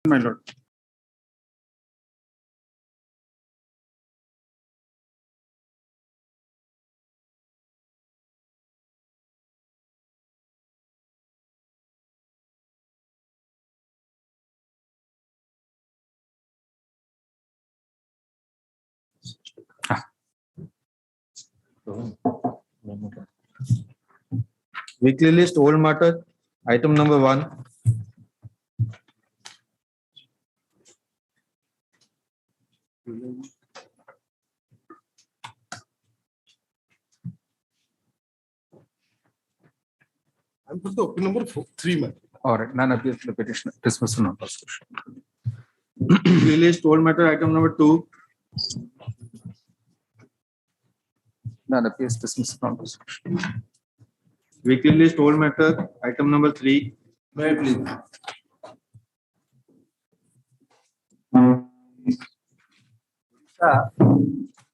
My lord. Weekly list, old matter, item number 1. I'm for the open number 3, man. All right, none appears to the petitioner. Dismissal on prosecution. Weekly list, old matter, item number 2. None appears. Dismissal on prosecution. Weekly list, old matter, item number 3. May I please?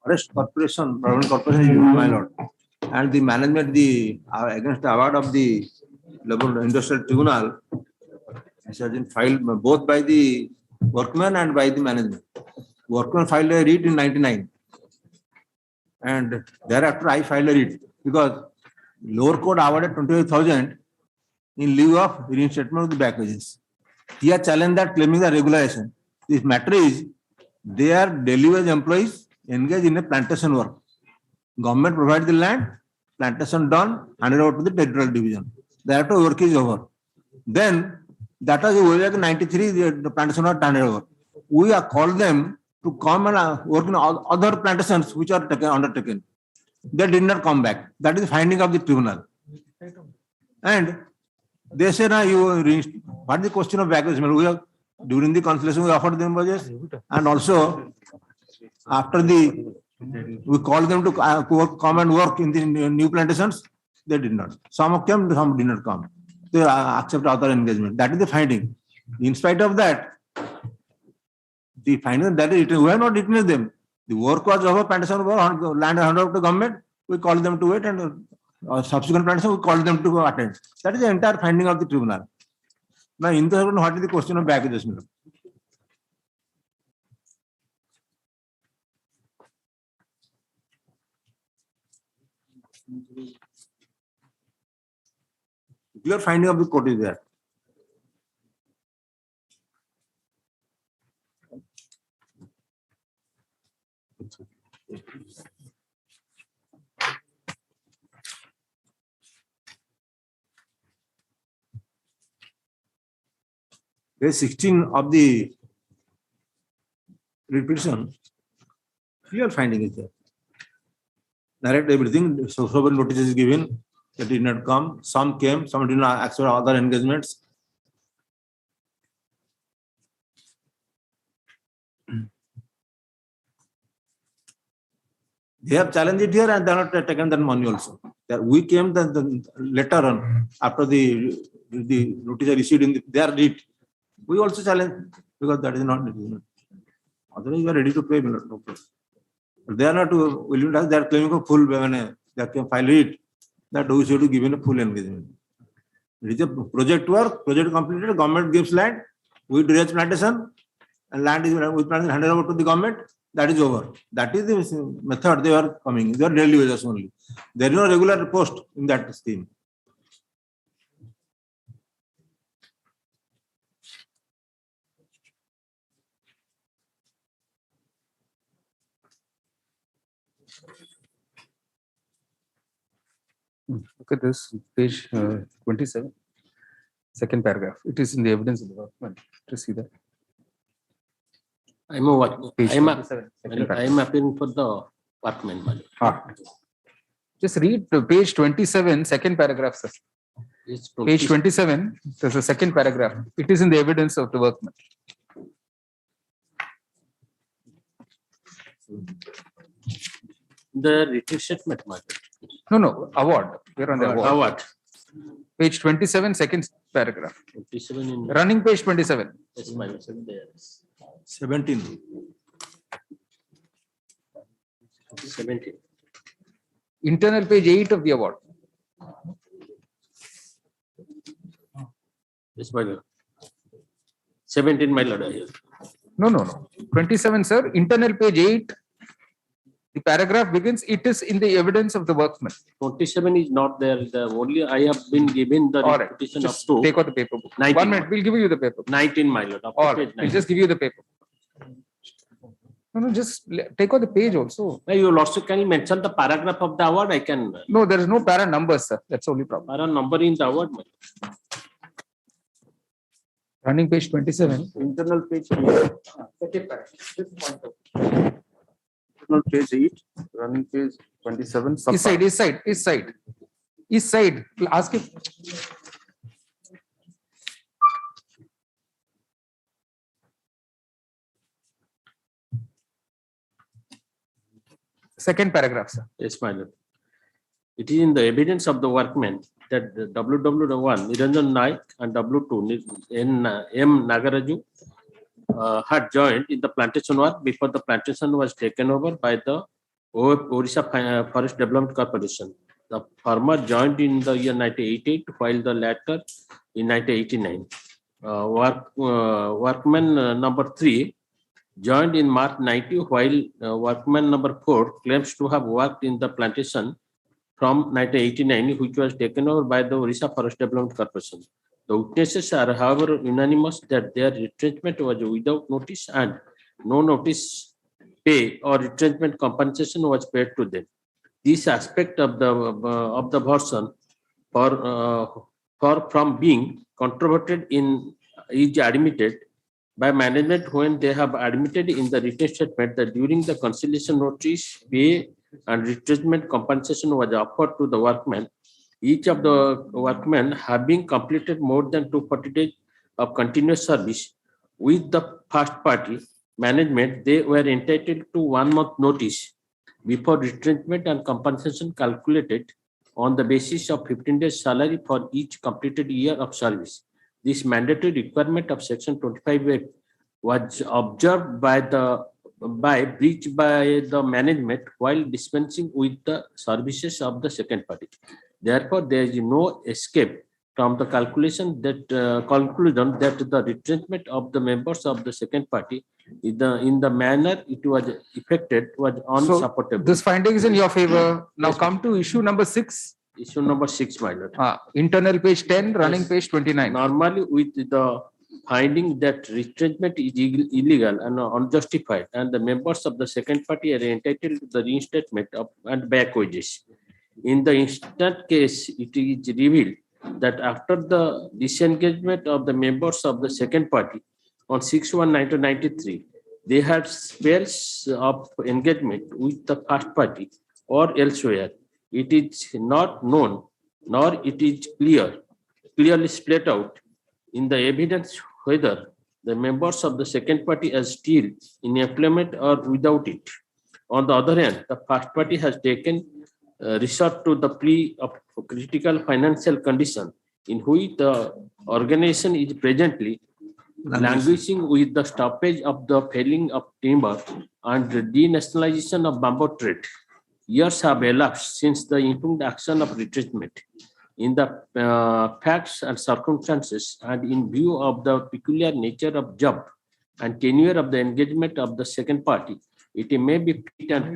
Forest Corporation, Urban Corporation, is my lord, and the management, against the award of the Labour Industrial Tribunal, has been filed both by the workmen and by the management. Workmen filed a writ in 99, and thereafter I filed a writ because lower court awarded 25,000 in lieu of reinstatement of the back wages. He has challenged that, claiming the regulation. This matter is, they are daily wage employees engaged in a plantation work. Government provides the land, plantation done, handed over to the territorial division. Thereafter work is over. Then that was way back in 93, the plantation was handed over. We have called them to come and work in other plantations which are undertaken. They did not come back. That is the finding of the tribunal. And they say, what is the question of back wages? We have, during the conciliation, we offered them wages, and also after we called them to come and work in the new plantations. They did not. Some came, some did not come. They accept other engagement. That is the finding. In spite of that, the finding that is, we have not witnessed them. The work was over, plantation was land handed over to government. We called them to wait, and subsequent plantation we called them to attend. That is the entire finding of the tribunal. Now, in the what is the question of back wages? Clear finding of the court is there. Page 16 of the repetition, clear finding is there. Narrate everything. So notice is given. That did not come. Some came. Some did not accept other engagements. They have challenged it here, and they have not taken that money also. We came the later on after the notice issued in their deed. We also challenge because that is not legitimate. Otherwise, we are ready to pay. No problem. They are not willing to. They are claiming a full. They can file it. That we should be given a full engagement. It is a project work. Project completed. Government gives land. We dredge plantation, and land is handed over to the government. That is over. That is the method they are coming. They are daily wages only. There is no regular post in that scheme. Look at this, page 27, second paragraph. It is in the evidence of the workman. To see that. I'm appealing for the workman. Just read to page 27, second paragraph, sir. Page 27, there's a second paragraph. It is in the evidence of the workman. The retreat statement. No, award. We're on the award. Award. Page 27, second paragraph. 27 in Running page 27. yes, my lord, there. 17. 17. Internal page 8 of the award. Yes, my lord. 17, my lord. I have. No. 27, sir. Internal page 8. The paragraph begins, it is in the evidence of the workman. 27 is not there. The only I have been given the All right. repetition up Just to take out the paper book. 19. 1 minute, we'll give you the paper book. 19, my lord. Up to All page right, we'll 19. just give you the paper. No, just take out the page also. You also can mention the paragraph of the award. I can. No, there is no para numbers, sir. That's the only problem. Para number in the award. My lord. Running page 27. Internal page 8. Internal page 8, running page 27. East side. East side. Ask it. Second paragraph, sir. Yes, my lord. It is in the evidence of the workmen that the WW1 Niranjan Naik and W2 M Nagaraju had joined in the plantation work before the plantation was taken over by the Orissa Forest Development Corporation. The former joined in the year 1988, while the latter in 1989. Workman number 3 joined in March 90, while workman number 4 claims to have worked in the plantation from 1989, which was taken over by the Orissa Forest Development Corporation. The witnesses are, however, unanimous that their retrenchment was without notice and no notice pay or retrenchment compensation was paid to them. This aspect of the version from being controverted is admitted by management when they have admitted in the written statement that during the conciliation notice, pay and retrenchment compensation was offered to the workmen. Each of the workmen having completed more than 240 days of continuous service with the first party management, they were entitled to 1 month notice before retrenchment and compensation calculated on the basis of 15 days salary for each completed year of service. This mandatory requirement of section 25A was observed by breach by the management while dispensing with the services of the second party. Therefore, there is no escape from the conclusion that the retrenchment of the members of the second party in the manner it was effected was unsupportable. This finding is in your favor. Now Yes, come to issue number 6. Issue number 6, my lord. Internal page 10, running Yes. page 29. Normally, with the finding that retrenchment is illegal and unjustified, and the members of the second party are entitled to the reinstatement of and back wages. In the instant case, it is revealed that after the disengagement of the members of the second party on 6/1/1993, they had spells of engagement with the first party or elsewhere. It is not known, nor it is clearly spelled out in the evidence whether the members of the second party are still in employment or without it. On the other hand, the first party has taken resort to the plea of critical financial condition in which the organization is presently languishing with the stoppage of the felling of timber and the denationalization of bamboo trade. Years have elapsed since the impugned action of retrenchment. In the facts and circumstances and in view of the peculiar nature of job and tenure of the engagement of the second party, it may be fit and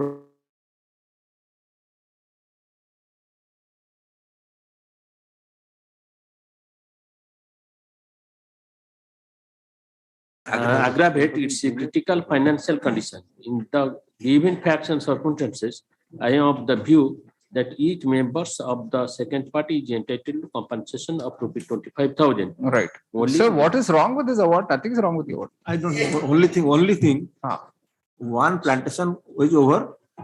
aggravate its critical financial condition. In the given facts and circumstances, I am of the view that each members of the second party is entitled to compensation of ₹25,000. Right. Only- Sir, what is wrong with this award? Nothing is wrong with the award. I don't know. Only thing, one plantation was over,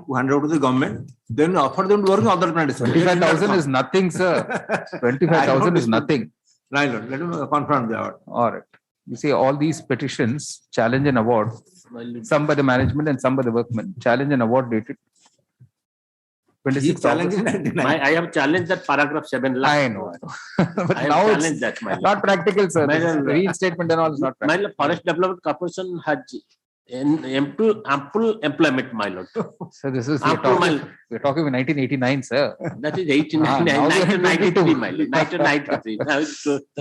we handed over to the government, then offer them to work in other plantation. 25,000 is nothing, sir. 25,000 is nothing. Right, Lord. Let him confirm the award. All right. You see, all these petitions challenge an award, some by the management and some by the workmen. Challenge an award dated He 26th challenged August. in 99. I have challenged that paragraph 7 last. I know. But I have now challenged it's that, my lord. not practical, sir. My This lord. reinstatement and all is not My practical. lord, Forest Development Corporation has ample employment, my lord. So this is, Ample, my we're talking in 1989, sir. That is 1899, now we are in 1993, 22. my lord. 1993.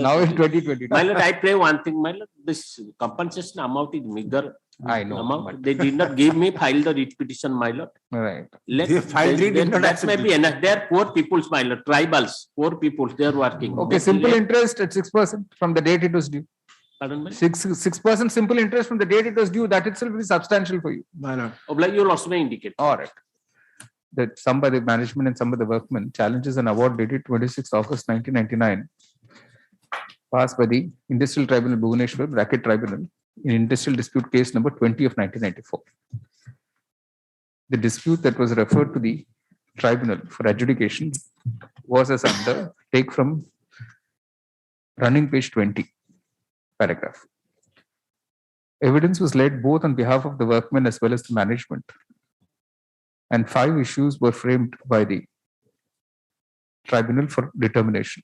Now in 2022. My lord, I pray one thing, my lord. This compensation amount is meager. I know, Amount. but- They did not give me file the writ petition, my lord. Right. They filed it, did not That accept may it. be enough. They are poor people's, my lord. Tribals, poor people. They are working. Okay, simple interest at 6% from the date it was due. Pardon me? 6% simple interest from the date it was due. That itself is substantial for you. My lord. Oblige, you also may indicate. All right. That some by the management and some by the workmen challenges an award dated 26th August 1999, passed by the Industrial Tribunal Bhubaneswar Bracket Tribunal in Industrial Dispute Case number 20 of 1994. The dispute that was referred to the tribunal for adjudication was as under, take from running page 20, paragraph. Evidence was laid both on behalf of the workmen as well as the management, and 5 issues were framed by the tribunal for determination.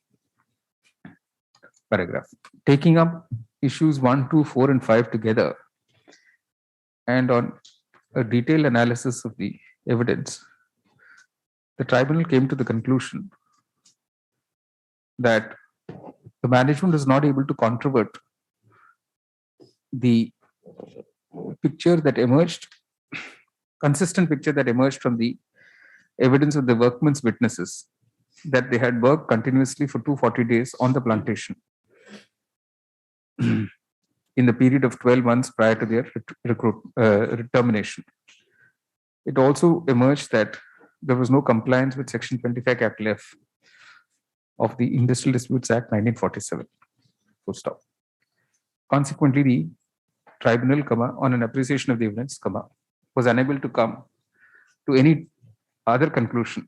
Paragraph. Taking up issues 1, 2, 4, and 5 together, and on a detailed analysis of the evidence, the tribunal came to the conclusion that the management was not able to controvert the picture that emerged, consistent picture that emerged from the evidence of the workmen's witnesses, that they had worked continuously for 240 days on the plantation in the period of 12 months prior to their termination. It also emerged that there was no compliance with Section 25 capital F of the Industrial Disputes Act 1947. Full stop. Consequently, the tribunal, on an appreciation of the evidence, was unable to come to any other conclusion.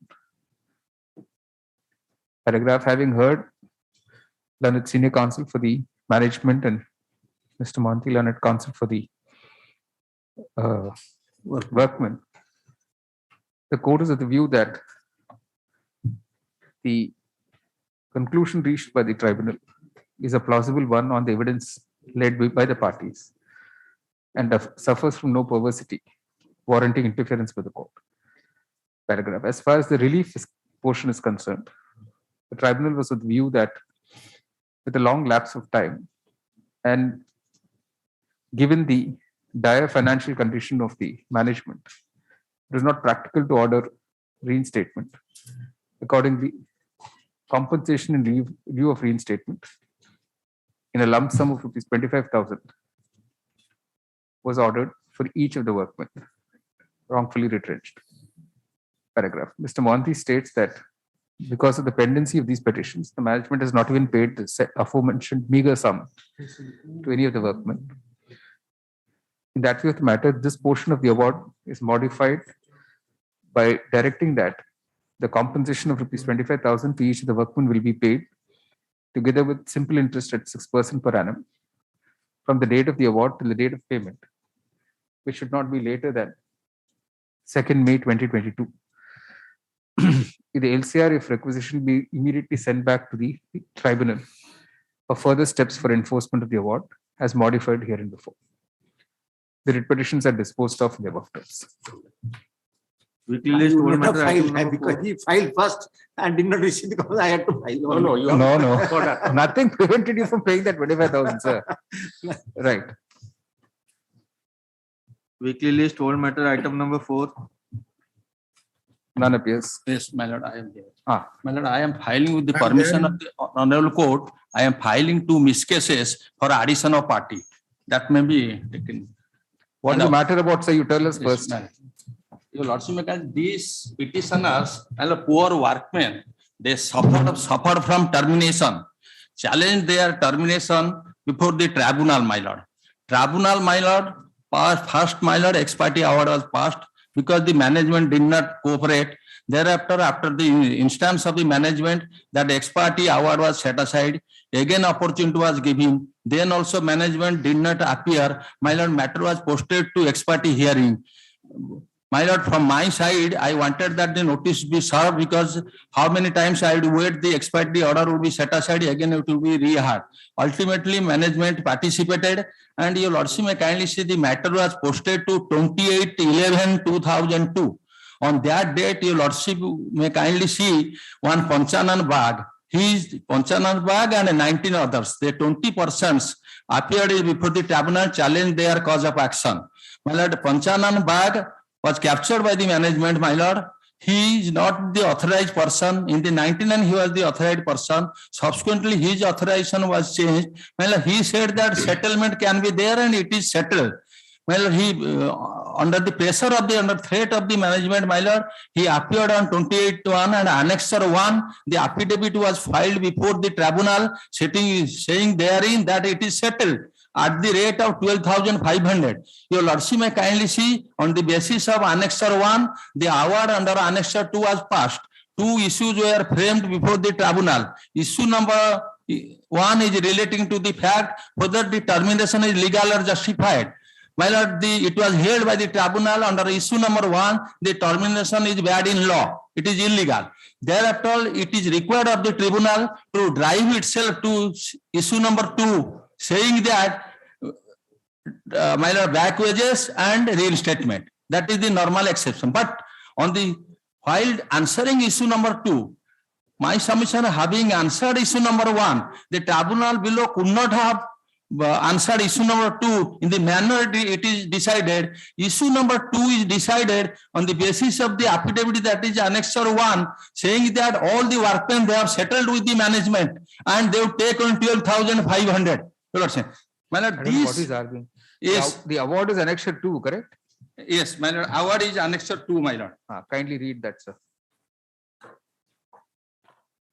Paragraph. Having heard learned senior counsel for the management and Mr. Monty, learned counsel for the workmen, the court is of the view that the conclusion reached by the tribunal is a plausible one on the evidence laid by the parties and suffers from no perversity warranting interference with the court. Paragraph. As far as the relief portion is concerned, the tribunal was of the view that with a long lapse of time and given the dire financial condition of the management, it was not practical to order reinstatement. Accordingly, compensation in lieu of reinstatement in a lump sum of rupees 25,000 was ordered for each of the workmen wrongfully retrenched. Paragraph. Mr. Monty states that because of the pendency of these petitions, the management has not even paid the aforementioned meager sum to any of the workmen. In that view of the matter, this portion of the award is modified by directing that the compensation of rupees 25,000 to each of the workmen will be paid together with simple interest at 6% per annum from the date of the award till the date of payment, which should not be later than 2nd May 2022. The LCR, if requisition, be immediately sent back to the tribunal for further steps for enforcement of the award as modified hereinbefore. The writ petitions are disposed of in the above terms. Weekly list You toll would not matter have item filed number because 4. he filed first and did not receive because I had to file. No, you No, no. Nothing prevented you from paying that 25,000, sir. Right. Weekly list toll matter item number 4. None appears. Yes, my lord, I am there. Ah. My lord, I am filing with the permission of the honorable court. I am filing 2 miscases for addition of party. That may be taken. What is And the matter about, sir? You tell us Yes, first. ma'am. Your lordship, because these petitioners and the poor workmen, they suffered from termination. Challenge their termination before the tribunal, my lord. Tribunal, my lord, first, my lord, ex parte award was passed because the management did not cooperate. Thereafter, after the instance of the management, that ex parte award was set aside. Again, opportunity was given. Then also management did not appear. My lord, matter was posted to ex parte hearing. My lord, from my side, I wanted that the notice be served because how many times I would wait, the expiry order would be set aside, again it will be reheard. Ultimately, management participated, and your lordship may kindly see the matter was posted to 28/11/2002. On that date, your lordship may kindly see one Panchanan Bag. He is Panchanan Bag and 19 others. The 20 persons appeared before the tribunal, challenged their cause of action. My lord, Panchanan Bag was captured by the management, my lord. He is not the authorized person. In the 99, he was the authorized person. Subsequently, his authorization was changed. My lord, he said that settlement can be there and it is settled. My lord, he, under the pressure of the, under threat of the management, my lord, he appeared on 28/1 and Annexure 1. The affidavit was filed before the tribunal, saying therein that it is settled at the rate of 12,500. Your lordship may kindly see, on the basis of Annexure 1, the award under Annexure 2 was passed. Two issues were framed before the tribunal. Issue number 1 is relating to the fact whether the termination is legal or justified. My lord, it was held by the tribunal under issue number 1, the termination is bad in law. It is illegal. Thereafter, it is required of the tribunal to drive itself to issue number 2, saying that my lord, back wages and reinstatement. That is the normal exception. But on the filed answering issue number 2, my submission having answered issue number 1, the tribunal below could not have answered issue number 2 in the manner it is decided. Issue number 2 is decided on the basis of the affidavit, that is Annexure 1, saying that all the workmen they have settled with the management and they will take on 12,500. My lord, I don't know what is arguing. Yes, The award is Annexure 2, correct? yes, my lord. Award is Annexure 2, my lord. Kindly read that, sir.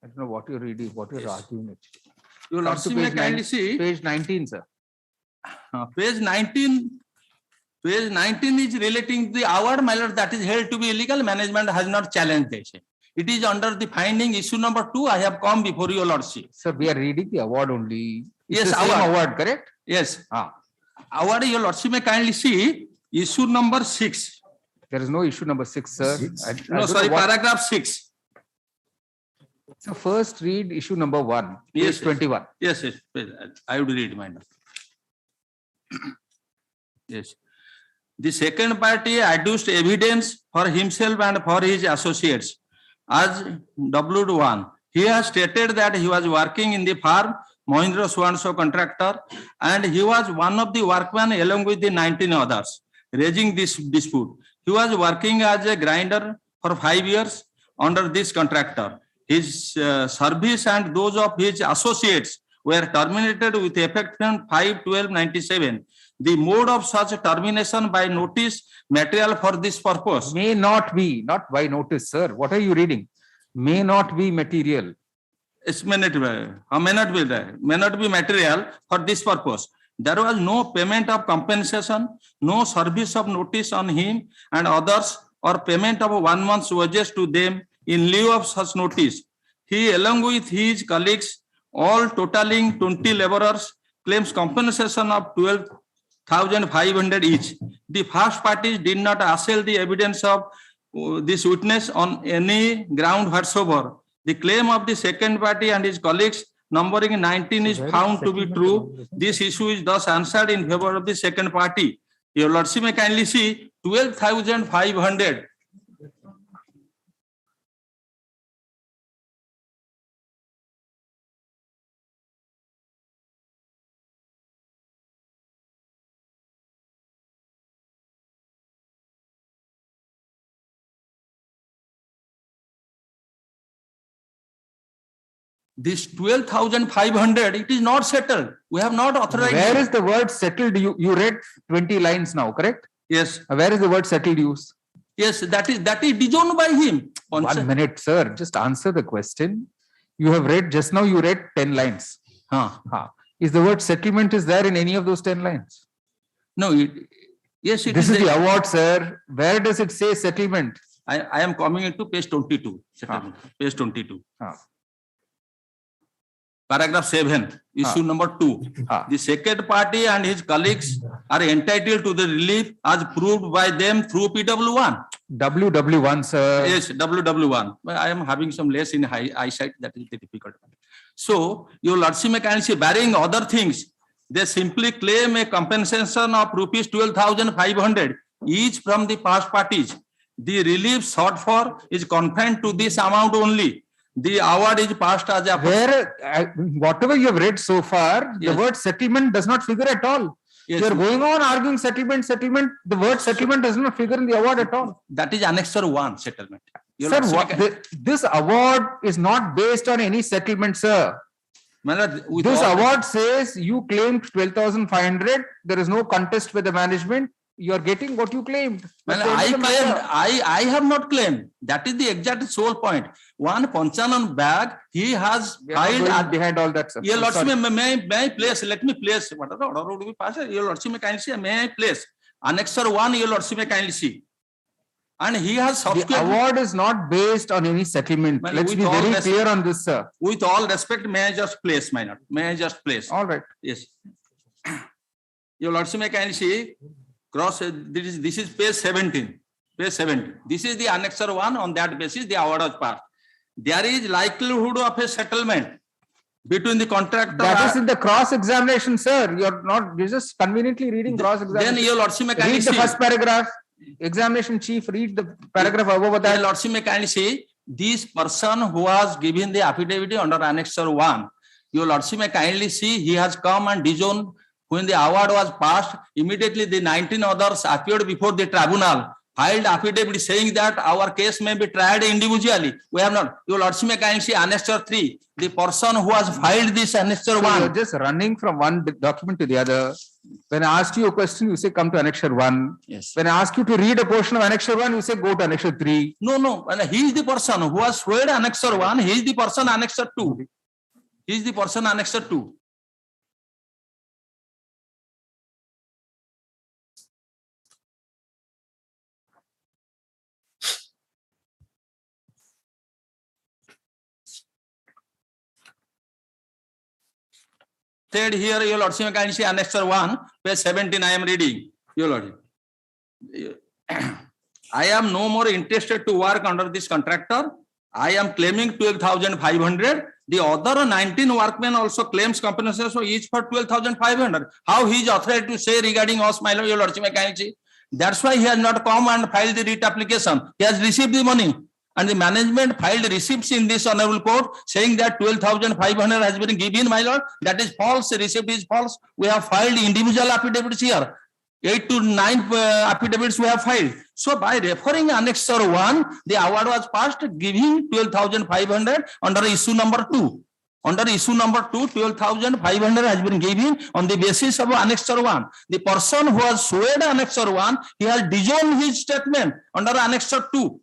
I don't know what you're reading, what you're arguing actually. Your Come to lordship may page kindly 9 see. Page 19, sir. Page 19 is relating to the award, my lord, that is held to be illegal. Management has not challenged this. It is under the finding issue number 2. I have come before your lordship. Sir, we are reading the award only. It's Yes, the same award. award, correct? Yes. Ah, Award, your lordship may kindly see issue number 6. there is no issue number 6, sir. I No, don't sorry, know what- paragraph 6. So first read issue number 1, page Yes, yes. 21. Yes, yes, please, I would read, my lord. Yes. The second party adduced evidence for himself and for his associates. As W1, he has stated that he was working in the farm, Mahindra so-and-so contractor, and he was one of the workmen along with the 19 others, raising this dispute. He was working as a grinder for 5 years under this contractor. His service and those of his associates were terminated with effect from 5/12/97. The mode of such termination by notice material for this purpose. May not be, not by notice, sir. What are you reading? May not be material. It may not be material for this purpose. There was no payment of compensation, no service of notice on him and others, or payment of 1 month's wages to them in lieu of such notice. He, along with his colleagues, all totaling 20 laborers, claims compensation of 12,500 each. The first parties did not assail the evidence of this witness on any ground whatsoever. The claim of the second party and his colleagues, numbering 19, is found to be true. This issue is thus answered in favor of the second party. Your lordship may kindly see 12,500. This 12,500, it is not settled. We have not authorized. Where is the word settled? You read 20 lines now, correct? Yes, Where is the word settled used? yes, that is disowned by him. 1 minute, sir. Just answer the question. You have read, just now you read 10 lines. Is the word settlement is there in any of those 10 lines? No, yes, it This is the there. award, sir. Where does it say settlement? I am coming into page 22. Settlement, page 22. paragraph 7, issue number 2. The second party and his colleagues are entitled to the relief as proved by them through PW1. WW1, sir. Yes, WW1. But I am having some less in eyesight, that is the difficult. So, your lordship may kindly see, barring other things, they simply claim a compensation of rupees 12,500 each from the past parties. The relief sought for is confined to this amount only. The award is passed as a. Where, whatever you have read so far, the Yes. word settlement does not figure at all. Yes. You are going on arguing settlement. The word settlement does not figure in the award at all. That is Annexure 1 settlement. Your Sir, lordship may- this award is not based on any settlement, sir. My lord, with This all- award says you claimed 12,500. There is no contest with the management. You are getting what you claimed. Well, That's the end I of the claim, matter. I have not claimed. That is the exact sole point. One Panchanan bag, he has We are not filed. going at- behind all that, sir. Your I'm lordship, sorry. may I place, let me place, what are the order would be passed? Your lordship may kindly see, may I place? Annexure 1, your lordship may kindly see. And he has The subsequently, award is not based on any settlement. Well, Let's with be all very respect- clear on this, sir. with all respect, may I just place, my lord? May I just place? All right. Yes. Your lordship may kindly see, cross, this is page 17. Page 17. This is the Annexure 1. On that basis, the award was passed. There is likelihood of a settlement between the contractor. That is in the cross examination, sir. You're just conveniently reading cross Then examination. your lordship may kindly Read the see. first paragraph. Examination chief, read the paragraph above Your that. lordship may kindly see, this person who was given the affidavit under Annexure 1, your lordship may kindly see, he has come and disowned when the award was passed. Immediately the 19 others appeared before the tribunal, filed affidavit saying that our case may be tried individually. We have not. Your lordship may kindly see Annexure 3, the person who has filed this Annexure So 1. you're just running from one document to the other. When I asked you a question, you say come to Annexure 1. Yes. When I ask you to read a portion of Annexure 1, you say go to Annexure 3. No, and he is the person who has swayed Annexure 1, he is the person Annexure 2. He is the person Annexure 2. Said here, your lordship, can see Annexure 1, page 17, I am reading, your lordship. I am no more interested to work under this contractor. I am claiming 12,500. The other 19 workmen also claims compensation, so each for 12,500. How he is authorized to say regarding us, my lord, your lordship, can see? That's why he has not come and filed the writ application. He has received the money. And the management filed receipts in this honorable court saying that 12,500 has been given, my lord. That is false. Receipt is false. We have filed individual affidavits here. 8 to 9 affidavits we have filed. So by referring Annexure 1, the award was passed giving 12,500 under issue number 2. Under issue number 2, 12,500 has been given on the basis of Annexure 1. The person who has swayed Annexure 1, he has disowned his statement under Annexure 2.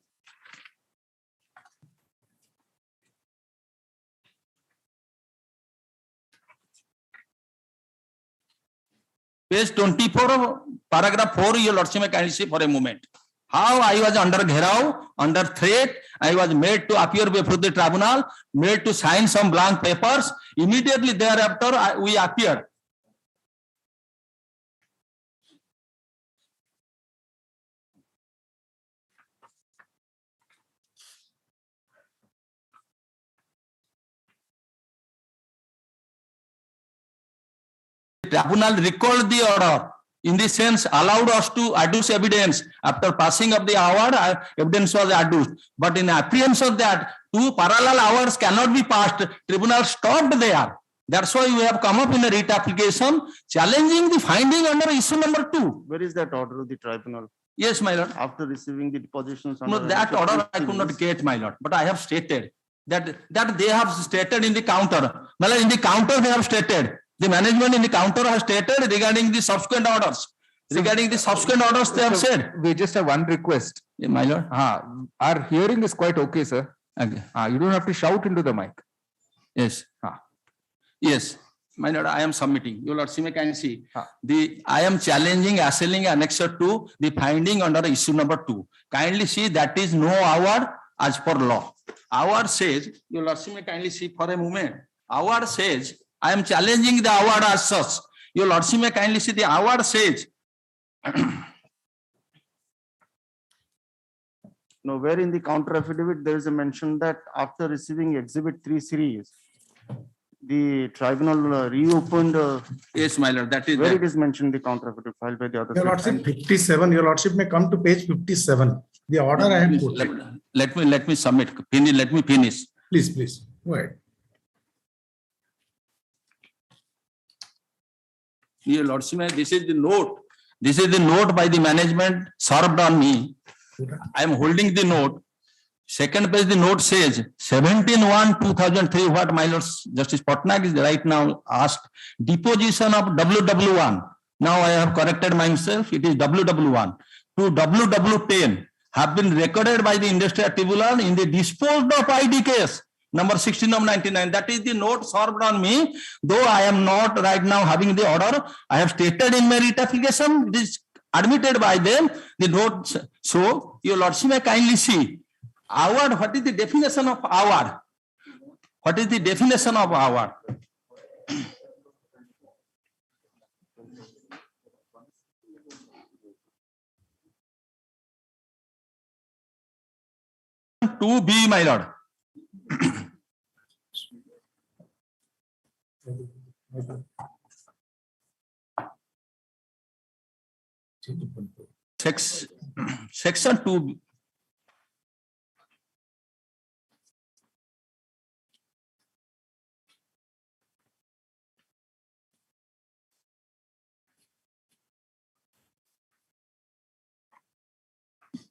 Page 24, paragraph 4, your lordship may kindly see for a moment. How I was under gherao, under threat, I was made to appear before the tribunal, made to sign some blank papers. Immediately thereafter, we appeared. Tribunal recalled the order. In this sense, allowed us to adduce evidence. After passing of the award, evidence was adduced. But in appearance of that, 2 parallel awards cannot be passed. Tribunal stopped there. That's why we have come up in a writ application challenging the finding under issue number 2. Where is that order of the tribunal Yes, my lord. after receiving the depositions? No, under that Annexure order I 2? could not get, my lord. But I have stated that they have stated in the counter. My lord, in the counter they have stated. The management in the counter has stated regarding the subsequent orders. Regarding the subsequent orders, they have said. We just have one request. Yeah, my lord. Our hearing is quite okay, sir. Okay. You don't have to shout into the mic. Yes. Yes. My lord, I am submitting. Your lordship can see. Ah. I am challenging, assailing Annexure 2, the finding under issue number 2. Kindly see that is no award as per law. Award says, your lordship may kindly see for a moment. award says, I am challenging the award as such. Your Lordship may kindly see the award says, Now, where in the counter affidavit, there is a mention that after receiving exhibit 3 series, the tribunal reopened, yes, my lord, that is where there. it is mentioned the counter affidavit filed by the other Your side. Lordship, 57, your Lordship may come to page 57. The order I had quoted. Let me submit, let me finish. Please, go ahead. Your Lordship, this is the note. This is the note by the management served on me. I am holding the note. Second page, the note says 17/1/2003. What my lord Justice Patnaik is right now asked, deposition of WW1. Now I have corrected myself. It is WW1 to WW10 have been recorded by the Industrial Tribunal in the disposed of ID case number 16 of 99. That is the note served on me. Though I am not right now having the order, I have stated in my writ application. It is admitted by them. The note. So your Lordship may kindly see. Award, what is the definition of award? What is the definition of award? To be, my lord. Section 2.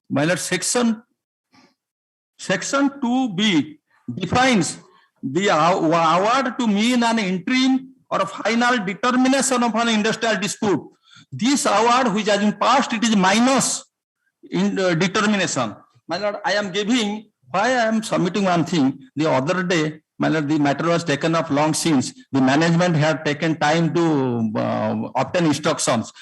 My lord, section 2B defines the award to mean an interim or a final determination of an industrial dispute. This award which has been passed, it is minus in determination. My lord, I am giving, why I am submitting one thing. The other day, my lord, the matter was taken up long since. The management had taken time to obtain instructions.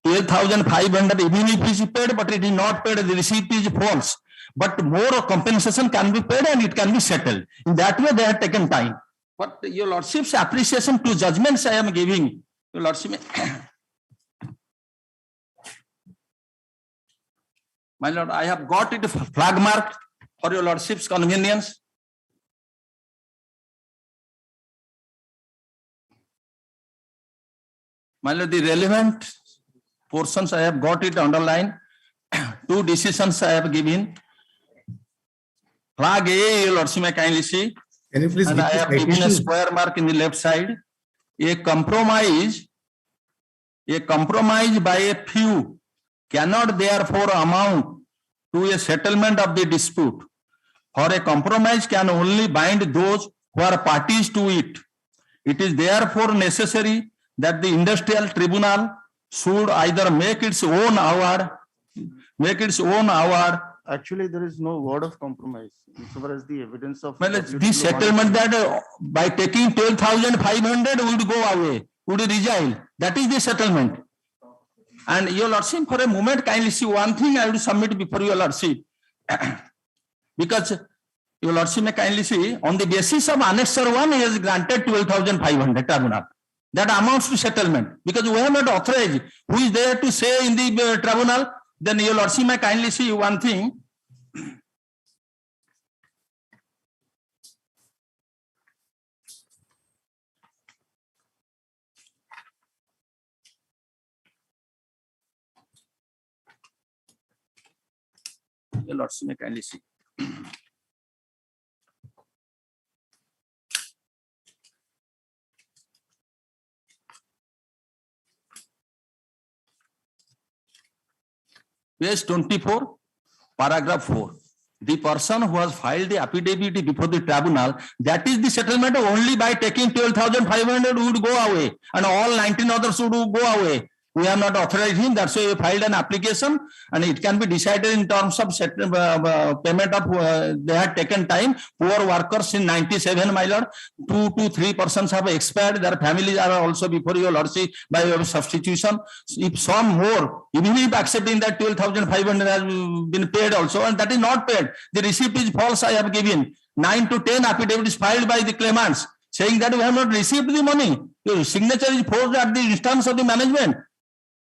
12,500 even if it is paid, but it is not paid, the receipt is false. But more compensation can be paid and it can be settled. In that way, they have taken time. But your Lordship's appreciation to judgments I am giving. Your Lordship, my lord, I have got it flag marked for your Lordship's convenience. My lord, the relevant portions I have got it underlined. Two decisions I have given. Flag A, your Lordship may kindly see. Can you please And give I the have given a citation? square mark in the left side. A compromise by a few cannot therefore amount to a settlement of the dispute. For a compromise can only bind those who are parties to it. It is therefore necessary that the industrial tribunal should either make its own award. Actually, there is no word of compromise. So far as the evidence of. Well, this settlement that by taking 12,500 would go away, would resign. That is the settlement. And your Lordship, for a moment, kindly see one thing I will submit before your Lordship. Because your Lordship may kindly see, on the basis of Annexure 1, he has granted 12,500 tribunal. That amounts to settlement. Because we have not authorized. Who is there to say in the tribunal? Then your Lordship may kindly see one thing. Your Lordship may kindly see. Page 24, paragraph 4. The person who has filed the affidavit before the tribunal, that is the settlement only by taking 12,500 would go away and all 19 others would go away. We have not authorized him. That's why we filed an application and it can be decided in terms of payment of, they had taken time. Poor workers in 97, my lord, 2 to 3 persons have expired. Their families are also before your Lordship by your substitution. If some more, even if accepting that 12,500 has been paid also, and that is not paid, the receipt is false I have given. 9 to 10 affidavits filed by the claimants saying that we have not received the money. Your signature is forged at the instance of the management.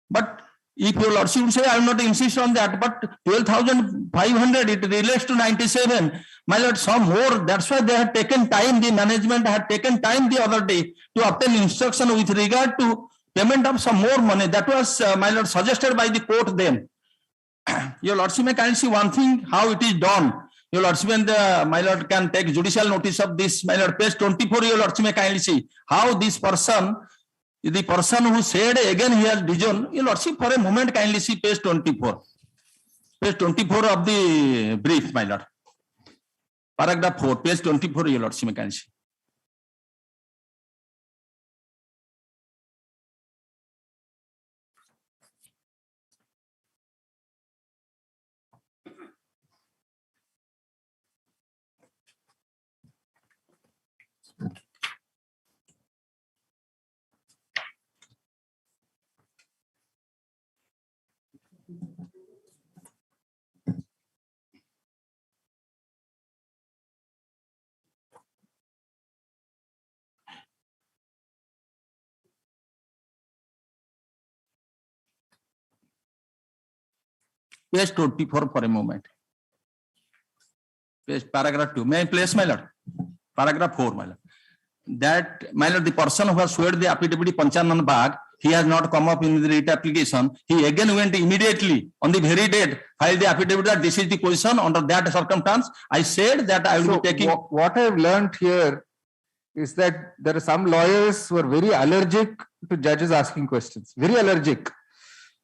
But if your lordship would say, I will not insist on that, but 12,500, it relates to 97. My lord, some more, that's why they had taken time, the management had taken time the other day to obtain instruction with regard to payment of some more money. That was, my lord, suggested by the court then. Your lordship may kindly see one thing, how it is done. Your lordship and my lord can take judicial notice of this. My lord, page 24, your lordship may kindly see how this person, the person who said again he has disowned, your lordship for a moment kindly see page 24. Page 24 of the brief, my lord. Paragraph 4, page 24, your lordship may kindly see. Page 24 for a moment. Page paragraph 2. May I place, my lord? Paragraph 4, my lord. That, my lord, the person who has sweared the affidavit Panchanan Bag, he has not come up in the writ application. He again went immediately on the very date, filed the affidavit that this is the position. Under that circumstance, I said that I will So be taking. what I have learned here is that there are some lawyers who are very allergic to judges asking questions, very allergic.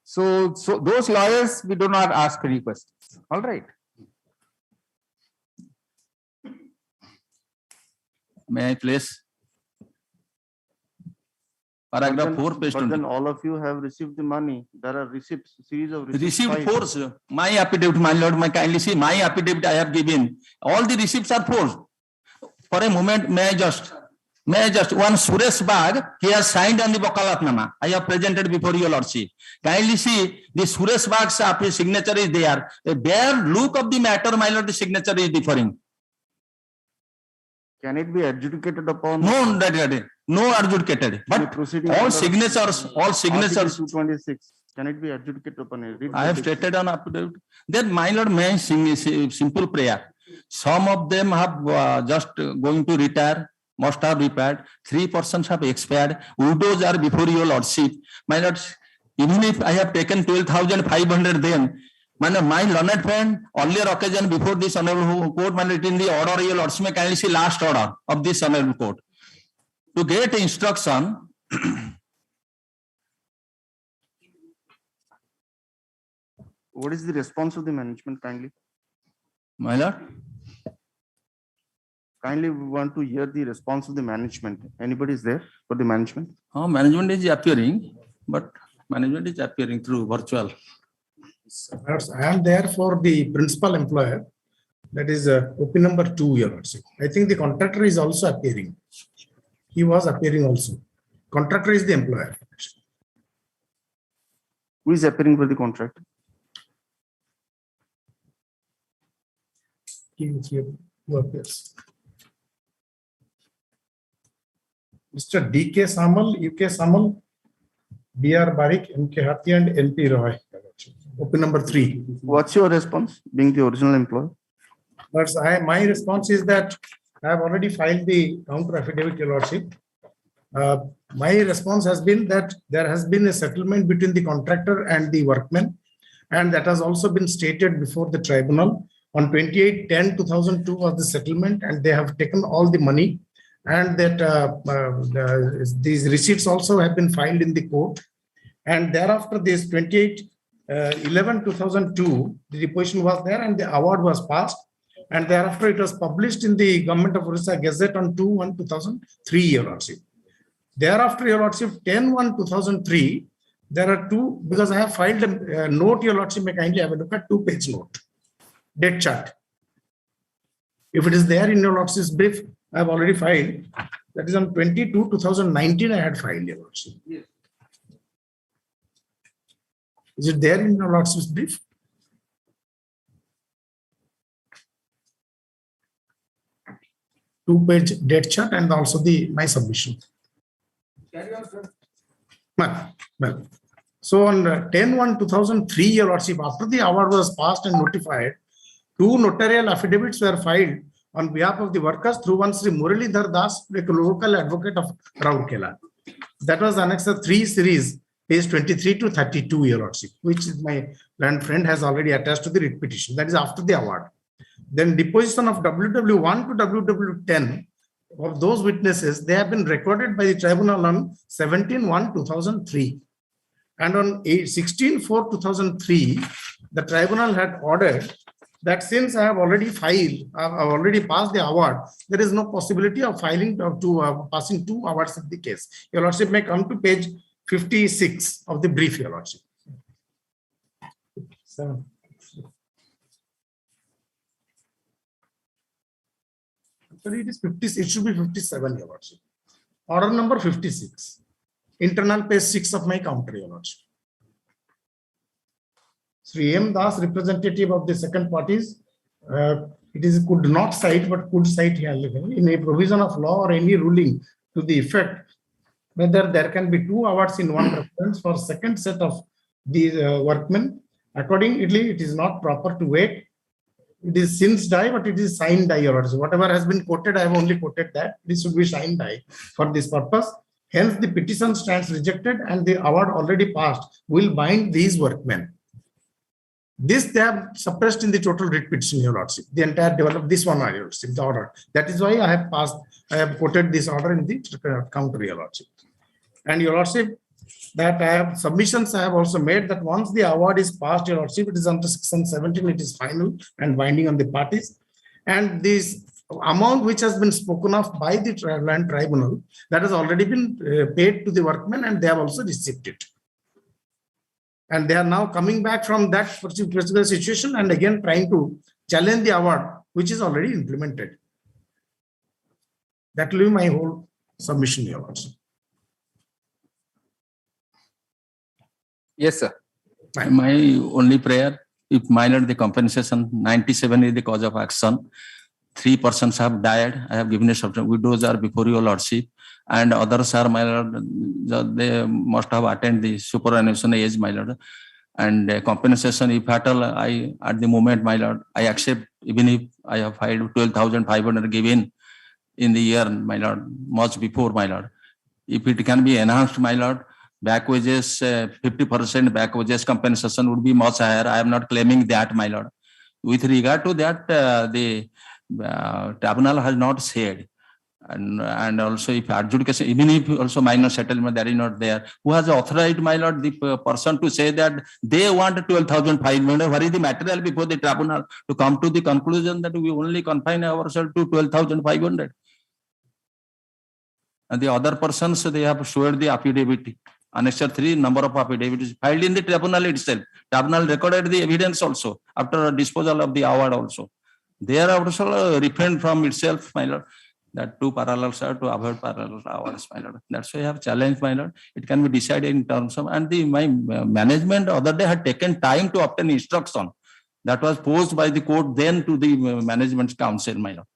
So those lawyers, we do not ask any questions. All right. May I place? Paragraph 4, page But 20. then all of you have received the money. There are receipts, series of receipts. Received filed. force. My affidavit, my lord, my kindly see, my affidavit I have given. All the receipts are forced. For a moment, may I just, one Suresh Bag, he has signed on the Vakalatnama. I have presented before your lordship. Kindly see, the Suresh Bag's signature is there. A bare look of the matter, my lord, the signature is differing. Can it be adjudicated upon? No, no adjudicated. the But proceeding all under signatures, Article 226, can it be adjudicated upon a? Read I the have text. stated on affidavit. Then my lord, may I sing a simple prayer. Some of them have just going to retire, must have retired. 3 persons have expired. Widows are before your lordship. My lord, even if I have taken 12,500 then, my learned friend, earlier occasion before this honorable court, my lord, in the order, your lordship may kindly see last order of this honorable court. To get instruction, What is the response of the management kindly? my lord, Kindly we want to hear the response of the management. Anybody is there for the management? management is appearing, but management is appearing through virtual. I am there for the principal employer. That is OP number 2, your lordship. I think the contractor is also appearing. He was appearing also. Contractor is the employer. Who is appearing for the contract? Who appears? Mr. D.K. Samal, U.K. Samal, B.R. Barik, M.K. Hathi and N.P. Roy. OP number 3. What's your response, being the original employer? But my response is that I have already filed the counter affidavit, your lordship. My response has been that there has been a settlement between the contractor and the workmen, and that has also been stated before the tribunal. On 28/10/2002 was the settlement, and they have taken all the money, and that these receipts also have been filed in the court. And thereafter, this 28/11/2002, the deposition was there and the award was passed. And thereafter, it was published in the Government of Orissa Gazette on 2/1/2003, your lordship. Thereafter, your lordship, 10/1/2003, there are two, because I have filed a note, your lordship may kindly have a look at 2-page note, date chart. If it is there in your lordship's brief, I have already filed. That is on 22/2019, I had filed, your lordship. Is it there in your lordship's brief? two-page date chart and also my submission. Well, so on 10/1/2003, Your Lordship, after the award was passed and notified, two notarial affidavits were filed on behalf of the workers through one Sri Muralidhar Das, a local advocate of Rourkela. That was Annexure 3 series, page 23 to 32, Your Lordship, which is my learned friend has already attached to the writ petition. That is after the award. Then deposition of WW1 to WW10 of those witnesses, they have been recorded by the tribunal on 17/1/2003. And on 16/4/2003, the tribunal had ordered that since I have already filed, I have already passed the award, there is no possibility of filing passing two awards of the case. Your Lordship may come to page 56 of the brief, Your Lordship. 7. Actually, it is 50. It should be 57, Your Lordship. Order number 56. Internal page 6 of my counter, Your Lordship. Sri M. Das, representative of the second parties, it is could not cite but could cite here in a provision of law or any ruling to the effect whether there can be two awards in one reference for second set of these workmen. Accordingly, it is not proper to wait. It is since die, but it is signed die. Or whatever has been quoted, I have only quoted that. This should be signed die for this purpose. Hence, the petition stands rejected and the award already passed will bind these workmen. This they have suppressed in the total writ petition, Your Lordship. The entire developed this one, Your Lordship, the order. That is why I have passed, I have quoted this order in the counter, Your Lordship. And Your Lordship, that I have submissions I have also made that once the award is passed, Your Lordship, it is under section 17, it is final and binding on the parties. And this amount which has been spoken of by the land tribunal, that has already been paid to the workmen and they have also received it. And they are now coming back from that particular situation and again trying to challenge the award, which is already implemented. That will be my whole submission, Your Lordship. Yes, sir. My only prayer, if my lord, the compensation 97 is the cause of action. 3 persons have died. I have given a substance. Widows are before your lordship, and others are, my lord, they must have attained the superannuation age, my lord. And compensation, if at all, I at the moment, my lord, I accept even if I have filed 12,500 given in the year, my lord, much before, my lord. If it can be enhanced, my lord, back wages, 50% back wages compensation would be much higher. I am not claiming that, my lord. With regard to that, the tribunal has not said, and also if adjudication, even if also minor settlement that is not there, who has authorized, my lord, the person to say that they want 12,500? What is the material before the tribunal to come to the conclusion that we only confine ourselves to 12,500? And the other persons, they have showed the affidavit. Annexure 3, number of affidavits filed in the tribunal itself. Tribunal recorded the evidence also after disposal of the award also. They are also refrained from itself, my lord, that two parallels are to avoid parallel awards, my lord. That's why I have challenged, my lord. It can be decided in terms of, and my management other day had taken time to obtain instruction that was posed by the court then to the management council, my lord.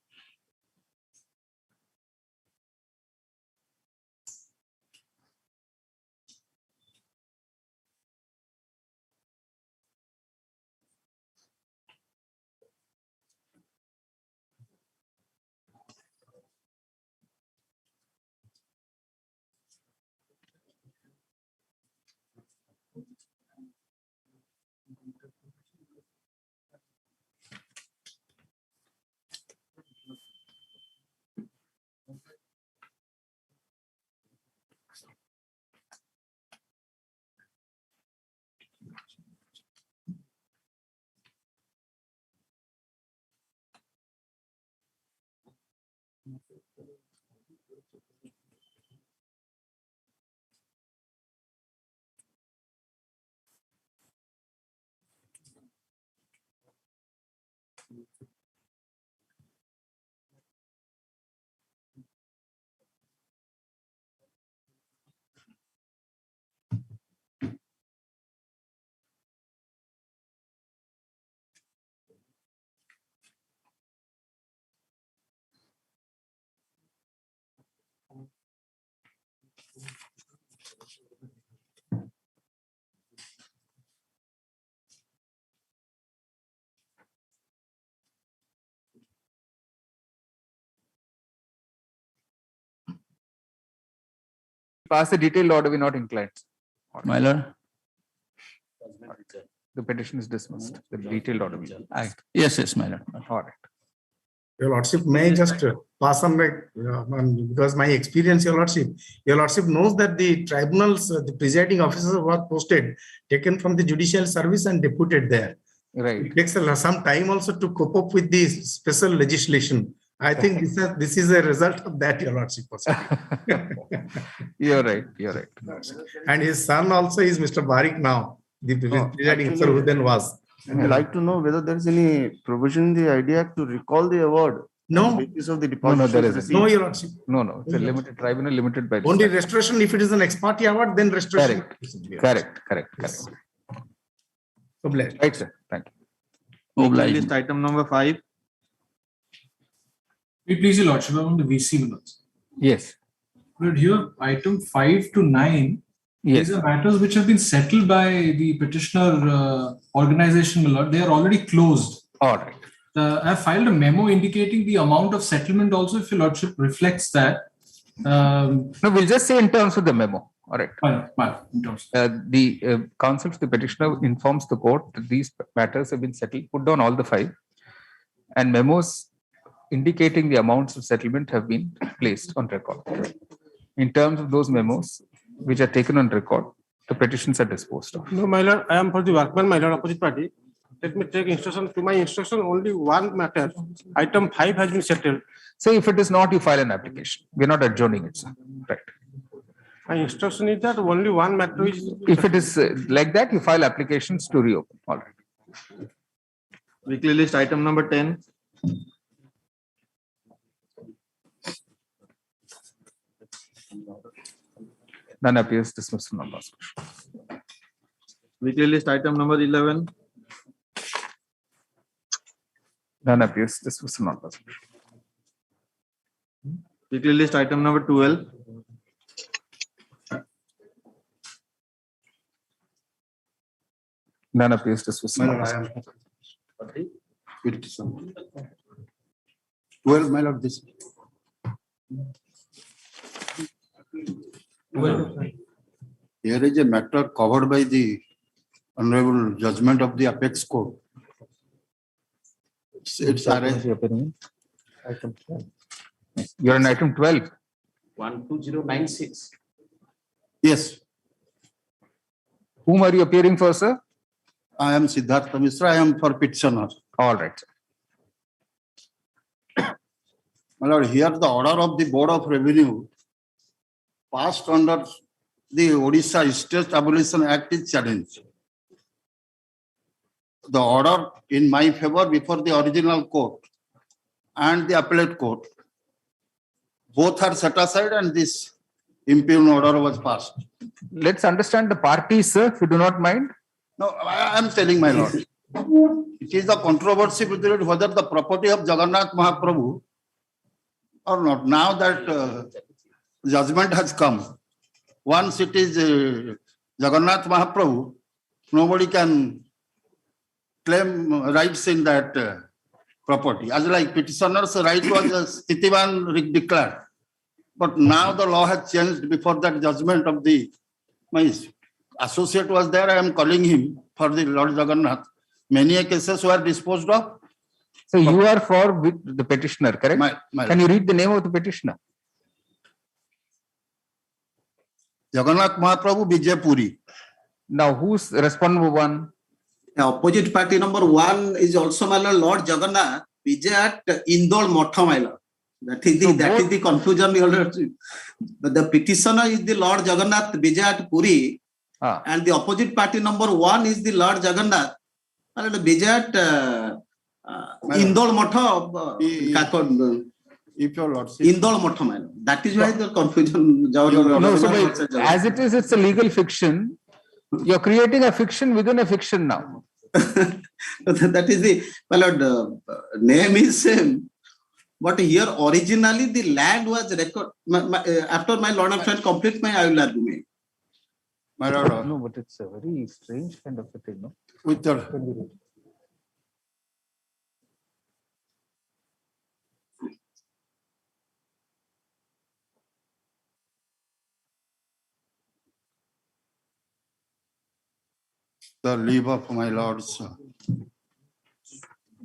pass the detailed order, we're not inclined. My lord. The petition is dismissed. The detailed order will be. Yes, my lord. All right. Your Lordship, may I just pass on because my experience, Your Lordship knows that the tribunals, the presiding officers were posted, taken from the judicial service and deputed there. Right. It takes some time also to cope up with the special legislation. I think this is a result of that, Your Lordship. You're right. You're right. And his son also is Mr. Barik now, the presiding officer who then was. I would like to know whether there is any provision in the IDEA Act to recall the award. No. on the basis of the No, depositions there isn't. received. No, Your Lordship. No. It's a limited tribunal, limited by. the Only statute. restoration, if it is an ex parte award, then restoration. Correct. So blessed. Right, sir. Thank you. Obliged. List item number 5. We please, Your Lordship, on the VC minutes. Yes. But here, item 5 to 9, Yes. these are matters which have been settled by the petitioner organization, my lord. They are already closed. All right. I have filed a memo indicating the amount of settlement also, if Your Lordship reflects that. No, we'll just say in terms of the memo. All right. In terms. The counsel to the petitioner informs the court that these matters have been settled, put down all the 5, and memos indicating the amounts of settlement have been placed on record. In terms of those memos, which are taken on record, the petitions are disposed of. No, my lord, I am for the workman, my lord, opposite party. Let me take instruction. To my instruction, only one matter. Item 5 has been settled. So if it is not, you file an application. We're not adjourning it, sir. Right. My instruction is that only one matter is. If it is like that, you file applications to reopen. All right. Weekly list item number 10. None appears, dismissed from non-prosecution. Weekly list item number 11. None appears, dismissed from non-prosecution. Weekly list item number 12. None appears, dismissed from My lord, I non-prosecution. am. 12, my lord, this. Here is a matter covered by the honorable judgment of the apex court. It's arranged. You're on item 12. 12096. Yes, Whom are you appearing for, sir? I am Siddhartha Mishra. I am for petitioner. All right. My lord, here the order of the Board of Revenue passed under the Orissa State Abolition Act is challenged. The order in my favor before the original court and the appellate court, both are set aside and this impugn order was passed. Let's understand the parties, sir, if you do not mind. No, I am telling my lord. It is the controversy with regard to whether the property of Jagannath Mahaprabhu or not. Now that judgment has come, once it is Jagannath Mahaprabhu, nobody can claim rights in that property. As like petitioner's right was Stitivan declared. But now the law has changed before that judgment of the, my associate was there, I am calling him for the Lord Jagannath. Many cases were disposed of. So you are for with the petitioner, correct? My Can you read the name of the petitioner? Jagannath Mahaprabhu Vijay Puri. Now, who's respondent one? The opposite party number 1 is also my Lord Jagannath Vijay at Indol Motha, my lord. That is the confusion. But the petitioner is the Lord Jagannath Vijay at Puri, and the opposite party number 1 is the Lord Jagannath and Vijay at Indol Motha. If your lord Indol Motha, my lord. That is why the confusion. No, so as it is, it's a legal fiction. You're creating a fiction within a fiction now. That is the, my lord, name is same. But here originally the land was record. After my lord of friend complete my, I will argument. My lord, No, but it's a very strange kind of a thing, no? with your the leave of my lords.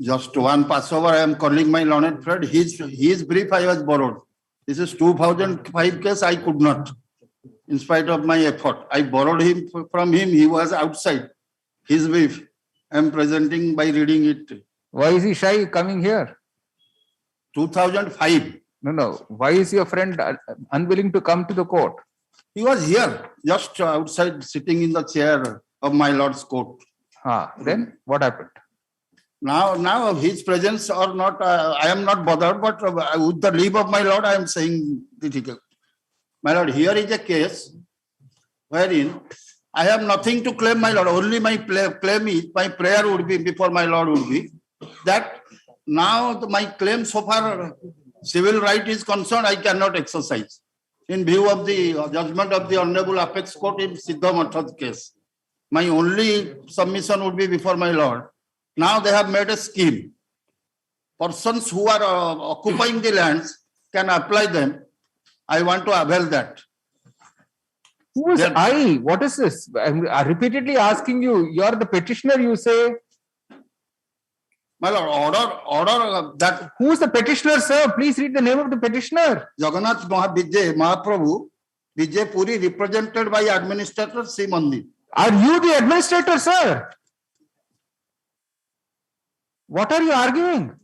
Just one passover, I am calling my learned friend. His brief I was borrowed. This is 2005 case. I could not, in spite of my effort. I borrowed him from him. He was outside. His brief. I am presenting by reading it. Why is he shy coming here? 2005. No. Why is your friend unwilling to come to the court? He was here, just outside, sitting in the chair of my lord's court. Then what happened? Now his presence or not, I am not bothered, but with the leave of my lord, I am saying critical. My lord, here is a case wherein I have nothing to claim, my lord. Only my claim is, my prayer would be before my lord would be that now my claim so far civil right is concerned, I cannot exercise in view of the judgment of the Honorable Apex Court in Siddha Matha's case. My only submission would be before my lord. Now they have made a scheme. Persons who are occupying the lands can apply them. I want to avail that. Who is I? What is this? I'm repeatedly asking you. You are the petitioner, you say. My lord, order that. Who is the petitioner, sir? Please read the name of the petitioner. Jagannath Mahaprabhu, Vijay Puri, represented by Administrator Sri Mandi. Are you the administrator, sir? What are you arguing?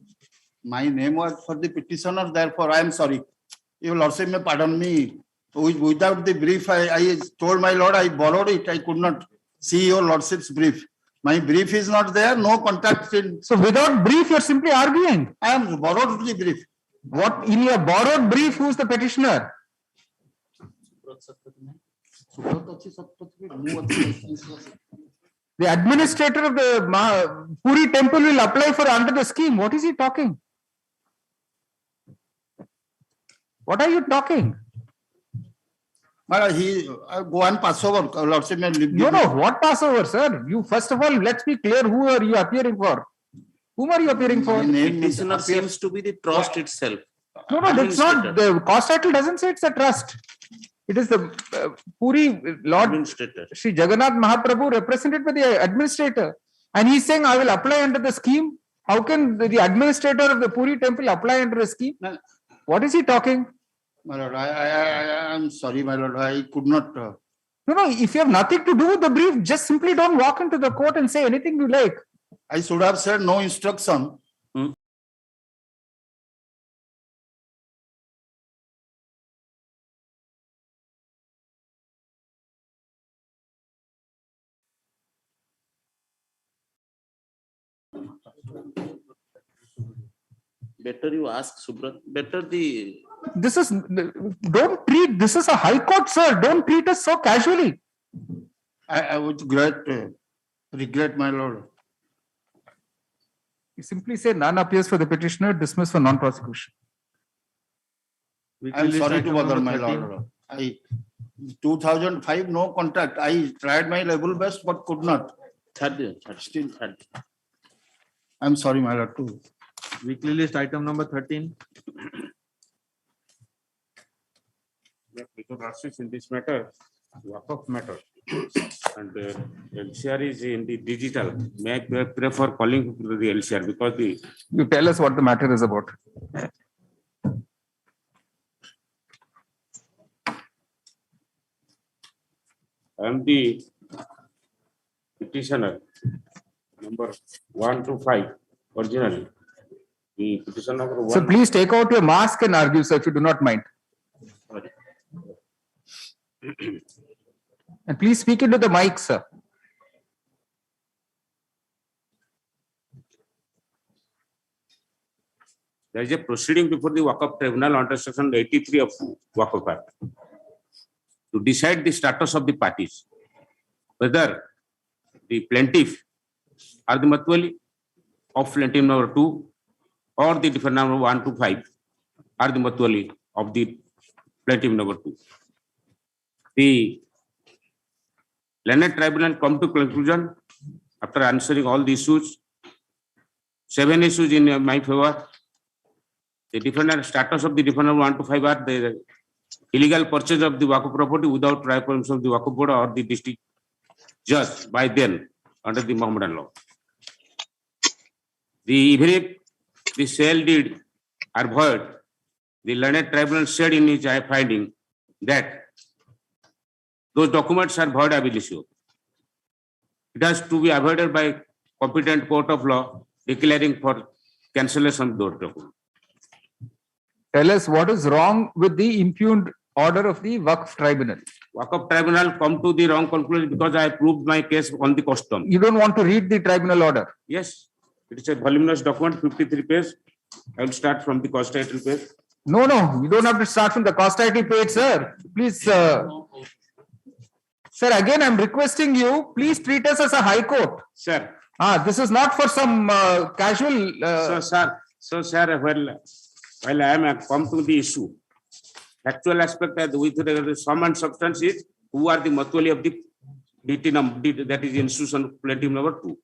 My name was for the petitioner, therefore I am sorry. Your lordship may pardon me. Without the brief, I told my lord I borrowed it. I could not see your lordship's brief. My brief is not there, no contact. So without brief, you're simply arguing. I am borrowed the brief. What in your borrowed brief, who's the petitioner? The administrator of the Puri temple will apply for under the scheme. What is he talking? What are you talking? He go on Passover, lordship may leave. No, what Passover, sir? You first of all, let's be clear. Who are you appearing for? Whom are you appearing for? Petitioner seems to be the trust itself. No, that's not. The cost title doesn't say it's a trust. It is the Puri Lord Sri Jagannath Mahaprabhu represented by the administrator. And he's saying, I will apply under the scheme. How can the administrator of the Puri temple apply under a scheme? What is he talking? My lord, I am sorry, my lord. I could not. No, if you have nothing to do with the brief, just simply don't walk into the court and say anything you like. I should have said no instruction. Better you ask Subrat. Better the. This is, don't treat, this is a high court, sir. Don't treat us so casually. I would great regret, my lord. You simply say none appears for the petitioner, dismiss for non-prosecution. I am sorry to bother, my lord. 2005, no contact. I tried my level best, but could not. Third. I am sorry, my lord, too. Weekly list item number 13. In this matter, work matter, and LCR is in the digital. May I pray for calling the LCR because the. You tell us what the matter is about. I am the petitioner, number 1 to 5, originally. The petition number 1. So please take out your mask and argue, sir, if you do not mind. Sorry. And please speak into the mic, sir. There is a proceeding before the Waqf Tribunal under section 83 of Waqf Act to decide the status of the parties, whether the plaintiff are the Matwali of plaintiff number 2 or the defendant number 1 to 5 are the Matwali of the plaintiff number 2. The Learned Tribunal come to conclusion after answering all the issues, 7 issues in my favor. The defendant status of the defendant 1 to 5 are the illegal purchase of the Waqf property without prior permission of the Waqf board or the district judge by them under the Mohammedan law. Even if the sale deed are void, the learned tribunal said in his finding that those documents are void ab initio. It has to be avoided by competent court of law declaring for cancellation of those documents. Tell us what is wrong with the impugned order of the Waqf tribunal. Waqf tribunal come to the wrong conclusion because I proved my case on the custom. You don't want to read the tribunal order. Yes, it is a voluminous document, 53 pages. I will start from the cost title page. No, you don't have to start from the cost title page, sir. Please, sir, again, I'm requesting you, please treat us as a high court. Sir. This is not for some casual. Sir, while I am come to the issue, actual aspect with regard to sum and substance is who are the Matwali of the DT that is institution plaintiff number 2.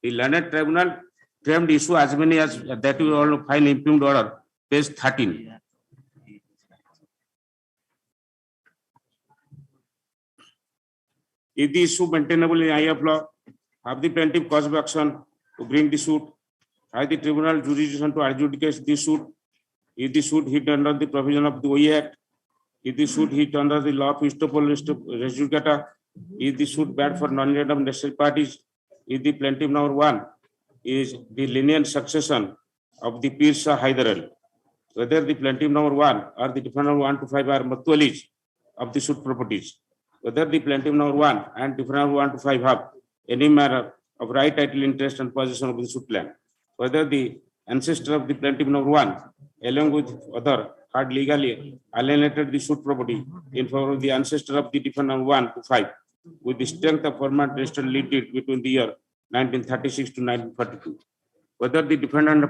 The learned tribunal framed issue as many as that you all find impugned order, page 13. If the issue maintainable in eye of law, have the plaintiff cause of action to bring the suit, have the tribunal jurisdiction to adjudicate the suit, if the suit hit under the provision of the OE Act, if the suit hit under the law of estoppel res judicata, if the suit bad for non-random necessary parties, if the plaintiff number 1 is the lineal succession of the Pirsa Hyderel, whether the plaintiff number 1 or the defendant 1 to 5 are Matwalis of the suit properties, whether the plaintiff number 1 and defendant 1 to 5 have any manner of right, title, interest, and possession of the suit land, whether the ancestor of the plaintiff number 1, along with other, had legally alienated the suit property in favor of the ancestor of the defendant 1 to 5, with the strength of format registered lead deed between the year 1936 to 1942, whether the defendant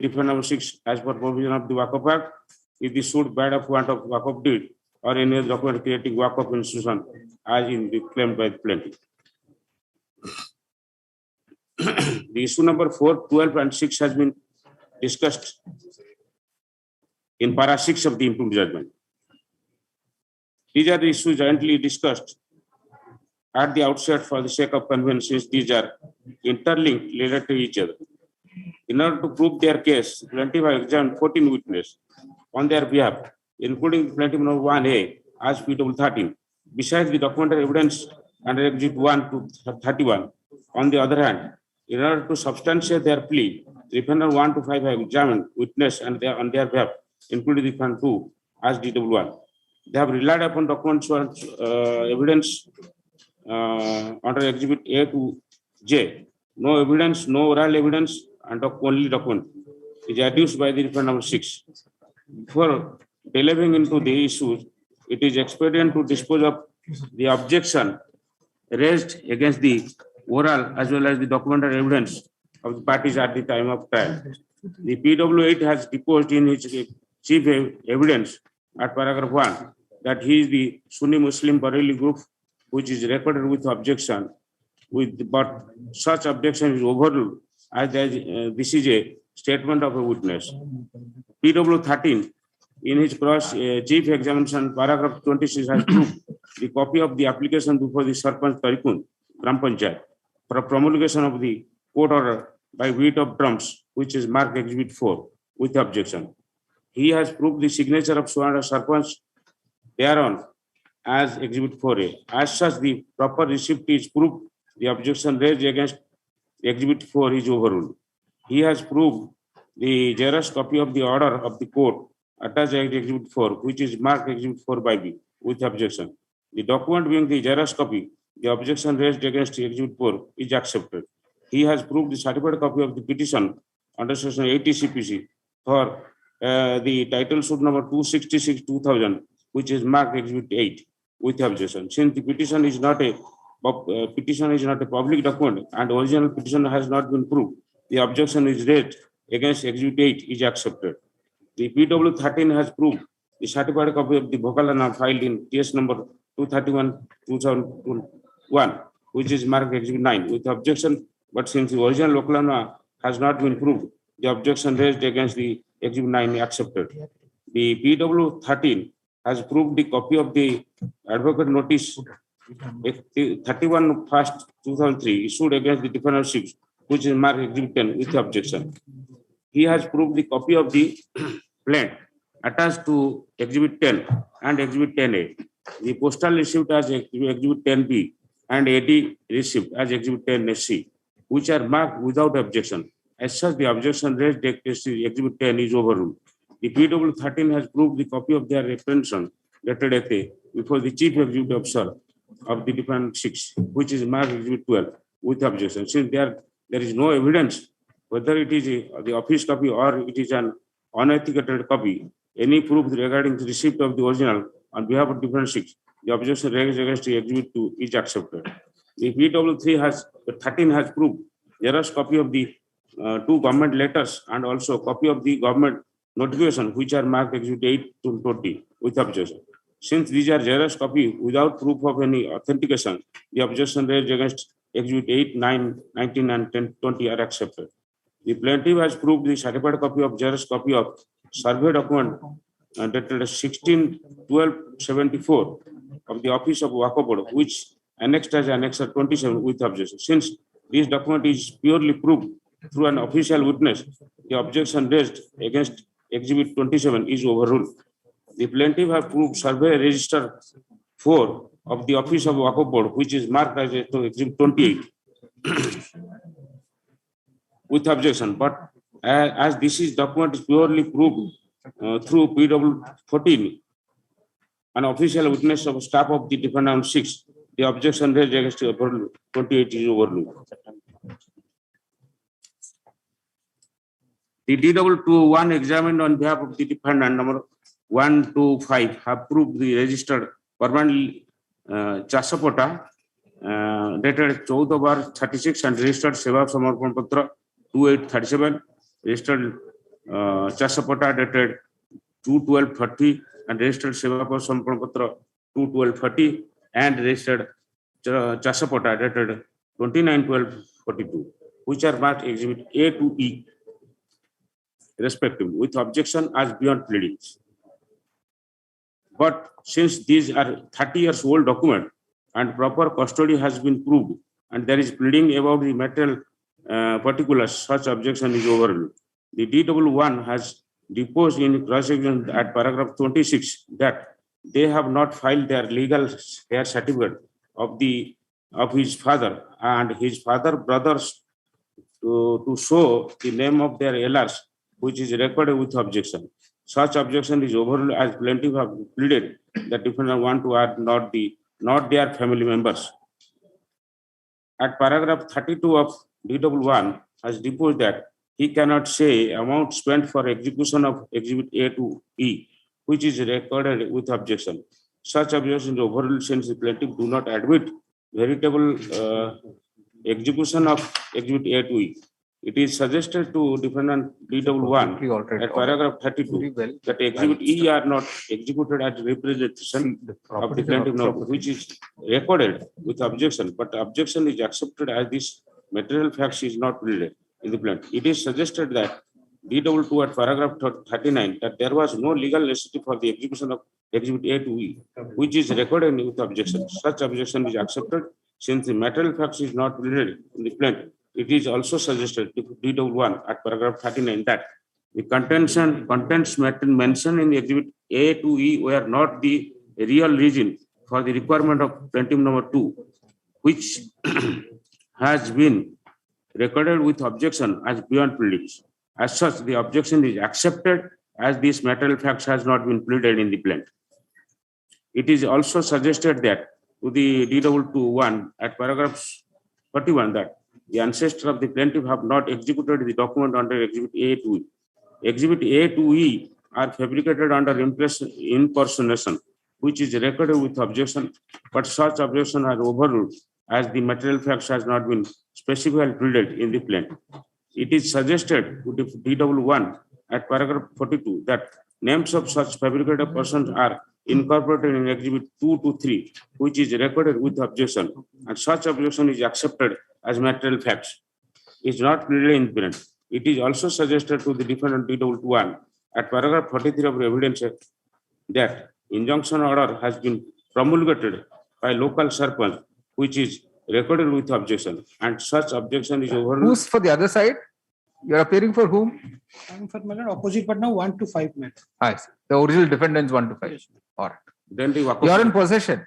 defendant number 6 as per provision of the Waqf Act, if the suit bad of want of Waqf deed or any other document creating Waqf institution as in the claimed by the plaintiff. The issue number 4, 12, and 6 has been discussed in para 6 of the impugned judgment. These are the issues jointly discussed at the outset for the sake of convenience, since these are interlinked related to each other. In order to prove their case, the plaintiff has examined 14 witnesses on their behalf, including plaintiff number 1A as PW13. Besides the documentary evidence under Exhibit 1 to 31, on the other hand, in order to substantiate their plea, the defendant 1 to 5 have examined witness and on their behalf, including the defendant 2 as DW1. They have relied upon documents evidence under Exhibit A to J. No evidence, no oral evidence, and only document is adduced by the defendant number 6. Before delving into the issues, it is expedient to dispose of the objection raised against the oral as well as the documentary evidence of the parties at the time of trial. The PW8 has deposed in his chief evidence at paragraph 1 that he is the Sunni Muslim Bareli group, which is recorded with objection, but such objection is overruled as this is a statement of a witness. PW13 in his cross chief examination paragraph 26 has proved the copy of the application before the Sarpanch Tarikun Gram Panchayat for promulgation of the court order by weight of drums, which is marked Exhibit 4 with objection. He has proved the signature of Sarpanch thereon as Exhibit 4A. As such, the proper receipt is proved. The objection raised against Exhibit 4 is overruled. He has proved the Xerox copy of the order of the court attached to Exhibit 4, which is marked Exhibit 4 by B with objection. The document being the Xerox copy, the objection raised against Exhibit 4 is accepted. He has proved the certified copy of the petition under Section 80 CPC for the title suit number 266/2000, which is marked Exhibit 8 with objection. Since the petition is not a public document and original petition has not been proved, the objection is raised against Exhibit 8 is accepted. The PW13 has proved the certified copy of the Bhokalana filed in case number 231, 2001, which is marked Exhibit 9 with objection, but since the original local law has not been proved, the objection raised against the Exhibit 9 is accepted. The PW 13 has proved the copy of the advocate notice 31/1/2003 issued against the defendant 6, which is marked Exhibit 10 with objection. He has proved the copy of the plan attached to Exhibit 10 and Exhibit 10A. The postal receipt as Exhibit 10B and AD receipt as Exhibit 10SC, which are marked without objection. As such, the objection raised against Exhibit 10 is overruled. The PW 13 has proved the copy of their representation dated FA before the Chief Executive Officer of the defendant 6, which is marked Exhibit 12 with objection. Since there is no evidence whether it is the office copy or it is an unauthenticated copy, any proof regarding the receipt of the original on behalf of defendant 6, the objection raised against the Exhibit 2 is accepted. The PW 13 has proved Xerox copy of the two government letters and also copy of the government notification, which are marked Exhibit 8 to 20 with objection. Since these are Xerox copy without proof of any authentication, the objection raised against Exhibit 8, 9, 19, and 10, 20 are accepted. The plaintiff has proved the certified copy of Xerox copy of survey document dated 16/12/74 of the Office of Waqf Board, which annexed as Annexure 27 with objection. Since this document is purely proved through an official witness, the objection raised against Exhibit 27 is overruled. The plaintiff has proved survey register 4 of the Office of Waqf Board, which is marked as Exhibit 28 with objection, but as this is document is purely proved through PW 14, an official witness of staff of the defendant 6, the objection raised against 28 is overruled. The DW21 examined on behalf of the defendant number 1 to 5 have proved the registered permanent Chasapota dated 14/36 and registered Seva Samarpan Patra 2837, registered Chasapota dated 2/12/30 and registered Seva Samarpan Patra 2/12/30 and registered Chasapota dated 29/12/42, which are marked Exhibit A to E respectively with objection as beyond pleadings. But since these are 30 years old document and proper custody has been proved and there is pleading about the material particulars, such objection is overruled. The DW1 has deposed in cross-examination at paragraph 26 that they have not filed their legal hair certificate of his father and his father brothers to show the name of their LRs, which is recorded with objection. Such objection is overruled as plaintiff have pleaded that defendant want to add not their family members. At paragraph 32 of DW1 has deposed that he cannot say amount spent for execution of Exhibit A to E, which is recorded with objection. Such objection is overruled since the plaintiff do not admit veritable execution of Exhibit A to E. It is suggested to defendant DW1 at paragraph 32 that Exhibit E are not executed as representation of the plaintiff note, which is recorded with objection, but objection is accepted as this material facts is not pleaded in the plaintiff. It is suggested that DW2 at paragraph 39 that there was no legal necessity for the execution of Exhibit A to E, which is recorded with objection. Such objection is accepted since the material facts is not pleaded in the plaintiff. It is also suggested to DW1 at paragraph 39 that the contents mentioned in the Exhibit A to E were not the real reason for the requirement of plaintiff number 2, which has been recorded with objection as beyond pleadings. As such, the objection is accepted as this material facts has not been pleaded in the plaintiff. It is also suggested that to the DW1 at paragraph 41 that the ancestor of the plaintiff have not executed the document under Exhibit A to E. Exhibit A to E are fabricated under impersonation, which is recorded with objection, but such objection are overruled as the material facts has not been specifically pleaded in the plaintiff. It is suggested to DW1 at paragraph 42 that names of such fabricated persons are incorporated in exhibit 2 to 3, which is recorded with objection, and such objection is accepted as material facts, is not clearly inherent. It is also suggested to the defendant D1 at paragraph 43 of the evidence that injunction order has been promulgated by local sarpanch, which is recorded with objection, and such objection is overruled. Who's for the other side? You're appearing for whom? I'm for my lord, opposite partner 1 to 5 minutes. I see. The original defendants 1 to 5. Yes. All right. Then the You are in possession.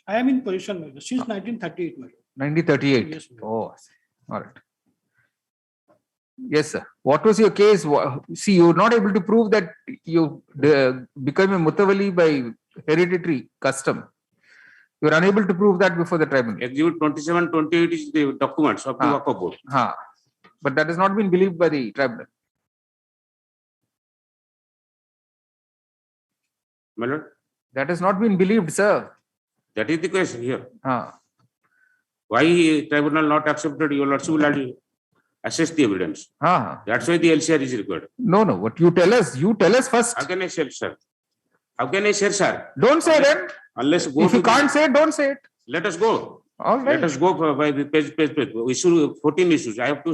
I am in position, my lord, since 1938, my lord. 1938. Yes, ma'am. Oh, I see. All right. Yes, sir. What was your case? See, you were not able to prove that you became a mutawali by hereditary custom. You were unable to prove that before the tribunal. Exhibit 27, 28 is the documents of the Waqf board. But that has not been believed by the tribunal. My lord, That has not been believed, sir. that is the question here. Why tribunal not accepted? Your lordship will have assess the evidence. That's why the LCR is required. No. What you tell us first. How can I share, sir? How can I share, sir? Don't say that. Unless go If you can't say it, don't say it. Let us go. All right. Let us go by the page. Issue 14 issues. I have to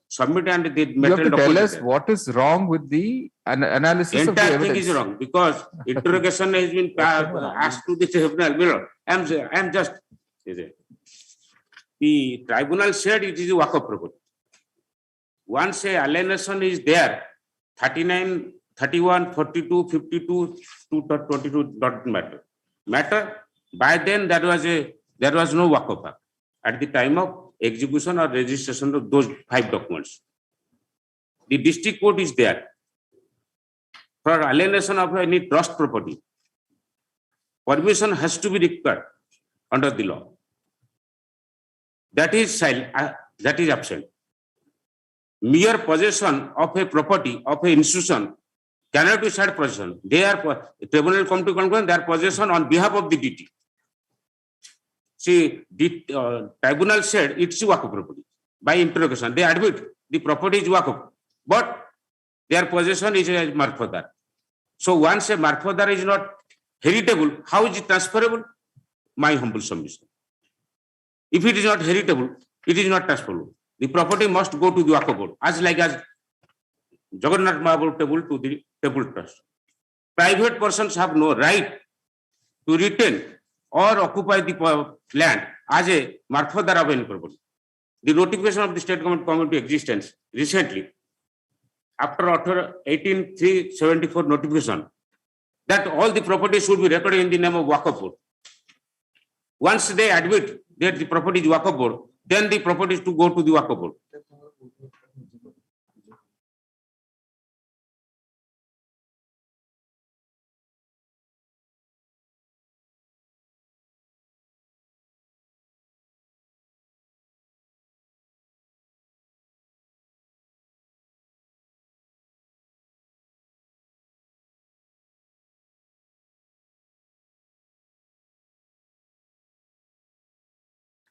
submit and the You have to material tell us document. what is wrong with the analysis of the Entire thing evidence. is wrong because interrogation has been asked to the tribunal. I am just. The tribunal said it is a Waqf property. Once a alienation is there, 39, 31, 42, 52 to 22 doesn't matter. By then there was no Waqf at the time of execution or registration of those 5 documents. The district court is there for alienation of any trust property. Permission has to be required under the law. That is silent. That is absent. Mere possession of a property of an institution cannot be said possession. They are tribunal come to conclusion their possession on behalf of the DT. See, the tribunal said it's a Waqf property. By interrogation, they admit the property is Waqf, but their possession is a marfadar. So once a marfadar is not heritable, how is it transferable? My humble submission. If it is not heritable, it is not transferable. The property must go to the Waqf board, as Jagannath Mahabur table to the table trust. Private persons have no right to retain or occupy the land as a marfadar of any property. The notification of the state government committee existence recently, after 18,374 notification, that all the property should be recorded in the name of Waqf board. Once they admit that the property is Waqf board, then the property is to go to the Waqf board.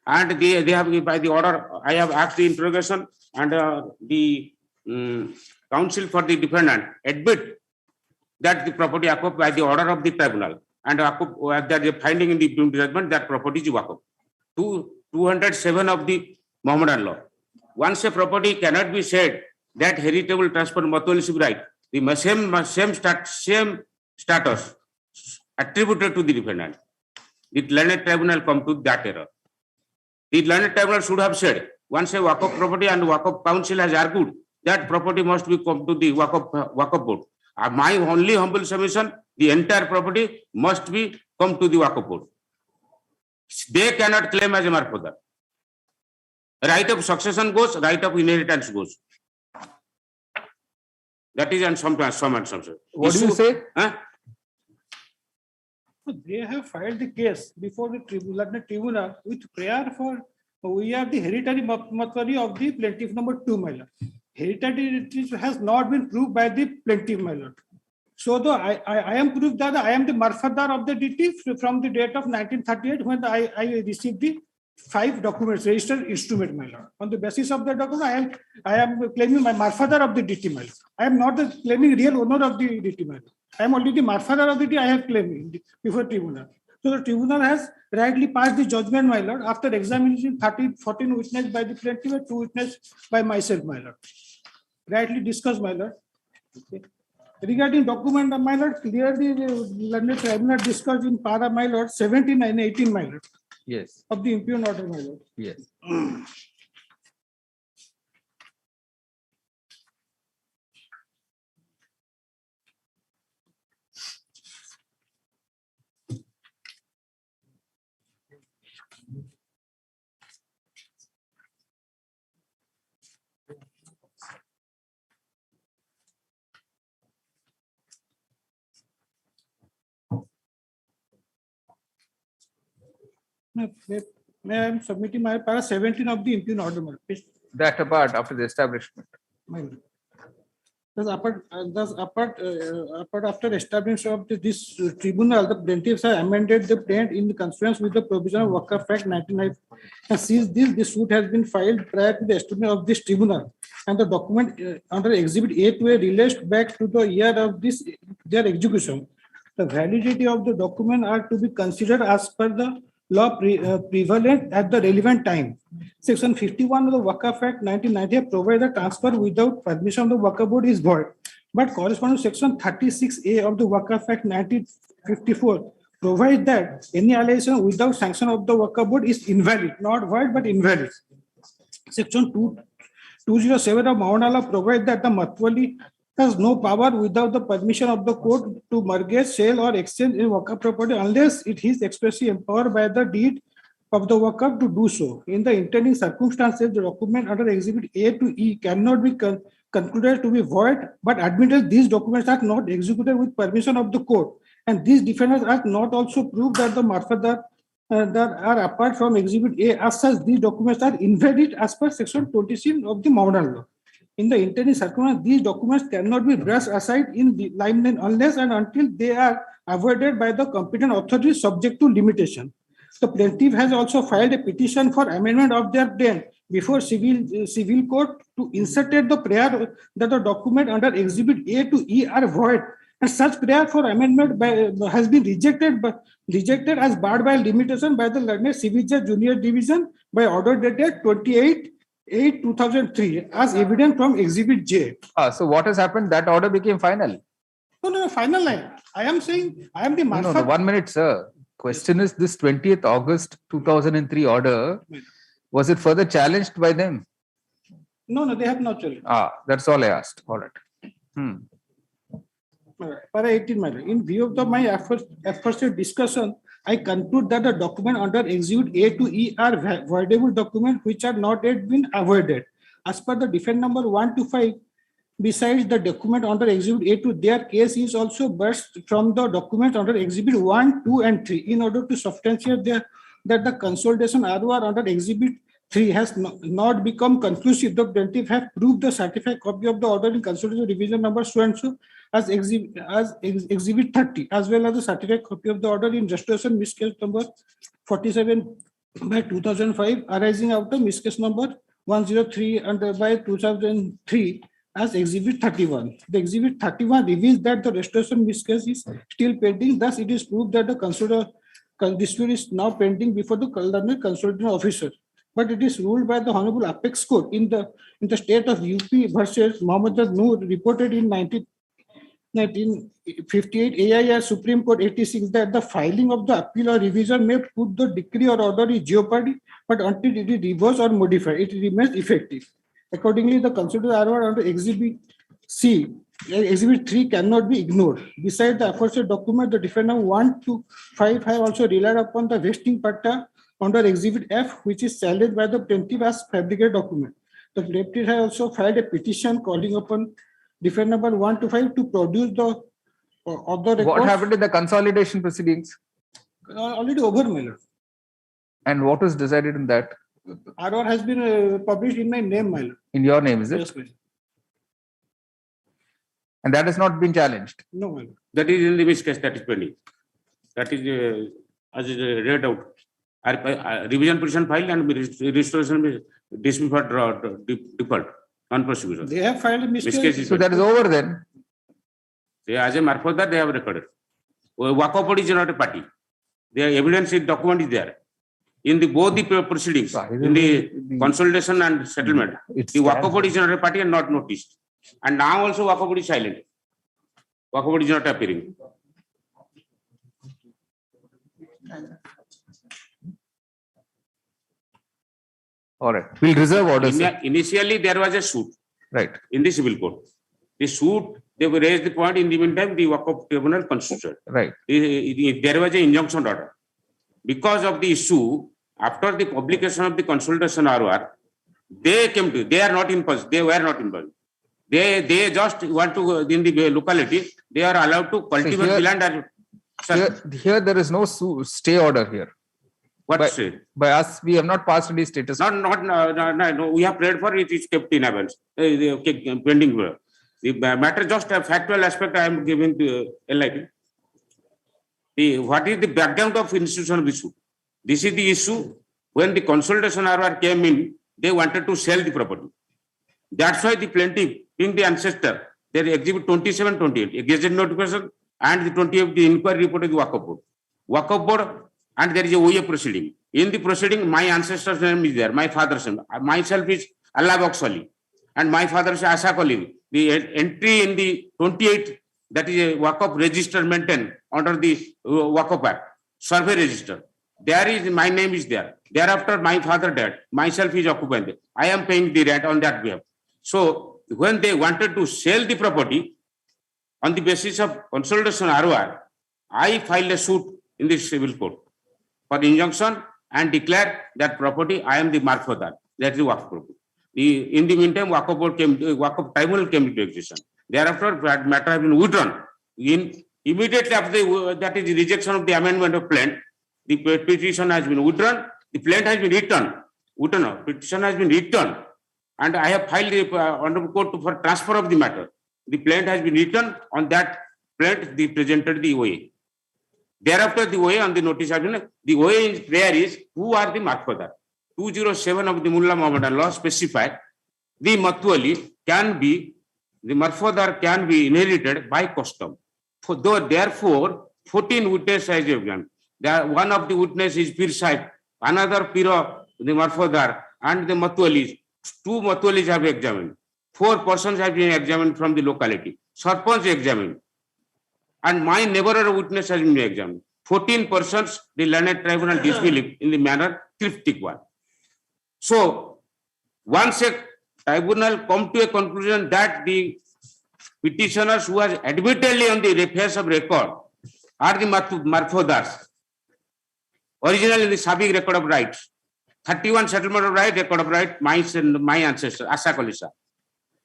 And they have, by the order, I have asked the interrogation, and the counsel for the defendant admit that the property occupied by the order of the tribunal, and that the finding in the judgment that property is Waqf. 207 of the Mohammedan law. Once a property cannot be said that heritable transfer mutawaliship right, the same status attributed to the defendant. The learned tribunal come to that error. The learned tribunal should have said, once a Waqf property and Waqf council has argued that property must be come to the Waqf board. My only humble submission, the entire property must be come to the Waqf board. They cannot claim as a marfadar. Right of succession goes, right of inheritance goes. That is and some. What do you say? They have filed the case before the tribunal with prayer for we are the hereditary matwali of the plaintiff number 2, my lord. Hereditary has not been proved by the plaintiff, my lord. So though I am proved that I am the marfadar of the DT from the date of 1938 when I received the 5 documents, registered instrument, my lord. On the basis of the document, I am claiming my marfather of the DT, my lord. I am not the claiming real owner of the DT, my lord. I am only the marfather of the DT. I have claimed before tribunal. So the tribunal has rightly passed the judgment, my lord, after examination 14 witnessed by the plaintiff and 2 witnessed by myself, my lord. Rightly discussed, my lord. Okay. Regarding document, my lord, clearly the learned tribunal discussed in para, my lord, 17 and 18, my lord. Yes. Of the impugned order, my lord. Yes. May I am submitting my para 17 of the impugned order, my lord. Please. That apart after the establishment. My lord. Apart after establishment of this tribunal, the plaintiffs have amended the plaint in conformance with the provision of Waqf Act 1995. And since this suit has been filed prior to the establishment of this tribunal, and the document under Exhibit A to A relates back to the year of their execution, the validity of the document are to be considered as per the law prevalent at the relevant time. Section 51 of the Waqf Act 1990 provides the transfer without permission of the Waqf Board is void, but corresponding to Section 36A of the Waqf Act 1954 provides that any allegation without sanction of the Waqf Board is invalid, not void but invalid. Section 207 of Mahoana Law provides that the Matwali has no power without the permission of the court to mortgage, sell, or exchange in Waqf property unless it is expressly empowered by the deed of the Waqf to do so. In the intending circumstances, the document under Exhibit A to E cannot be concluded to be void, but admitted these documents are not executed with permission of the court, and these defendants are not also proved that the marfather that are apart from Exhibit A. As such, these documents are invalid as per Section 26 of the Mahoana Law. In the intending circumstance, these documents cannot be brushed aside in the limelight unless and until they are avoided by the competent authority subject to limitation. The plaintiff has also filed a petition for amendment of their plaint before civil court to insert the prayer that the document under Exhibit A to E are void, and such prayer for amendment has been rejected as barred by limitation by the learned civil judge junior division by order dated 28/8/2003 as evident from Exhibit J. So what has happened? That order became final. No, final line. I am saying I am the No, 1 minute, sir. Question is this 20th August 2003 order, was it further challenged by them? No, they have not challenged. That's all I asked. All right. Para 18, in view of my efforts discussion, I conclude that the document under Exhibit A to E are voidable documents which are not yet been avoided. As per the defense number 1 to 5, besides the document under Exhibit A to their case is also burst from the document under Exhibit 1, 2, and 3 in order to substantiate that the consolidation ROR under Exhibit 3 has not become conclusive. The plaintiff have proved the certified copy of the order in consolidation revision number so and so as Exhibit 30, as well as the certified copy of the order in restoration miscase number 47/2005 arising out of miscase number 103 and by 2003 as Exhibit 31. The Exhibit 31 reveals that the restoration miscase is still pending. Thus, it is proved that the dispute is now pending before the learned consulting officer. But it is ruled by the Honorable Apex Court in the state of UP versus Mohammed Noor reported in 1958 AIR Supreme Court 86 that the filing of the appeal or revision may put the decree or order in jeopardy, but until it is reversed or modified, it remains effective. Accordingly, the considered ROR under Exhibit C, Exhibit 3 cannot be ignored. Besides the aforesaid document, the defendant 1 to 5 have also relied upon the vesting parta under Exhibit F, which is challenged by the plaintiff as fabricated document. The plaintiff has also filed a petition calling upon defendant number 1 to 5 to produce the other records. What happened in the consolidation proceedings? Already over, my lord. And what was decided in that? ROR has been published in my name, my lord. In your name, is it? Yes, my lord. And that has not been challenged? No, my lord. That is in the miscase that is pending. That is as read out. revision petition filed and restoration dispute for default, non-prosecution. They have filed a Miscase So that is over then. They, as a Marfother, they have recorded. Wakaf is not a party. Their evidence is document is there. In the both the proceedings, in the consolidation and settlement, the Wakaf is not a party and not noticed. And now also Wakaf is silent. Wakaf is not appearing. All right. We'll reserve orders. Initially, there was a suit. Right. In the civil court. The suit, they raised the point in the meantime, the Wakaf tribunal constituted. Right. There was an injunction order. Because of the issue, after the publication of the consultation ROR, they came to, they are not in possession, they were not in possession. They just want to, in the locality, they are allowed to cultivate the land. And, here there is no stay order here. What stay? By us, we have not passed any status. No, we have prayed for it, is kept in abeyance, pending. The matter just a factual aspect I am giving to enlighten. What is the background of institution of the suit? This is the issue. When the consultation ROR came in, they wanted to sell the property. That's why the plaintiff, being the ancestor, they exhibit 27, 28, a gazette notification, and the 28, the inquiry report is Wakaf board. Wakaf board, and there is a OA proceeding. In the proceeding, my ancestor's name is there, my father's name. Myself is Allah Boxali, and my father is Asa Kali. The entry in the 28, that is a Wakaf register maintained under the Wakaf Act, survey register. There is, my name is there. Thereafter, my father died. Myself is occupied. I am paying the rent on that behalf. So, when they wanted to sell the property, on the basis of consultation ROR, I filed a suit in the civil court for injunction and declared that property, I am the Marfother. That is the Wakaf property. In the meantime, Wakaf tribunal came into existence. Thereafter, that matter has been withdrawn. Immediately after that is the rejection of the amendment of plaint, the petition has been withdrawn, the plaint has been returned. Petition has been returned, and I have filed the honorable court for transfer of the matter. The plaint has been returned. On that plaint, they presented the OA. Thereafter, the OA on the notice has been, the OA in prayer is, who are the Marfother? 207 of the Mullah Muhammadan law specified, the Matwali can be, the Marfother can be inherited by custom. Therefore, 14 witnesses has examined. One of the witnesses is Pir Sahib, another Pir of the Marfother, and the Matwalis. 2 Matwalis have examined. 4 persons have been examined from the locality. Sarpanch examined. And my neighbor witness has been examined. 14 persons, the learned tribunal disbelieved in the manner cryptic one. So, once a tribunal come to a conclusion that the petitioners who are admittedly on the face of record are the Marfothers, originally in the Sabik record of rights, 31 settlement of right, record of right, my ancestor, Asa Kalisa.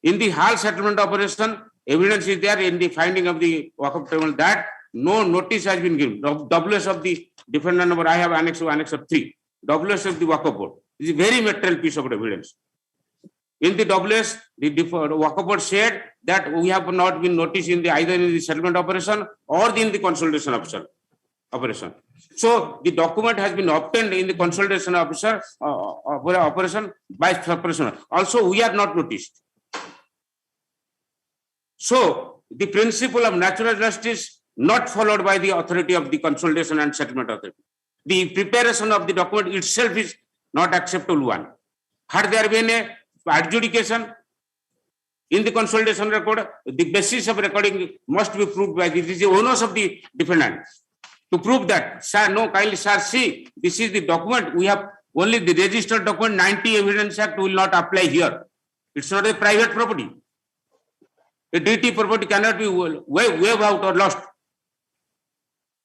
In the Hall settlement operation, evidence is there in the finding of the Wakaf tribunal that no notice has been given. WS of the defendant number, I have annex of 3. WS of the Wakaf board. This is a very material piece of evidence. In the WS, the Wakaf board said that we have not been noticed in the either in the settlement operation or in the consultation operation. So the document has been obtained in the consultation operation by person. Also, we are not noticed. So the principle of natural justice not followed by the authority of the consultation and settlement authority. The preparation of the document itself is not acceptable one. Had there been a adjudication in the consultation record, the basis of recording must be proved by the owners of the defendant. To prove that, sir, no, kindly, sir, see, this is the document. We have only the registered document, 90 Evidence Act will not apply here. It's not a private property. A DT property cannot be waived out or lost.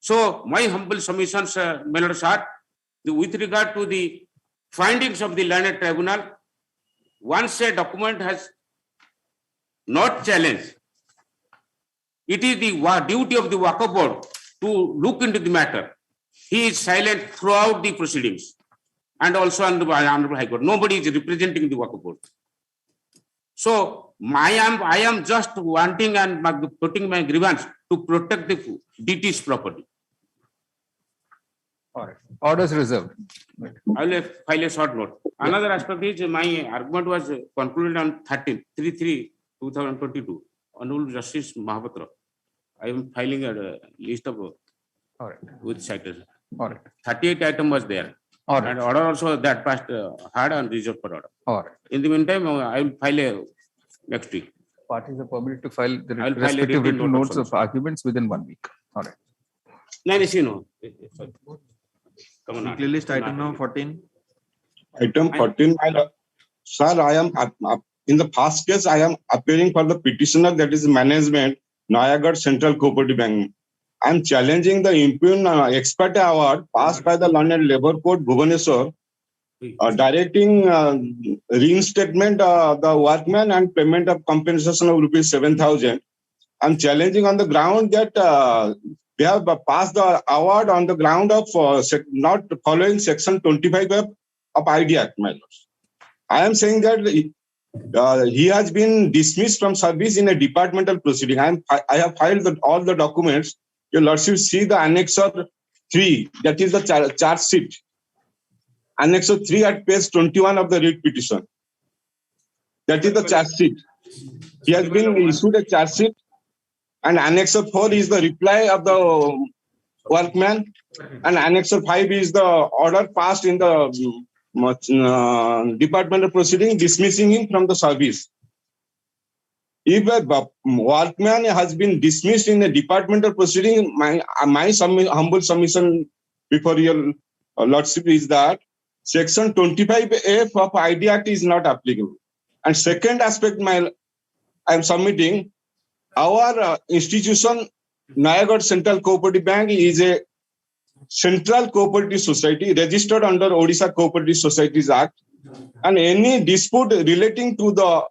So, my humble submissions, my lord, sir, with regard to the findings of the learned tribunal, once a document has not challenged, it is the duty of the Wakaf board to look into the matter. He is silent throughout the proceedings and also on the Honorable High Court. Nobody is representing the Wakaf board. So I am just wanting and putting my grievance to protect the DT's property. All right. Orders reserved. I will file a short note. Another aspect is my argument was concluded on 13/3/2022. Honorable Justice Mahapatra. I am filing a list of All right. with citation. All right. 38 item was there. All right. And order also that passed hard and reserved for order. All right. In the meantime, I will file a next week. Parties are permitted to file the I'll file a respective written written note of notes of arguments within 1 week. All right. No, no. Come on. Weekly list item number 14. Item 14, my lord. Sir, I am in the first case, I am appearing for the petitioner, that is management, Nayagarh Central Cooperative Bank. I am challenging the impugn expert award passed by the London Labour Court, Bhubaneswar, directing reinstatement the workman and payment of compensation of ₹7,000. I am challenging on the ground that they have passed the award on the ground of not following section 25 of ID Act, my lords. I am saying that he has been dismissed from service in a departmental proceeding. I have filed all the documents. Your lordship see the annexure 3, that is the charge sheet. Annexure 3 at page 21 of the writ petition. That is the charge sheet. He has been issued a charge sheet, and Annexure 4 is the reply of the workman, and Annexure 5 is the order passed in the departmental proceeding dismissing him from the service. If a workman has been dismissed in a departmental proceeding, my humble submission before your lordship is that section 25F of ID Act is not applicable. And second aspect, I am submitting, our institution, Nayagarh Central Cooperative Bank, is a central cooperative society registered under Orissa Cooperative Societies Act, and any dispute relating to the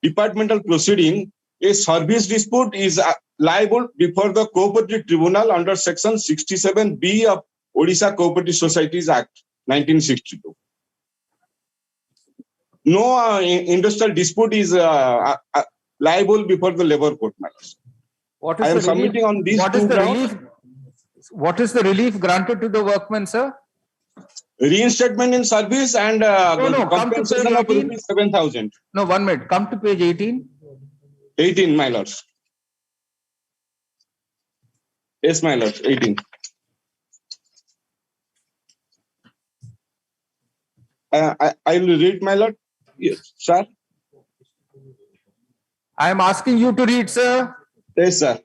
departmental proceeding, a service dispute is liable before the cooperative tribunal under section 67B of Orissa Cooperative Societies Act 1962. No industrial dispute is liable before the labor court matters. What is I am the submitting relief? on these What two is the grounds. relief? What is the relief granted to the workman, sir? Reinstatement in service and come to compensation page of 18. ₹7,000. No, 1 minute. Come to page 18. 18, my lords. Yes, my lords, 18. I will read, my lord. Yes, sir. I am asking you to read, sir. Yes, sir.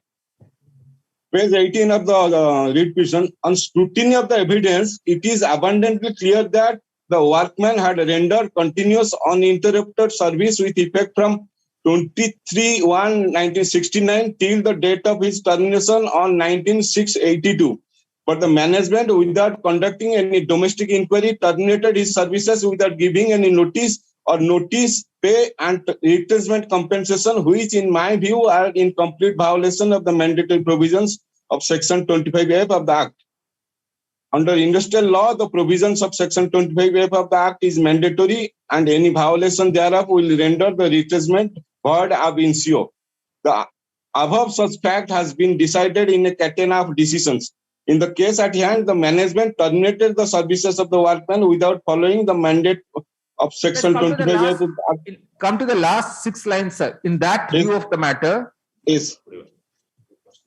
Page 18 of the writ petition. On scrutiny of the evidence, it is abundantly clear that the workman had rendered continuous uninterrupted service with effect from 23/1/1969 till the date of his termination on 19/6/82. But the management, without conducting any domestic inquiry, terminated his services without giving any notice or notice, pay and replacement compensation, which in my view are in complete violation of the mandatory provisions of section 25F of the Act. Under industrial law, the provisions of section 25F of the Act is mandatory, and any violation thereof will render the replacement void ab initio. The above such fact has been decided in a catena of decisions. In the case at hand, the management terminated the services of the workman without following the mandate of section 25. Come to the last 6 lines, sir. In that view of the matter. Yes.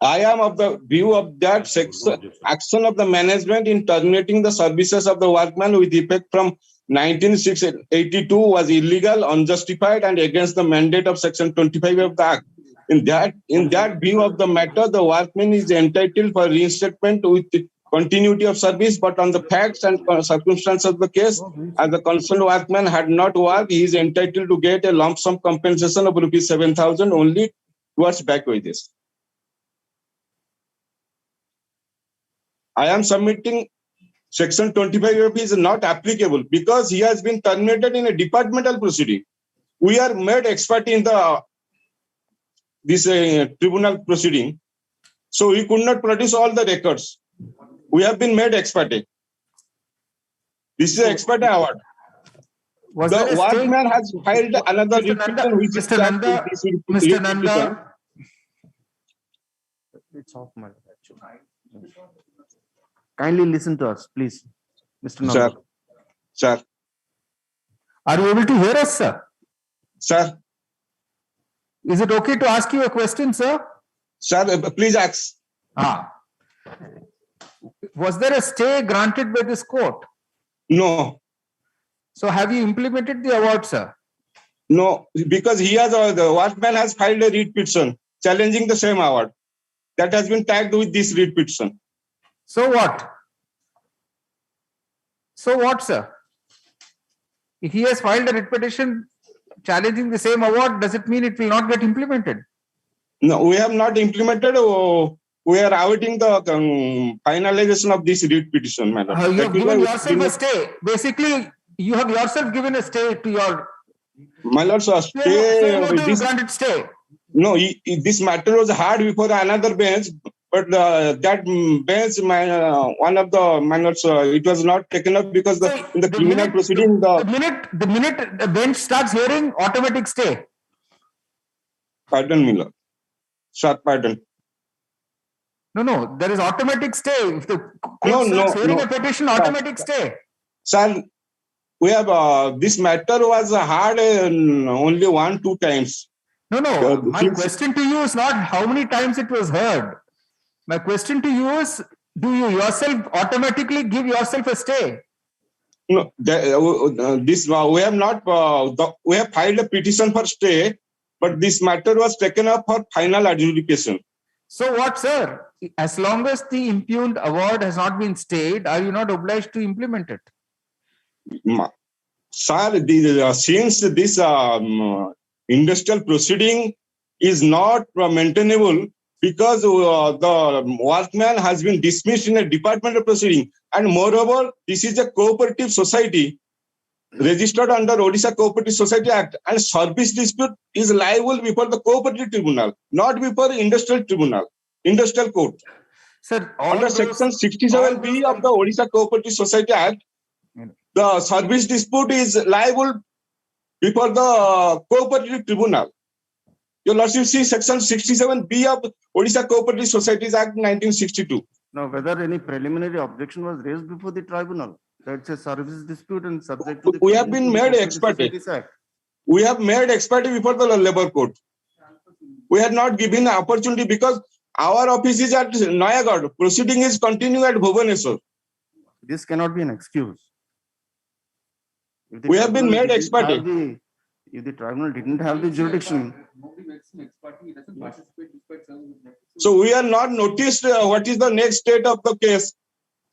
I am of the view of that action of the management in terminating the services of the workman with effect from 19/6/82 was illegal, unjustified, and against the mandate of section 25 of the Act. In that view of the matter, the workman is entitled for reinstatement with continuity of service, but on the facts and circumstances of the case, as the concerned workman had not worked, he is entitled to get a lump sum compensation of ₹7,000 only towards back wages. I am submitting section 25F is not applicable because he has been terminated in a departmental proceeding. We are made expert in this tribunal proceeding, so we could not produce all the records. We have been made expert. This is an expert award. The workman has filed another petition which is Mr. Nanda. It's off, my Kindly listen to us, please. Mr. Sir, Nagar. sir, Are you able to hear us, sir? sir, Is it okay to ask you a question, sir? sir, please ask. Ah. Was there a stay granted by this court? No, So have you implemented the award, sir? no, because he has, the workman has filed a writ petition challenging the same award. That has been tagged with this writ petition. So what? So what, sir? If he has filed a writ petition challenging the same award, does it mean it will not get implemented? No, we have not implemented. We are awaiting the finalization of this writ petition, madam. You That have is why given we yourself did a not- stay. Basically, you have yourself given a stay to your My lord, sir, stay with this, granted stay. no, this matter was heard before another bench, but that bench, one of the minors, it was not taken up because in the criminal proceeding, the minute the bench starts hearing, automatic stay. Pardon me, lord. Sir, pardon. No, there is automatic stay. If the court No, starts no, hearing no. a petition, Sir, automatic stay. Sir, we have, this matter was heard only 1-2 times. No, my Since- question to you is not how many times it was heard. My question to you is, do you yourself automatically give yourself a stay? No, this we have not. We have filed a petition for stay, but this matter was taken up for final adjudication. So what, sir? As long as the impugned award has not been stayed, are you not obliged to implement it? Sir, since this industrial proceeding is not maintainable because the workman has been dismissed in a departmental proceeding, and moreover, this is a cooperative society registered under Orissa Cooperative Society Act, and service dispute is liable before the cooperative tribunal, not before industrial tribunal, industrial court. Sir, under section 67B of the Orissa Cooperative Society Act, the service dispute is liable before the cooperative tribunal. Your Lordship, see section 67B of Orissa Cooperative Societies Act 1962. Now, whether any preliminary objection was raised before the tribunal, that's a service dispute and subject to the. We have been made expert. We have made expert before the labor court. We had not given an opportunity because our office is at Nayagad. Proceeding is continuing at Bhubaneswar. This cannot be an excuse. We have been made expert. If the tribunal didn't have the jurisdiction. So we are not noticed what is the next state of the case.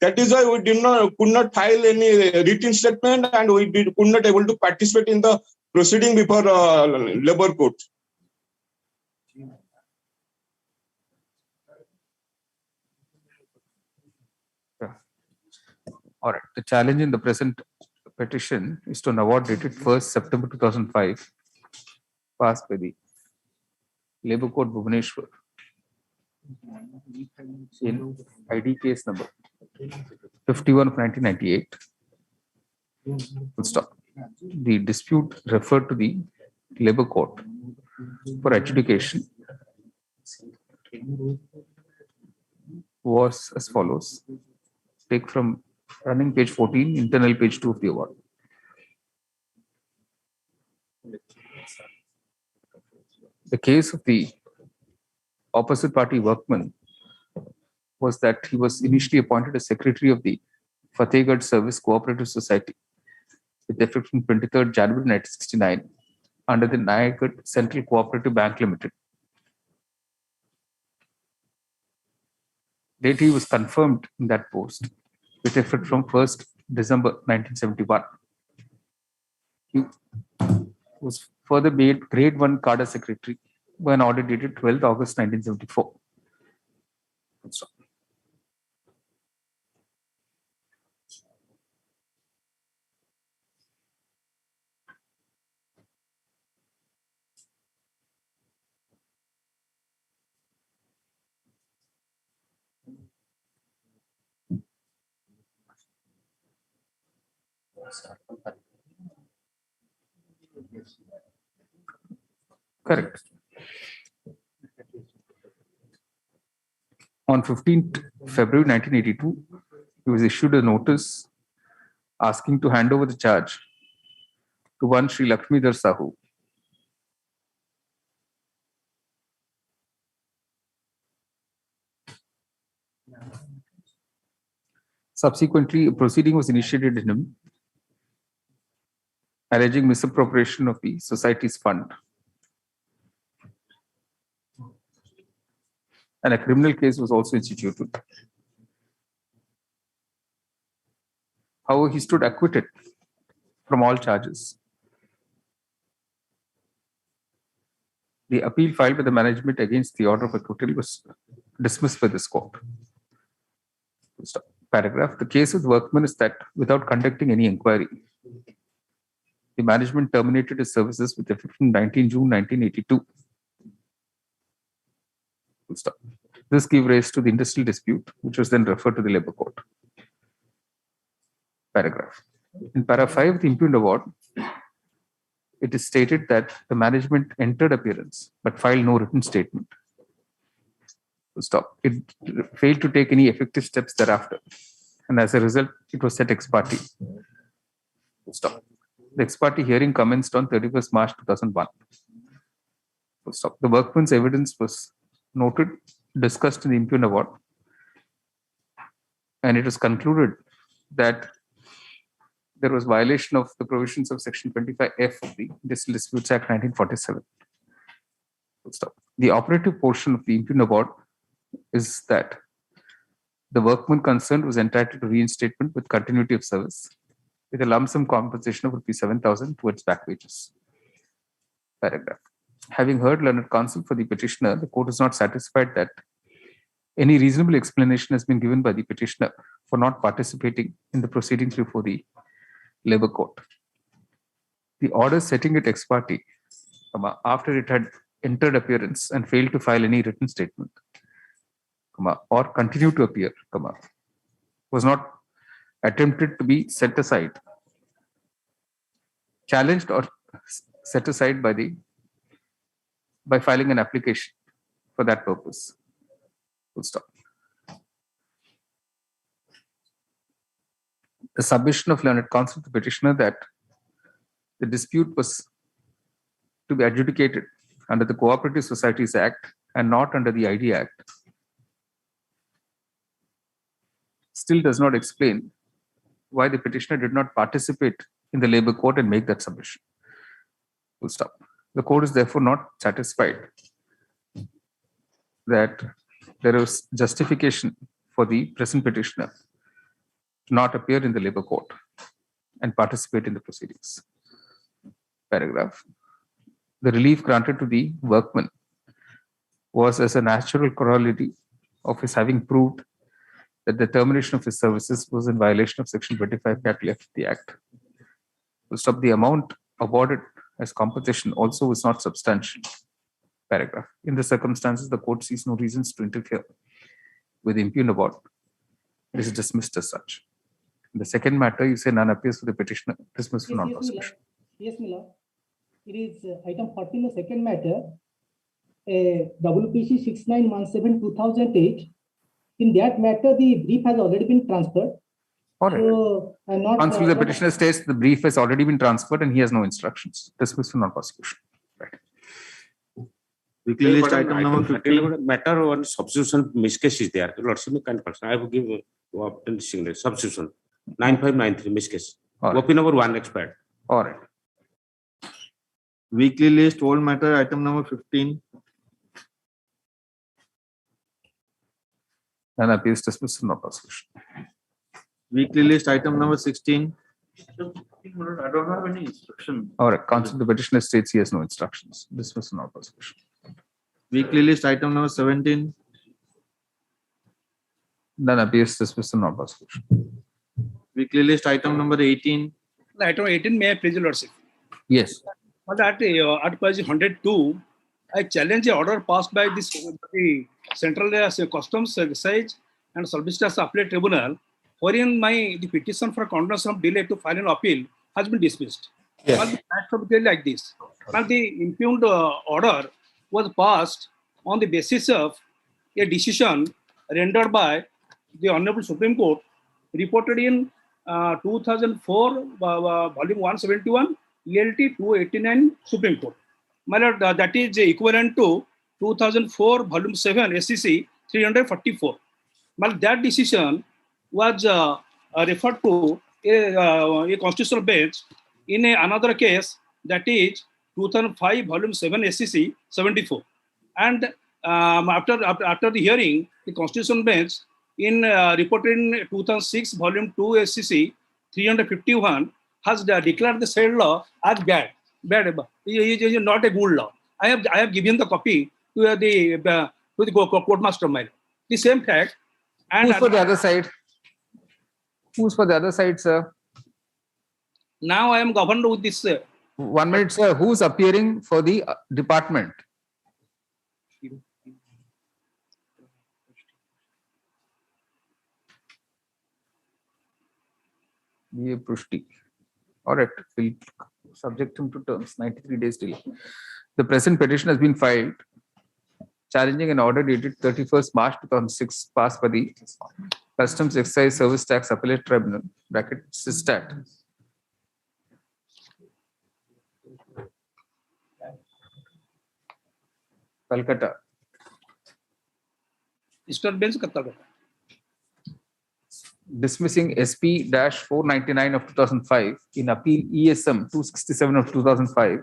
That is why we could not file any written statement, and we could not able to participate in the proceeding before labor court. All right. The challenge in the present petition is to an award dated 1st September 2005, passed by the Labour Court Bhubaneswar in ID case number 51 of 1998. Full stop. The dispute referred to the Labour Court for adjudication was as follows. Take from running page 14, internal page 2 of the award. The case of the opposite party workman was that he was initially appointed as secretary of the Fatehgarh Service Cooperative Society with effect from 23rd January 1969 under the Nayagad Central Cooperative Bank Limited. Date he was confirmed in that post with effect from 1st December 1971. He was further made grade 1 cadre secretary by an order dated 12th August 1974. Correct. On 15th February 1982, he was issued a notice asking to hand over the charge to one Sri Lakshmidhar Sahu. Subsequently, a proceeding was initiated in him, alleging misappropriation of the society's fund. And a criminal case was also instituted. However, he stood acquitted from all charges. The appeal filed by the management against the order of acquittal was dismissed by this court. Paragraph. The case with workman is that without conducting any inquiry, the management terminated his services with effect from 19 June 1982. This gave rise to the industrial dispute, which was then referred to the Labour Court. Paragraph. In para 5, the impugned award, it is stated that the management entered appearance but filed no written statement. It failed to take any effective steps thereafter, and as a result, it was set ex parte. The ex parte hearing commenced on 31st March 2001. The workman's evidence was noted, discussed in the impugned award, and it was concluded that there was violation of the provisions of Section 25F of the Industrial Disputes Act 1947. The operative portion of the impugned award is that the workman concerned was entitled to reinstatement with continuity of service with a lump sum compensation of ₹7,000 towards back wages. Paragraph. Having heard learned counsel for the petitioner, the court is not satisfied that any reasonable explanation has been given by the petitioner for not participating in the proceedings before the Labour Court. The order setting it ex parte, after it had entered appearance and failed to file any written statement, or continue to appear, was not attempted to be set aside, challenged or set aside by filing an application for that purpose. Full stop. The submission of learned counsel to the petitioner that the dispute was to be adjudicated under the Cooperative Societies Act and not under the ID Act still does not explain why the petitioner did not participate in the Labour Court and make that submission. Full stop. The court is therefore not satisfied that there is justification for the present petitioner to not appear in the Labour Court and participate in the proceedings. Paragraph. The relief granted to the workman was as a natural corollary of his having proved that the termination of his services was in violation of Section 25 F of the Act. To stop, the amount awarded as compensation also was not substantial. Paragraph. In the circumstances, the court sees no reasons to interfere with the impugned award. It is dismissed as such. In the second matter, you say none appears for the petitioner, dismissed for non-prosecution. Yes, my lord. It is item 14, the second matter, WPC 6917/2008. In that matter, the brief has already been transferred. All right. So, Counsel, the petitioner states the brief has already been transferred and he has no instructions. Dismissed for non-prosecution. Right. Weekly list item number 15. Matter on substitution miscase is there. Lordship can person. I will give substitution 9593 miscase. OP number 1 expired. All right. Weekly list old matter item number 15. None appears, dismissed for non-prosecution. Weekly list item number 16. I don't have any instruction. All right. Counsel, the petitioner states he has no instructions. Dismissed for non-prosecution. Weekly list item number 17. None appears, dismissed for non-prosecution. Weekly list item number 18. Item 18, may I please, Lordship? Yes. But at page 102, I challenge the order passed by the Central Customs Excise and Service Tax Appellate Tribunal, wherein the petition for condonation of delay to file an appeal has been dismissed. Yes. But the facts are clearly like this. And the impugned order was passed on the basis of a decision rendered by the Honorable Supreme Court reported in 2004, volume 171, ELT 289, Supreme Court. My lord, that is equivalent to 2004, volume 7, SEC 344. My lord, that decision was referred to a constitutional bench in another case, that is 2005, volume 7, SEC 74. And after the hearing, the constitutional bench in reported in 2006, volume 2, SEC 351 has declared the said law as bad. It is not a good law. I have given the copy to the court master. The same fact. And Who's for the other side? Who's for the other side, sir? Now I am governed with this. 1 minute, sir. Who's appearing for the department? B.A. Prushti. All right, we'll subject him to terms, 93 days delay. The present petition has been filed challenging an order dated 31st March 2006 passed by the Customs Excise Service Tax Appellate Tribunal, bracket SISTAT. Calcutta. Disturbance Calcutta. Dismissing SP-499 of 2005 in appeal ESM 267 of 2005,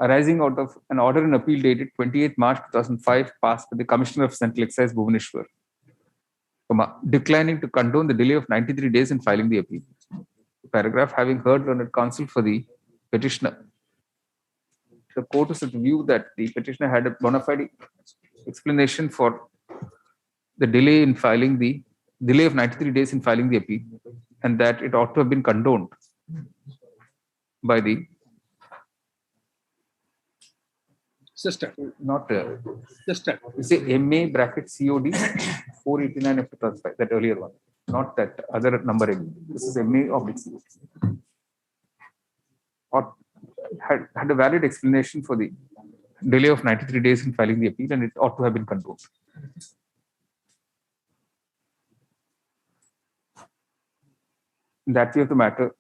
arising out of an order in appeal dated 28 March 2005 passed by the Commissioner of Central Excise Bhubaneswar, declining to condone the delay of 93 days in filing the appeal. Paragraph, having heard learned counsel for the petitioner, the court is of the view that the petitioner had a bona fide explanation for the delay in filing the delay of 93 days in filing the appeal, and that it ought to have been condoned by the sister. Not sister. You say MA bracket COD 489 of 2005, that earlier one, not that other number. This is MA of COD. Or had a valid explanation for the delay of 93 days in filing the appeal, and it ought to have been condoned. In that view of the matter,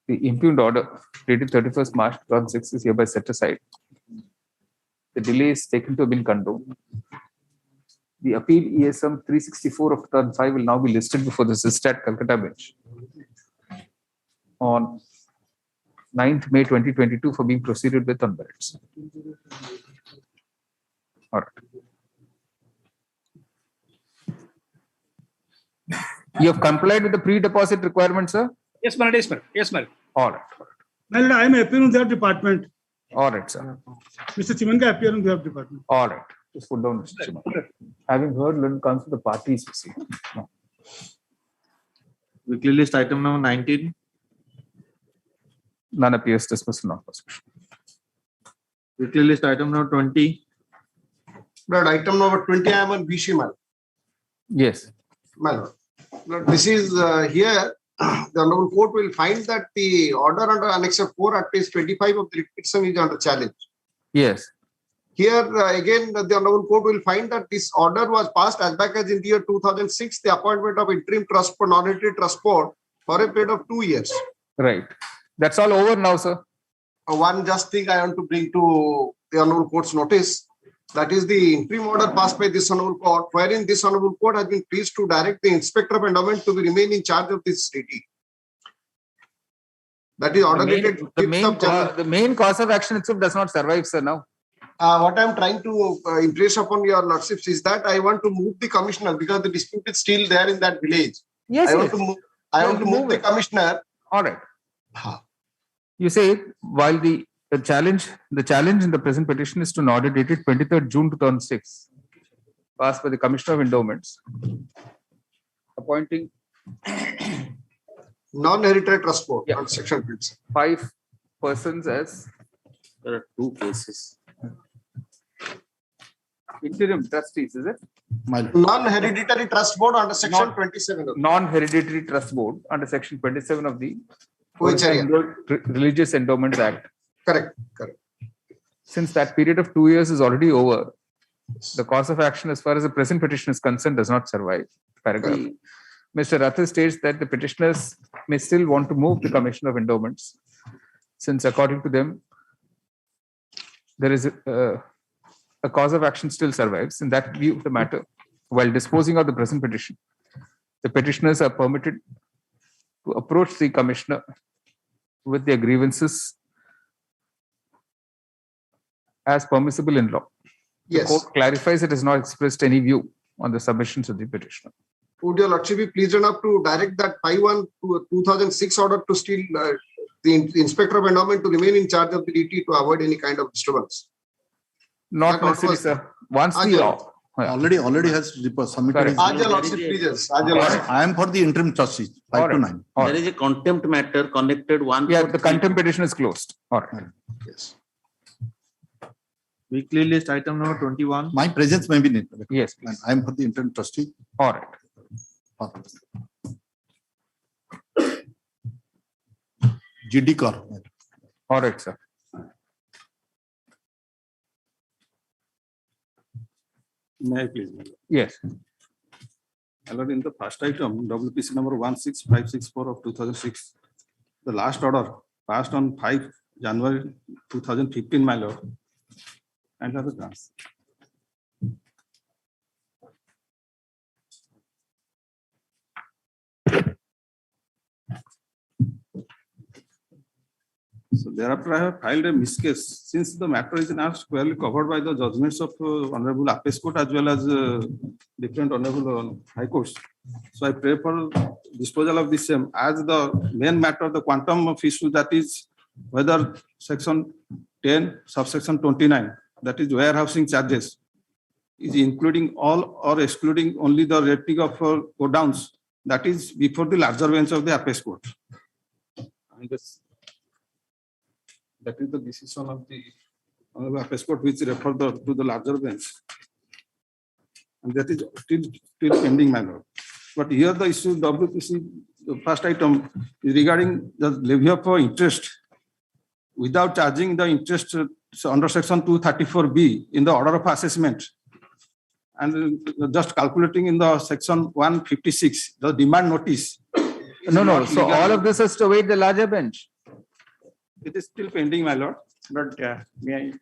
the impugned order dated 31st March 2006 is hereby set aside. The delay is taken to have been condoned. The appeal ESM 364 of 2005 will now be listed before the SISTAT Calcutta bench on 9th May 2022 for being proceeded with on merits. All right. You have complied with the pre-deposit requirement, sir? Yes, ma'am. Yes, ma'am. Yes, ma'am. All right. Well, I am appearing on their department. All right, sir. Mr. Chimanka appear on their department. All right. Just put down, Mr. Chimanka. Having heard learned counsel, the parties, you see. No. Weekly list item number 19. None appears dismissed in opposition. Weekly list item number 20. But item number 20, I am on Bishimal. Yes. My lord. Lord, this is here. The Honorable Court will find that the order under Annex 4 at page 25 of the petition is under challenge. Yes. Here again, the Honorable Court will find that this order was passed as back as in the year 2006, the appointment of interim trust for non-entity trust board for a period of 2 years. Right. That's all over now, sir. One just thing I want to bring to the Honorable Court's notice. That is the interim order passed by this Honorable Court, wherein this Honorable Court has been pleased to direct the Inspector of Endowment to remain in charge of this treaty. That is order dated. The main cause of action itself does not survive, sir, now. What I am trying to impress upon your lordships is that I want to move the commissioner because the dispute is still there in that village. Yes, I want to move the commissioner. All right. You say while the challenge in the present petition is to an order dated 23rd June 2006, passed by the Commissioner of Endowments, appointing non-hereditary trust board on section 5 persons as there are 2 cases. Interim trustees, is it? Non-hereditary trust board under section 27. Non-hereditary trust board under section 27 of the Orissa Religious Endowments Act. Correct. Since that period of 2 years is already over, The cause of action as far as the present petition is concerned does not survive. Paragraph. Mr. Rathur states that the petitioners may still want to move the Commission of Endowments, since according to them, there is a cause of action still survives. In that view of the matter, while disposing of the present petition, the petitioners are permitted to approach the commissioner with their grievances as permissible in law. The Yes. court clarifies it has not expressed any view on the submissions of the petitioner. Would your lordship be pleased enough to direct that 5/1/2006 order to still the Inspector of Endowment to remain in charge of the DT to avoid any kind of disturbance? Not That order necessarily, was- sir. Once the Ajay. law. Already has submitted. Correct. his- Ask your lordship, please. Ask your lordship. I am for the interim trustee, 5 to 9. There is a contempt matter connected one. Yeah, the contempt petition is closed. All right. Yes. Weekly list item number 21. My presence may be needed. Yes, please. I am for the interim trustee. All right. GD Kar. All right, sir. May I please? Yes. Allowed in the first item, WPC number 16564 of 2006, the last order passed on 5 January 2015, my lord, and other grants. So thereafter, I have filed a miscase since the matter is now squarely covered by the judgments of Honorable Appeals Court as well as different Honorable High Courts. So I pray for disposal of the same as the main matter, the quantum of issue, that is whether section 10 subsection 29, that is warehousing charges, is including all or excluding only the rating of go-downs, that is before the larger bench of the Appeals Court. And that is the decision of the Honorable Appeals Court which refer to the larger bench. And that is still pending, my lord. But here the issue WPC, the first item is regarding the levy of interest without charging the interest under section 234B in the order of assessment. And just calculating in the section 156, the demand notice. No. So all of this has to await the larger bench. It is still pending, my lord. But may I?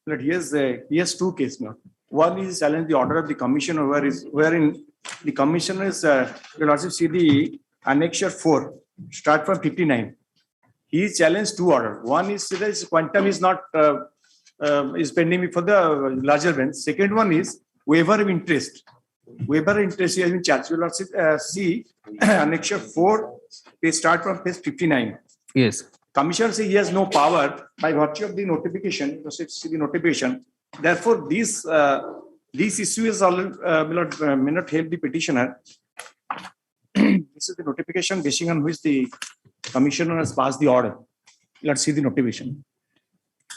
But here's two cases now. One is challenge the order of the commissioner, wherein the commissioners, you'll also see the annexure 4, start from 59. He challenged two orders. One is that quantum is not is pending before the larger bench. Second one is waiver of interest. Waiver of interest has been charged. You'll also see annexure 4. They start from page 59. Yes. Commissioner says he has no power by virtue of the notification. See the notification. Therefore, this issue is may not help the petitioner. This is the notification based on which the commissioner has passed the order. Let's see the notification.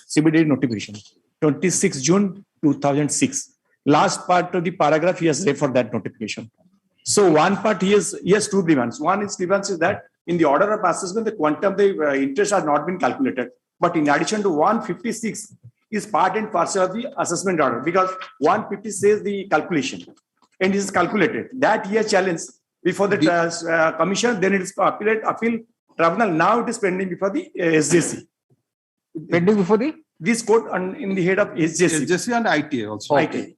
CBD notification, 26 June 2006. Last part of the paragraph he has read for that notification. So one part he has two demands. One is demands is that in the order of assessment, the quantum, the interest has not been calculated. But in addition to 156 is part and parcel of the assessment order, because 150 says the calculation and it is calculated. That he has challenged before the commission, then it is appeal tribunal. Now it is pending before the SJC. Pending before the? This court in the head of SJC. SJC and ITA also. ITA.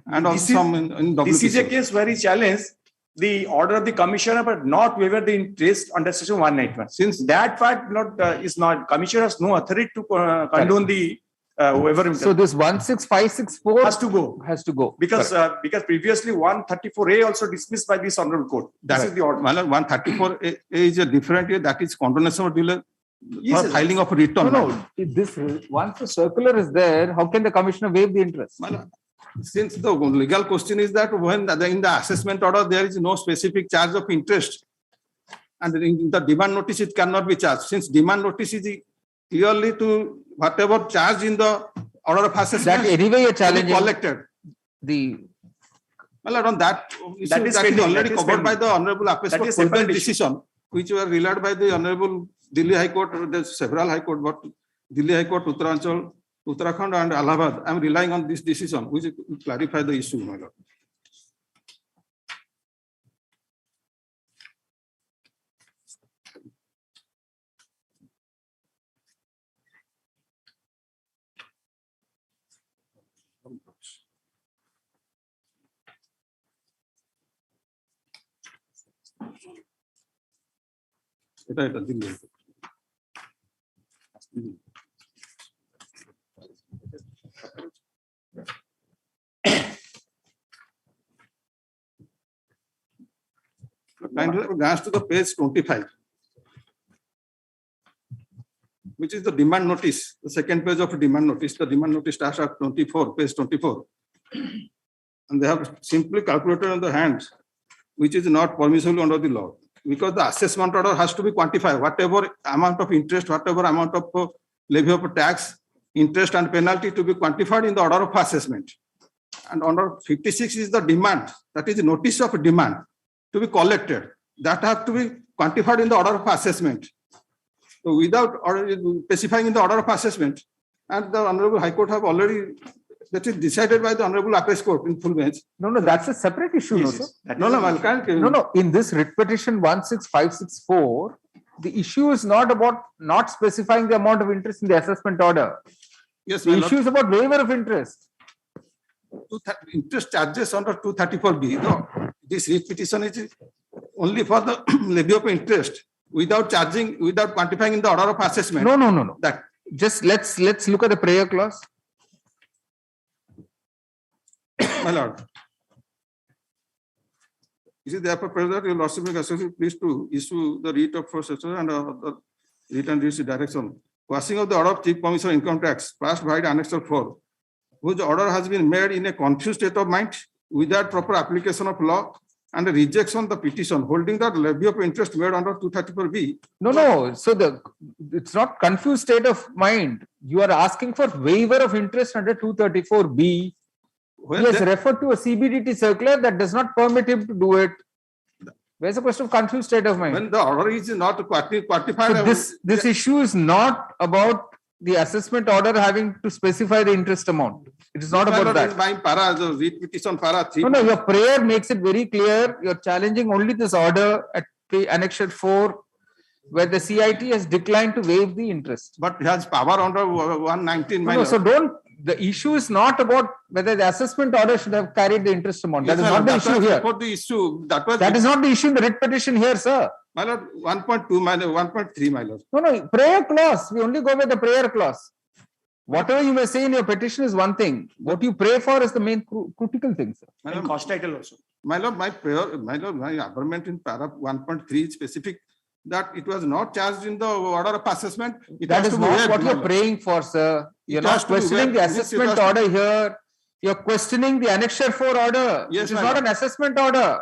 And also some in WPC. This is a case where he challenged the order of the commissioner, but not waiver the interest under section 191. Since that fact is not, commissioner has no authority to condone the waiver. So this 16564 has to go. Has to go. Because previously 134A also dismissed by this honorable court. This is the order. 134A is a different, that is condonation of delay for filing of a return. No. This once the circular is there, how can the commissioner waive the interest? Since the legal question is that when in the assessment order there is no specific charge of interest, and in the demand notice it cannot be charged. Since demand notice is clearly to whatever charge in the order of assessment, that anyway a challenge collected. Well, on that is already covered by the Honorable Appeals Court decision, which were relied by the Honorable Delhi High Court. There's several High Court, but Delhi High Court, Uttaranchal, Uttarakhand and Allahabad. I'm relying on this decision, which will clarify the issue, my lord. এটা Delhi. Kindly glance to the page 25, which is the demand notice, the second page of demand notice. The demand notice starts at 24, page 24. And they have simply calculated on the hand, which is not permissible under the law. Because the assessment order has to be quantified, whatever amount of interest, whatever amount of levy of tax, interest and penalty to be quantified in the order of assessment. And under 56 is the demand, that is notice of demand to be collected. That have to be quantified in the order of assessment. So without specifying in the order of assessment, and the Honorable High Court have already, that is decided by the Honorable Appeals Court in full bench. No, that's a separate issue. Yes, No, yes. sir. No, In this writ petition 16564, the issue is not about not specifying the amount of interest in the assessment order. Yes, the issue is about waiver of interest. Interest charges under 234B. No, this writ petition is only for the levy of interest without charging, without quantifying in the order of assessment. No. That just let's look at the prayer clause. My lord, is it therefore present your lordship may please to issue the writ of first session and the written direction. Passing of the order of Chief Commissioner Income Tax passed by the Annexure 4, whose order has been made in a confused state of mind without proper application of law and a rejection the petition holding that levy of interest made under 234B. No. So it's not confused state of mind. You are asking for waiver of interest under 234B. He has referred to a CBDT circular that does not permit him to do it. Where's the question of confused state of mind? When the order is not quantified. So this issue is not about the assessment order having to specify the interest amount. It is not about that. My para, the writ petition para 3. No, your prayer makes it very clear. You're challenging only this order at the Annexure 4, where the CIT has declined to waive the interest. But it has power under 119. No, so the issue is not about whether the assessment order should have carried the interest amount. That is not the issue here. That is not the issue in the writ petition here, sir. My lord, 1.2, my lord, 1.3, my lord. No, prayer clause. We only go by the prayer clause. Whatever you may say in your petition is one thing. What you pray for is the main critical thing, sir. And cost title also. My lord, my argument in para 1.3 is specific that it was not charged in the order of assessment. That is not what you're praying for, sir. You're not questioning the assessment order here. You're questioning the Annexure 4 order. Yes, which is not an assessment order.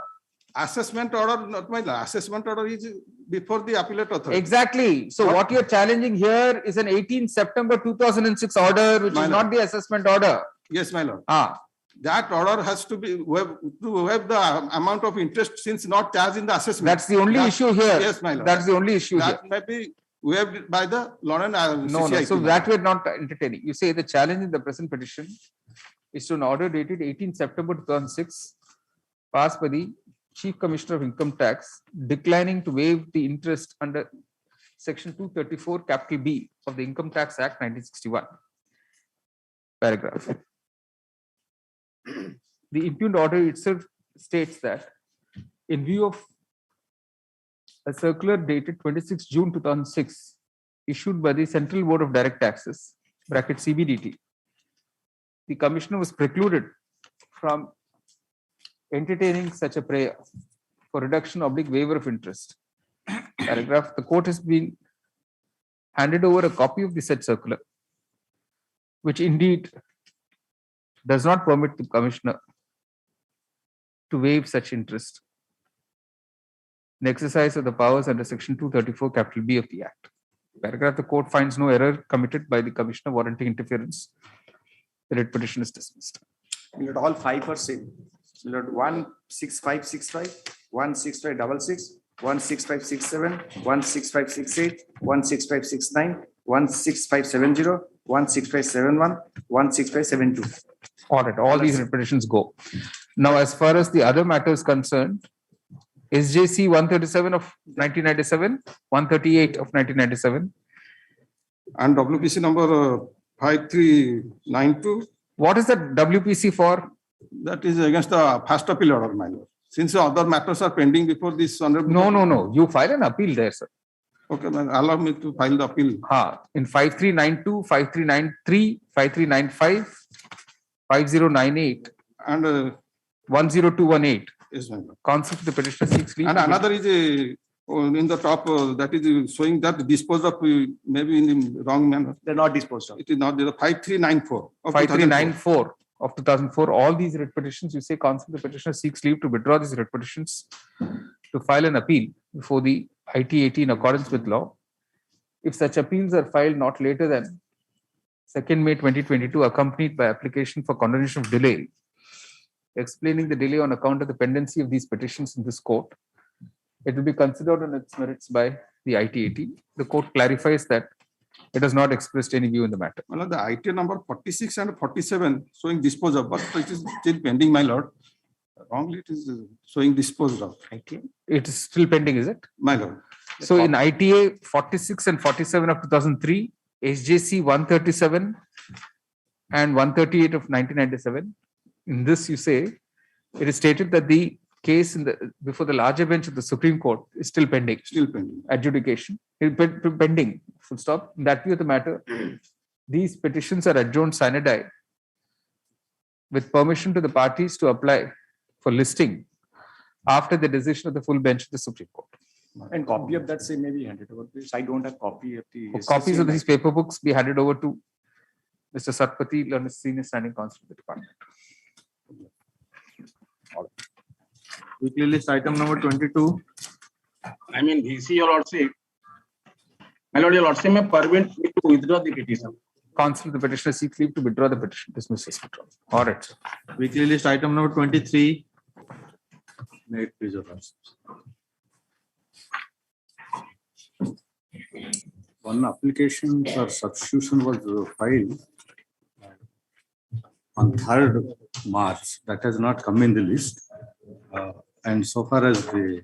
Assessment order, not my assessment order is before the appellate authority. Exactly. So what you're challenging here is an 18 September 2006 order, which is not the assessment order. Yes, my lord. That order has to be to have the amount of interest since not charged in the assessment. That's the only issue here. Yes, my lord. That's the only issue that here. may be waived by the law and No. So that we're not entertaining. You say the challenge in the present petition is to an order dated 18 September 2006, passed by the Chief Commissioner of Income Tax, declining to waive the interest under Section 234 capital B of the Income Tax Act 1961. Paragraph. The impugned order itself states that in view of a circular dated 26 June 2006 issued by the Central Board of Direct Taxes (CBDT), the Commissioner was precluded from entertaining such a prayer for reduction / waiver of interest. Paragraph. The court has been handed over a copy of the said circular, which indeed does not permit the Commissioner to waive such interest in exercise of the powers under Section 234 capital B of the Act. Paragraph. The court finds no error committed by the Commissioner warranting interference. The writ petition is dismissed. All 5 are same. 16565, 16566, 16567, 16568, 16569, 16570, 16571, 16572. All right, all these writ petitions go. Now, as far as the other matter is concerned, SJC 137 of 1997, 138 of 1997. And WPC number 5392. What is the WPC for? That is against the first appeal order, my lord. Since the other matters are pending before this honorable. No. You file an appeal there, sir. Okay, allow me to file the appeal. In 5392, 5393, 5395, 5098, and 10218. Yes, my lord. Counsel to the petitioner seeks leave. And another is in the top that is showing that disposed of maybe in the wrong manner. They're not disposed of. It is not there. 5394. of 5394 of 2004. All these writ petitions, you say counsel the petitioner seeks leave to withdraw these writ petitions to file an appeal before the ITAT in accordance with law. If such appeals are filed not later than 2nd May 2022, accompanied by application for condonation of delay, explaining the delay on account of the pendency of these petitions in this court, it will be considered on its merits by the ITAT. The court clarifies that it has not expressed any view in the matter. Well, the IT number 46 and 47 showing disposed of, but it is still pending, my lord. Wrongly, it is showing disposed of. It is still pending, is it? My lord. So in ITA 46 and 47 of 2003, SJC 137 and 138 of 1997, in this you say, it is stated that the case before the larger bench of the Supreme Court is still pending. Still pending. Adjudication. Pending. Full stop. In that view of the matter, these petitions are adjourned sine die with permission to the parties to apply for listing after the decision of the full bench of the Supreme Court. And copy of that say maybe handed over, please. I don't have copy of the. Copies of these paper books be handed over to Mr. Satpathy, learned senior standing counsel of the department. Weekly list item number 22. I mean, VC, your lordship. My lord, your lordship may permit me to withdraw the petition. Counsel, the petitioner seeks leave to withdraw the petition. Dismiss this withdrawal. All right, sir. Weekly list item number 23. May it please your lordship. One application for substitution was filed on 3rd March. That has not come in the list. And so far as the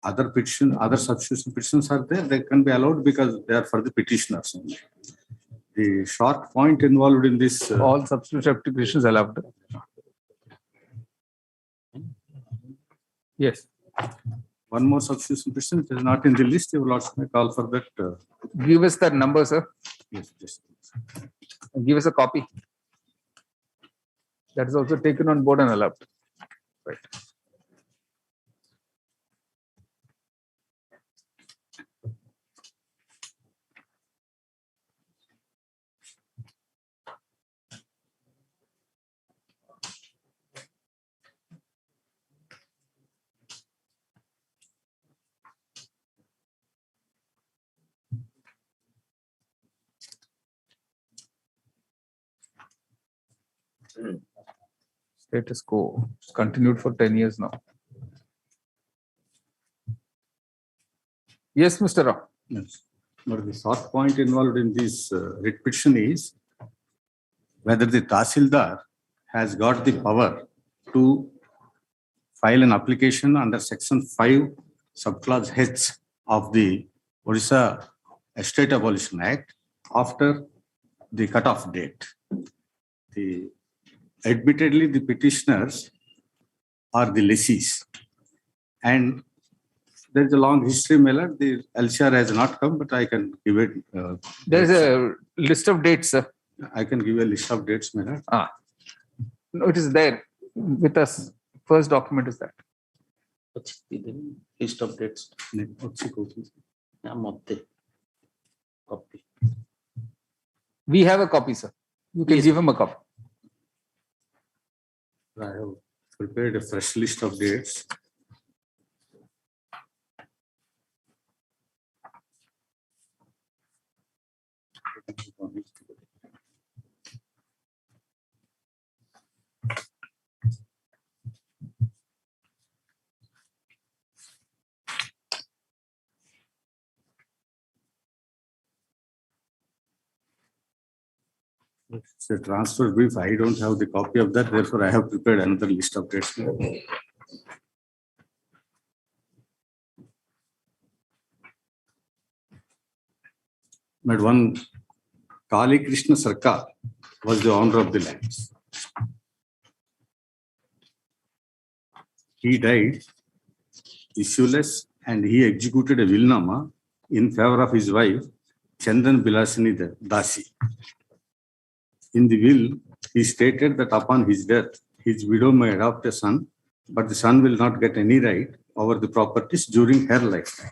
other substitution petitions are there, they can be allowed because they are for the petitioners only. The short point involved in this. All substitution petitions allowed. Yes. One more substitution petition, it is not in the list. You will also may call for that. Give us that number, sir. Yes, yes. And give us a copy. That is also taken on board and allowed. Right. Status quo. It's continued for 10 years now. Yes, Mr. Rao. Yes. But the short point involved in this writ petition is whether the Tahsildar has got the power to file an application under section 5 subclause H of the Orissa Estate Abolition Act after the cutoff date. Admittedly, the petitioners are the lessees, and there is a long history, Miller. The LCR has not come, but I can give it. There is a list of dates, sir. I can give you a list of dates, Miller. No, it is there with us. First document is that. List of dates. Copy. We have a copy, sir. You can give him a copy. I have prepared a fresh list of dates. It's a transfer brief. I don't have the copy of that. Therefore, I have prepared another list of dates. But one Kali Krishna Sarkar was the owner of the lands. He died issueless and he executed a willnama in favor of his wife, Chandan Bilasini Dasi. In the will, he stated that upon his death, his widow may adopt a son, but the son will not get any right over the properties during her lifetime.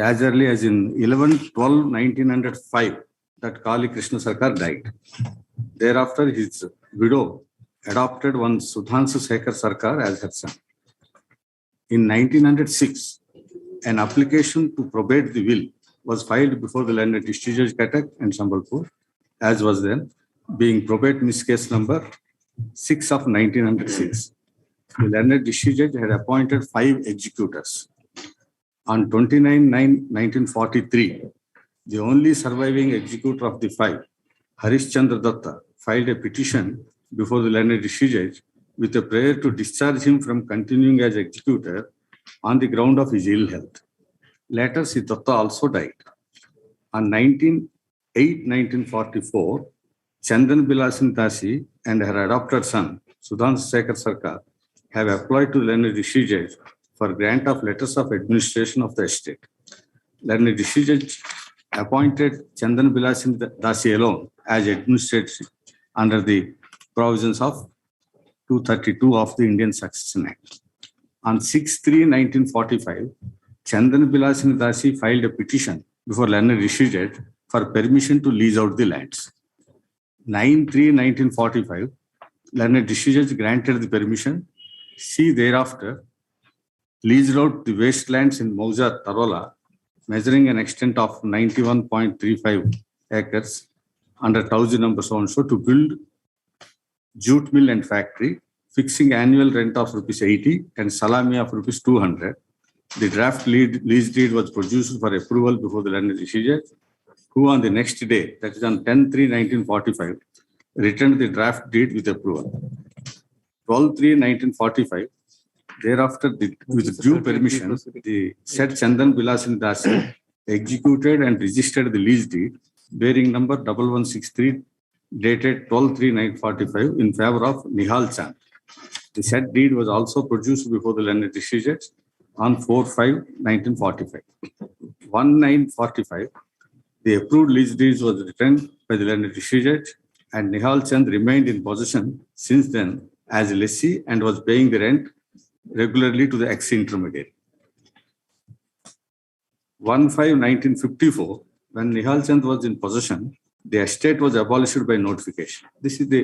As early as in 11/12/1905, that Kali Krishna Sarkar died. Thereafter, his widow adopted one Sudhanshu Shekhar Sarkar as her son. In 1906, an application to probate the will was filed before the landed district judge Cuttack and Sambalpur, as was then, being probate miss case number 6 of 1906. The landed district judge had appointed 5 executors. On 29/9/1943, the only surviving executor of the 5, Harish Chandra Datta, filed a petition before the landed district judge with a prayer to discharge him from continuing as executor on the ground of his ill health. Later, Sri Datta also died. On 19/8/1944, Chandan Bilasini Dasi and her adopted son, Sudhanshu Shekhar Sarkar, have applied to the landed district judge for grant of letters of administration of the estate. Landed district judge appointed Chandan Bilasini Dasi alone as administrator under the provisions of 232 of the Indian Succession Act. On 6/3/1945, Chandan Bilasini Dasi filed a petition before landed district judge for permission to lease out the lands. 9/3/1945, landed district judge granted the permission. See thereafter leased out the wastelands in Mauza, Tarola, measuring an extent of 91.35 acres under 1000 number so and so to build jute mill and factory, fixing annual rent of ₹80 and salami of ₹200. The draft lease deed was produced for approval before the landed district judge, who on the next day, that is on 10/3/1945, returned the draft deed with approval. 12/3/1945, thereafter, with due permission, the said Chandan Bilasini Dasi executed and registered the lease deed bearing number 1163 dated 12/3/1945 in favor of Nihal Chand. The said deed was also produced before the landed district judge on 4/5/1945. 1945, the approved lease deeds was returned by the landed district judge and Nihal Chand remained in possession since then as lessee and was paying the rent regularly to the ex-intermediary. 1/5/1954, when Nihal Chand was in possession, the estate was abolished by notification. This is the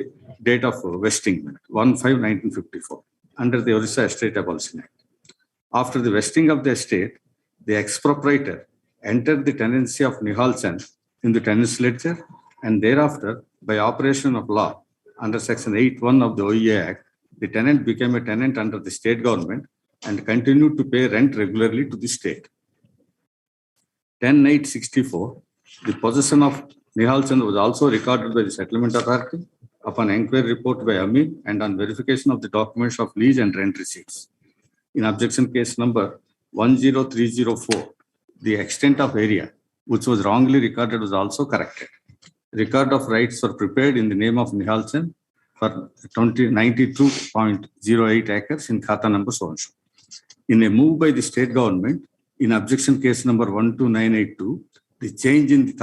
date of vesting, 1/5/1954, under the Orissa Estate Abolition Act. After the vesting of the estate, the ex-proprietor entered the tenancy of Nihal Chand in the tenants ledger, and thereafter, by operation of law, under Section 8(1) of the OEA Act, the tenant became a tenant under the state government and continued to pay rent regularly to the state. 10/8/64, the possession of Nihal Chand was also recorded by the settlement authority upon inquiry report by Amin and on verification of the documents of lease and rent receipts. In objection case number 10304, the extent of area which was wrongly recorded was also corrected. Record of rights were prepared in the name of Nihal Chand for 92.08 acres in Khata number so and so. In a move by the state government, in objection case number 12982, the change in the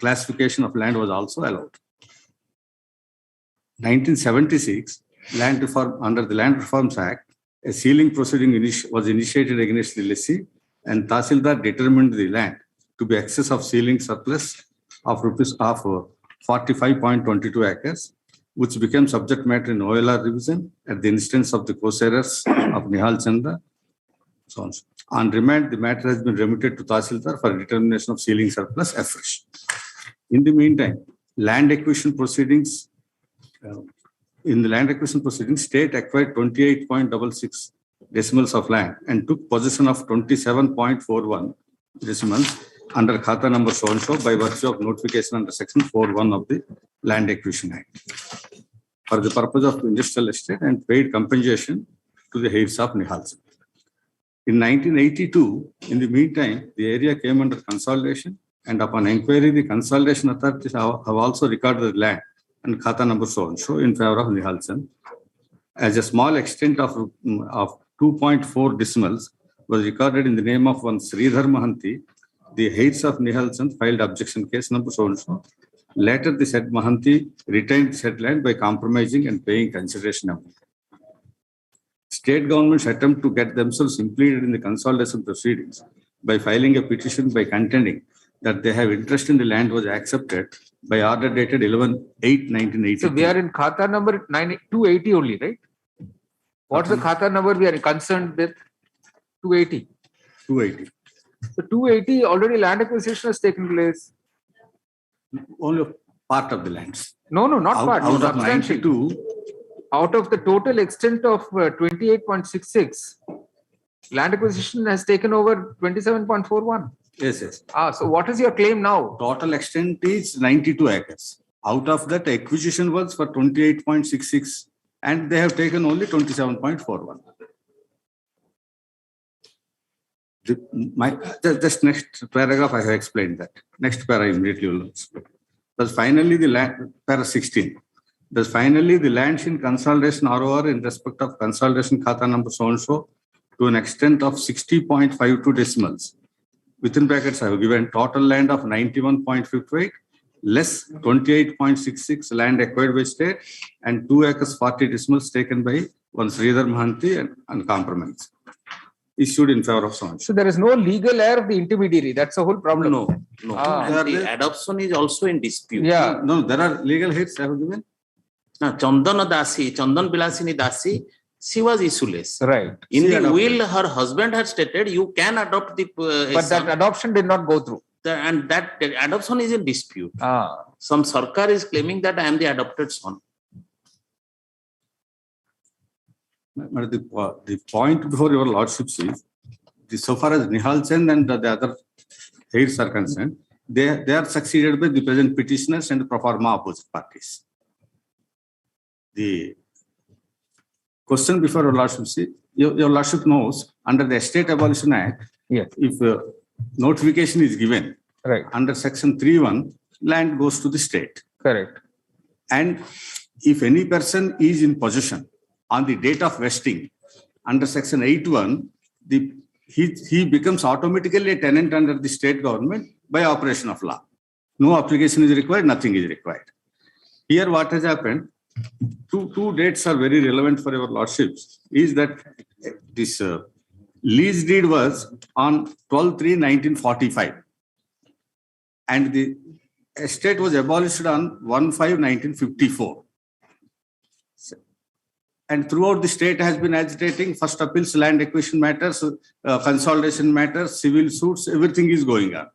classification of land was also allowed. 1976, land reform, under the Land Reforms Act, a sealing proceeding was initiated against the lessee, and Tahsildar determined the land to be excess of sealing surplus of 45.22 acres, which became subject matter in OLR revision at the instance of the co-sharers of Nihal Chanda. So on. On remand, the matter has been remitted to Tahsildar for determination of sealing surplus afresh. In the meantime, land acquisition proceedings, state acquired 28.66 decimals of land and took possession of 27.41 decimals under Khata number so and so by virtue of notification under section 4(1) of the Land Acquisition Act for the purpose of industrial estate and paid compensation to the heirs of Nihal Chand. In 1982, in the meantime, the area came under consolidation, and upon inquiry, the consolidation authorities have also recorded the land and Khata number so and so in favor of Nihal Chand. As a small extent of 2.4 decimals was recorded in the name of one Sridhar Mahanti, the heirs of Nihal Chand filed objection case number so and so. Later, the said Mahanti retained said land by compromising and paying consideration amount. State governments attempt to get themselves impleaded in the consolidation proceedings by filing a petition by contending that they have interest in the land was accepted by order dated 11/8/1980. So we are in Khata number 280 only, right? What's the Khata number we are concerned with? 280. 280. So 280 already land acquisition has taken place. Only a part of the lands. No, not part. Out of Substantial. 92. Out of the total extent of 28.66, land acquisition has taken over 27.41. Yes. So what is your claim now? Total extent is 92 acres. Out of that, acquisition was for 28.66 and they have taken only 27.41. This next paragraph I have explained that. Next paragraph immediately will explain. Thus finally the land, para 16. Thus finally the lands in consolidation ROR in respect of consolidation Khata number so and so to an extent of 60.52 decimals. Within brackets I have given total land of 91.58 less 28.66 land acquired by state and 2 acres 40 decimals taken by one Sridhar Mahanti and compromise. Issued in favor of so and so. So there is no legal heir of the intermediary. That's the whole problem. No. And the adoption is also in dispute. Yeah. No, there are legal heirs I have given. Chandan Bilasini Dasi, she was issueless. Right. In She the adopted. will, her husband had stated you can adopt the. But that adoption did not go through. And that adoption is in dispute. Some Sarkar is claiming that I am the adopted son. But the point before your lordship is, so far as Nihal Chand and the other heirs are concerned, they are succeeded by the present petitioners and pro forma opposite parties. The question before your lordship, your lordship knows under the Estate Abolition Act, if notification is given, right, under section 3(1), land goes to the state. Correct. And if any person is in possession on the date of vesting under section 8(1), he becomes automatically a tenant under the state government by operation of law. No application is required, nothing is required. Here what has happened, two dates are very relevant for your lordships, is that this lease deed was on 12/3/1945 and the estate was abolished on 1/5/1954. And throughout the state has been agitating first appeals, land acquisition matters, consolidation matters, civil suits, everything is going on.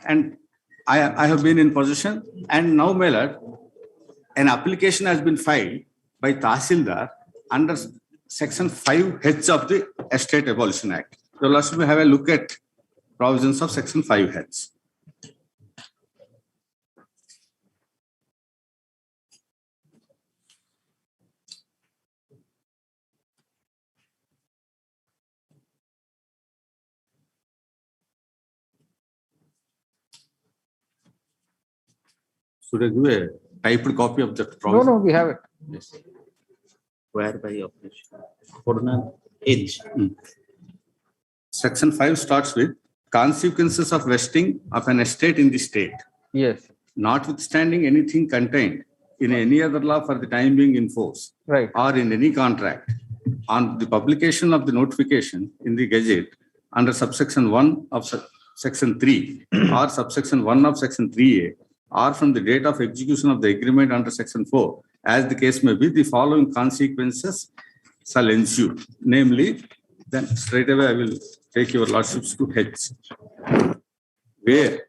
And I have been in possession, and now, my lord, an application has been filed by Tahsildar under section 5(h) of the Estate Abolition Act. So let's have a look at provisions of section 5(h). Should I give a typed copy of that provision? No, we have it. Yes. Whereby operation. H. Section 5 starts with consequences of vesting of an estate in the state. Yes. Notwithstanding anything contained in any other law for the time being in force, right, or in any contract, on the publication of the notification in the Gazette under subsection 1 of section 3 or subsection 1 of section 3A, or from the date of execution of the agreement under section 4, as the case may be, the following consequences shall ensue. Namely, then straight away I will take your lordships to H, where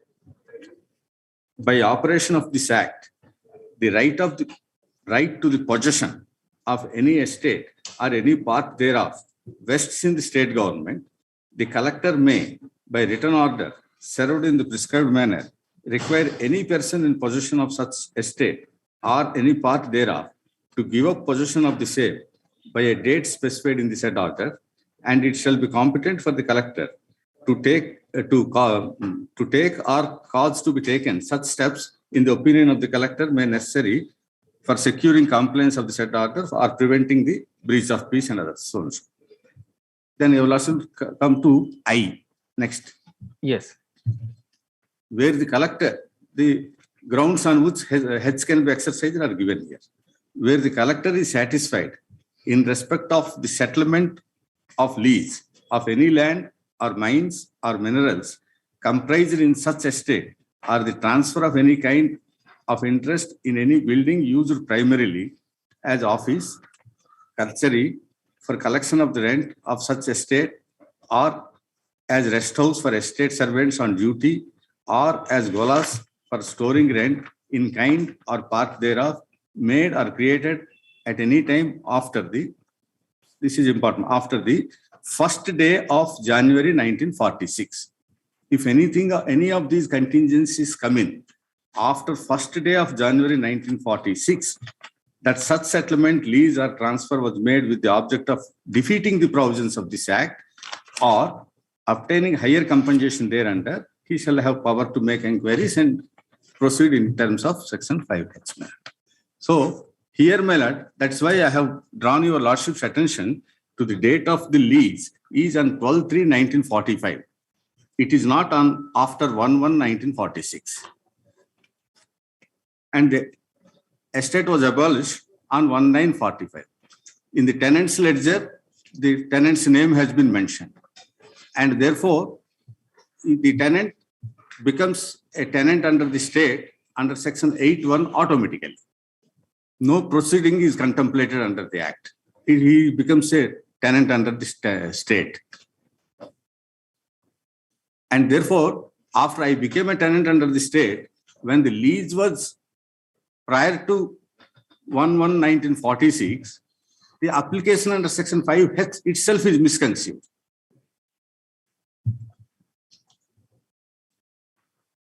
by operation of this act, the right to the possession of any estate or any part thereof vests in the state government, the collector may, by written order, served in the prescribed manner, require any person in possession of such estate or any part thereof to give up possession of the same by a date specified in the said order, and it shall be competent for the collector to take or cause to be taken such steps in the opinion of the collector may necessary for securing compliance of the said order or preventing the breach of peace and others. So on. Then you will also come to I next. Yes. Where the collector, the grounds on which heads can be exercised are given here. Where the collector is satisfied in respect of the settlement of lease of any land or mines or minerals comprised in such estate or the transfer of any kind of interest in any building used primarily as office, curchery for collection of the rent of such estate, or as rest house for estate servants on duty, or as golas for storing rent in kind or part thereof, made or created at any time after the, this is important, after the first day of January 1946. If anything, any of these contingencies come in after first day of January 1946, that such settlement, lease or transfer was made with the object of defeating the provisions of this act or obtaining higher compensation thereunder, he shall have power to make inquiries and proceed in terms of section 5H. So here, my lord, that's why I have drawn your lordship's attention to the date of the lease is on 12/3/1945. It is not on after 1/1/1946. And the estate was abolished on 1/9/45. In the tenant's ledger, the tenant's name has been mentioned. And therefore, the tenant becomes a tenant under the state under section 8(1) automatically. No proceeding is contemplated under the act. He becomes a tenant under the state. And therefore, after I became a tenant under the state, when the lease was prior to 1/1/1946, the application under section 5H itself is misconceived.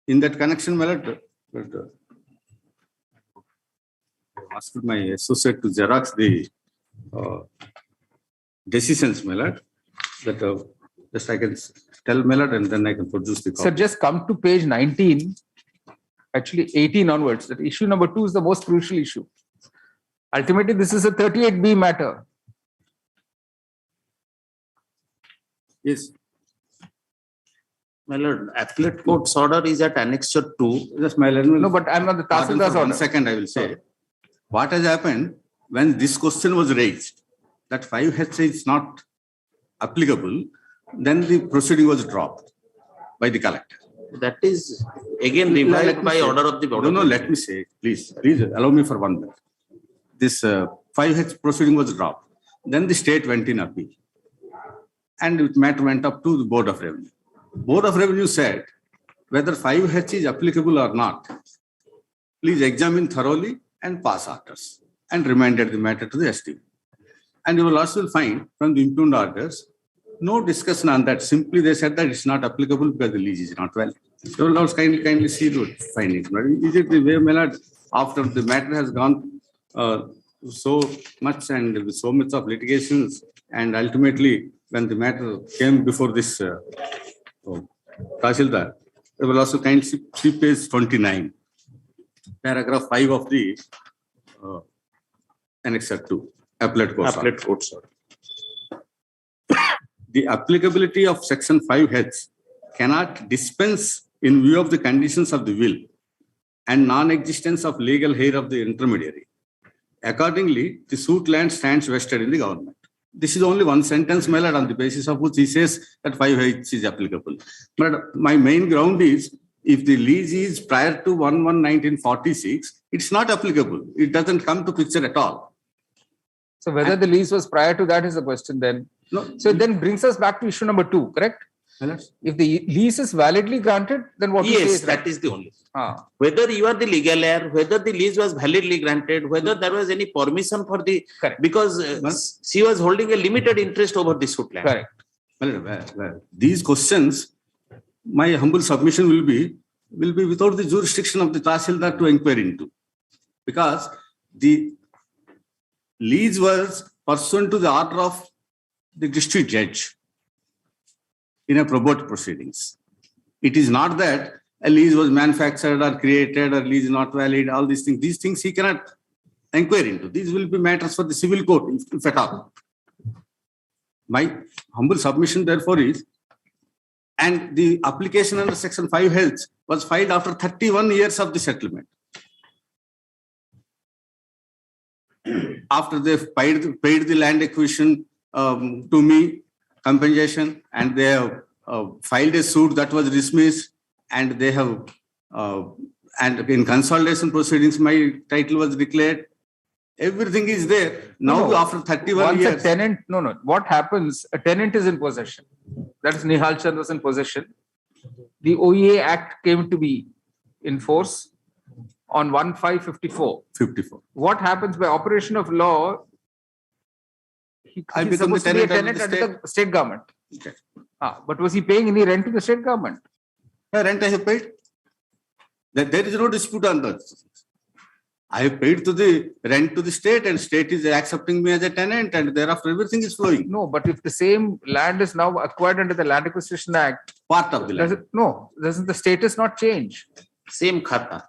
In that connection, my lord, I asked my associate to Xerox the decisions, my lord, that just I can tell my lord and then I can produce the copy. So just come to page 19, actually 18 onwards. That issue number 2 is the most crucial issue. Ultimately, this is a 38B matter. Yes. My lord, appellate court's order is at annexure 2. Just my lord. No, but I'm on the Tahsildar's order. 1 second, I will say. What has happened when this question was raised, that 5H is not applicable, then the proceeding was dropped by the collector. That is again revived by order of the board. No, let me say, please allow me for 1 minute. This 5H proceeding was dropped. Then the state went in appeal. And the matter went up to the Board of Revenue. Board of Revenue said, whether 5H is applicable or not, please examine thoroughly and pass orders, and remanded the matter to the STB. And you will also find from the impugned orders, no discussion on that. Simply they said that it's not applicable because the lease is not valid. You will also kindly see the findings. Is it the way, my lord, after the matter has gone so much and with so much of litigations, and ultimately when the matter came before this Tahsildar, you will also kindly see page 29, paragraph 5 of the annexure 2, appellate court. Appellate court, sir. The applicability of section 5H cannot dispense in view of the conditions of the will and non-existence of legal heir of the intermediary. Accordingly, the suit land stands vested in the government. This is only one sentence, my lord, on the basis of which he says that 5H is applicable. But my main ground is, if the lease is prior to 1/1/1946, it's not applicable. It doesn't come to picture at all. So whether the lease was prior to that is the question then. No. So it then brings us back to issue number 2, correct? If the lease is validly granted, then what you say Yes, is right. that is the only. Whether you are the legal heir, whether the lease was validly granted, whether there was any permission for the, because she was holding a limited interest over the suit land. Correct. Well, these questions my humble submission will be without the jurisdiction of the Tahsildar to inquire into. Because the lease was pursuant to the order of the district judge in a probate proceedings. It is not that a lease was manufactured or created or lease not valid, all these things. These things he cannot inquire into. These will be matters for the civil court, if at all. My humble submission therefore is, and the application under section 5 health was filed after 31 years of the settlement. After they paid the land acquisition to me, compensation, and they have filed a suit that was dismissed, and they have, and in consolidation proceedings, my title was declared. Everything is there. Now, after 31 years. Once a tenant, what happens, a tenant is in possession. That is Nihal Chand was in possession. The OEA Act came to be in force on 1/5/54. 54. What happens by operation of law? He's supposed to be a tenant under the state government. Okay. But was he paying any rent to the state government? Rent I have paid. There is no dispute on that. I have paid to the rent to the state, and state is accepting me as a tenant, and thereafter everything is flowing. No, but if the same land is now acquired under the Land Acquisition Act, part of the land. Doesn't the status not change? Same khata.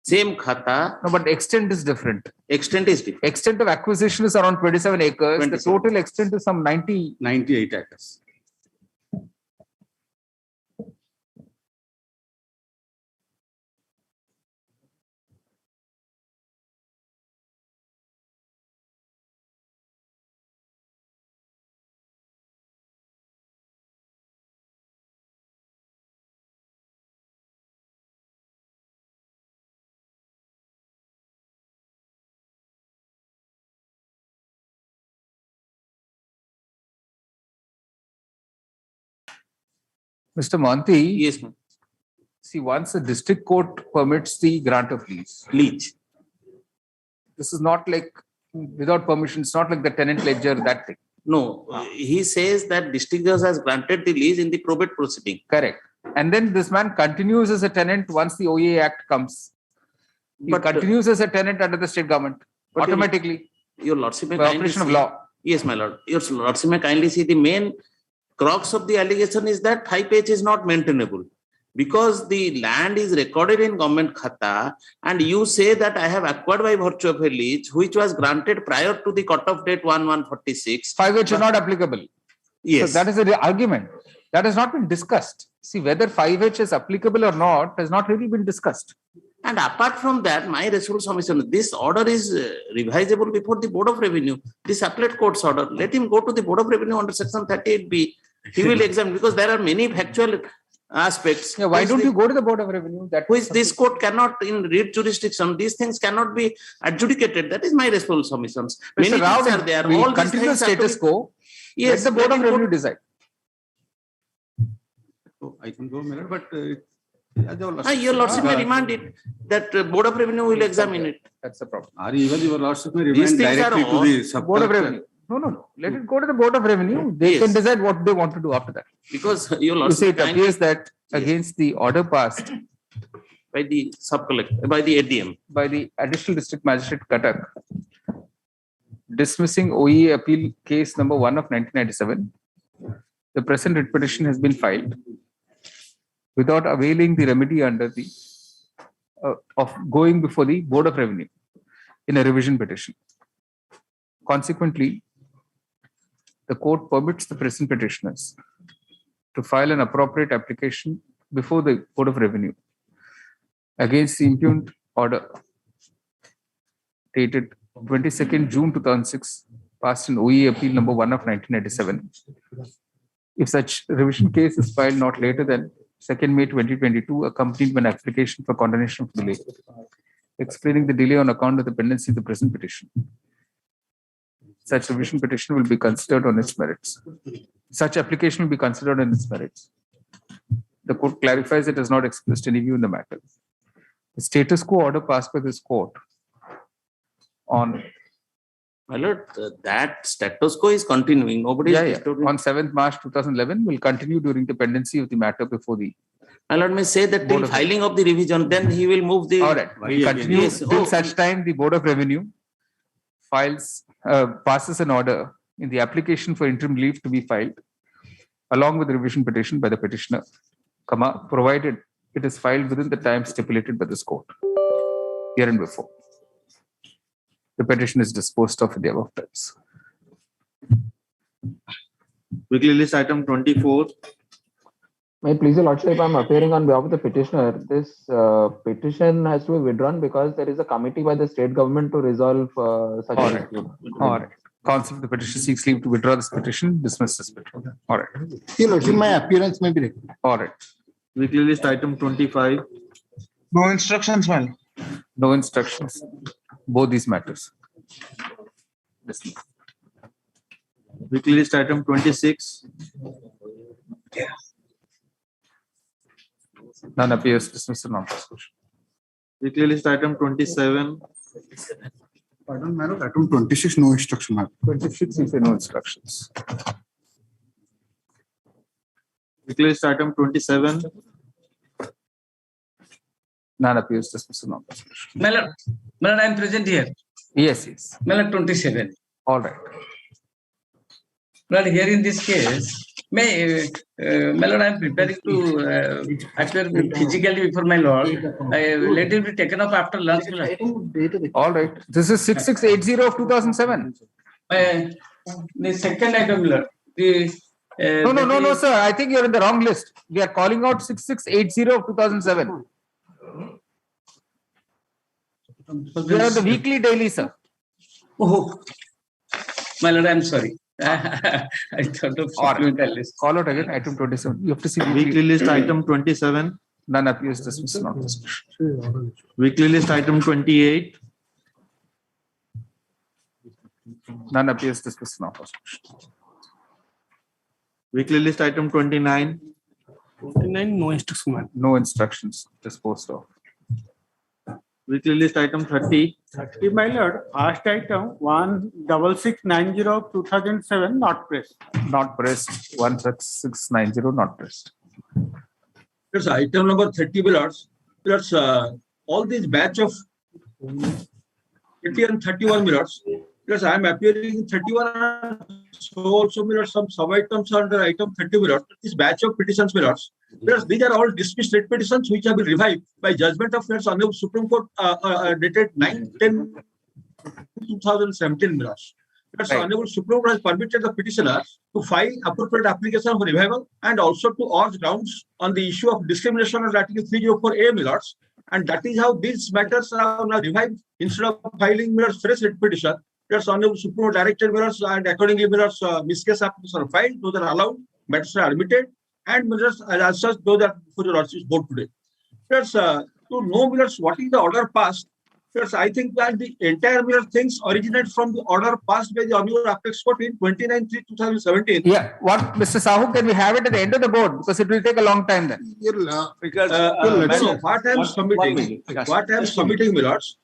Same khata. No, but the extent is different. Extent is different. Extent of acquisition is around 27 acres. 27. The total extent is some 98 acres. Mr. Monty. Yes, ma'am. See, once a district court permits the grant of lease. This is not like without permission. It's not like the tenant ledger, that thing. No, he says that district judge has granted the lease in the probate proceeding. Correct. And then this man continues as a tenant once the OEA Act comes. He continues as a tenant under the state government automatically. Your Lordship may by kindly operation of see- law. Yes, my lord. Your Lordship may kindly see the main crux of the allegation is that 5H is not maintainable because the land is recorded in government khata, and you say that I have acquired by virtue of a lease which was granted prior to the cutoff date 1/1/46. 5H is not applicable. Yes. So that is the argument. That has not been discussed. See, whether 5H is applicable or not has not really been discussed. And apart from that, my resolution submission, this order is revisable before the Board of Revenue. This appellate court's order, let him go to the Board of Revenue under section 38B. He will examine because there are many factual aspects. Yeah, why don't you go to the Board of Revenue? That which this court cannot, in read jurisdiction, these things cannot be adjudicated. That is my responsible submissions. Many Mr. Rao, things are there. we All these continue the things have to status be- quo. Yes, Let the Board let of him go- Revenue decide. So I can go, Miller, but Your Lordship may remand it, that Board of Revenue will examine it. That's the problem. Or even your Lordship may These remand things are directly to all- the sub Board of Revenue. No. Let it go to the Board of Revenue. They can decide what they want to do after that. Because your You Lordship see, it kindly- appears that against the order passed by the sub-collector, by the ADM. by the Additional District Magistrate Cuttack, dismissing OEA appeal case number 1 of 1997, the present writ petition has been filed without availing the remedy under the of going before the Board of Revenue in a revision petition. Consequently, the court permits the present petitioners to file an appropriate application before the Board of Revenue against the impugned order dated 22nd June 2006, passed in OE Appeal number 1 of 1997. If such revision case is filed not later than 2nd May 2022, accompanied by an application for condonation of delay, explaining the delay on account of the pendency of the present petition. Such revision petition will be considered on its merits. Such application will be considered on its merits. The court clarifies it has not expressed any view in the matter. The status quo order passed by this court on My lord, that status quo is continuing. Nobody Yeah, is yeah. disturbing. On 7th March 2011 will continue during the pendency of the matter before the. My lord may say that till Board of- filing of the revision, then he will move the. All right, we continue Yes, till oh, such time the Board of Revenue passes an order in the application for interim leave to be filed along with the revision petition by the petitioner, provided it is filed within the time stipulated by this court, here and before. The petition is disposed of in the above times. Weekly list item 24. May please your lordship, I am appearing on behalf of the petitioner. This petition has to be withdrawn because there is a committee by the state government to resolve such All a right. dispute. All right. Counsel for the petition seeks leave to withdraw this petition, dismiss this petition. All right. Your lordship, my appearance may be required. All right. Weekly list item 25. No instructions, man. No instructions. Both these matters. Dismiss. Weekly list item 26. None appears. Dismiss the non-prosecution. Weekly list item 27. Pardon, my lord, item 26, no instruction, my lord. 26 is no instructions. Weekly list item 27. None appears. Dismiss the non-prosecution. My lord, I am present here. Yes, yes. My lord, 27. All right. My lord, here in this case, my lord, I am preparing to appear physically before my lord. Let it be taken up after lunch. My lord. All right. This is 6680 of 2007. The second item, my lord. No, sir. I think you're in the wrong list. We are calling out 6680 of 2007. We are on the weekly daily, sir. Oh, my lord, I am sorry. I thought of supplemental list. Call out again, item 27. You have to see Weekly list item 27. None appears. Dismiss the non-prosecution. Weekly list item 28. None appears. Dismiss the non-prosecution. Weekly list item 29. 29, no instruction, man. No instructions. Disposed of. Weekly list item 30. 30, my lord, first item 16690 of 2007, not pressed. Not pressed. 16690 not pressed. That's item number 30, my lords. That's all these batch of 30 and 31, my lords. Because I am appearing in 31, so also my lords, some sub-items under item 30, my lords. This batch of petitions, my lords. Because these are all dismissed late petitions which have been revived by judgment of the Honorable Supreme Court dated 9/10/2017, my lords. Because the Honorable Supreme Court has permitted the petitioner to file appropriate application for revival and also to urge grounds on the issue of discrimination under Article 304A, my lords. And that is how these matters are now revived instead of filing my lords fresh writ petition. Because Honorable Supreme Court directed my lords and accordingly my lords miscase applications are filed, those are allowed, matters are admitted, and my lords as such those are for the lords board today. Because to know my lords what is the order passed. Because I think that the entire things originate from the order passed by the Honorable Apex Court in 29/3/2017. Yeah. What, Mr. Sahu, can we have it at the end of the board? Because it will take a long time then. Because what I am submitting, my lords,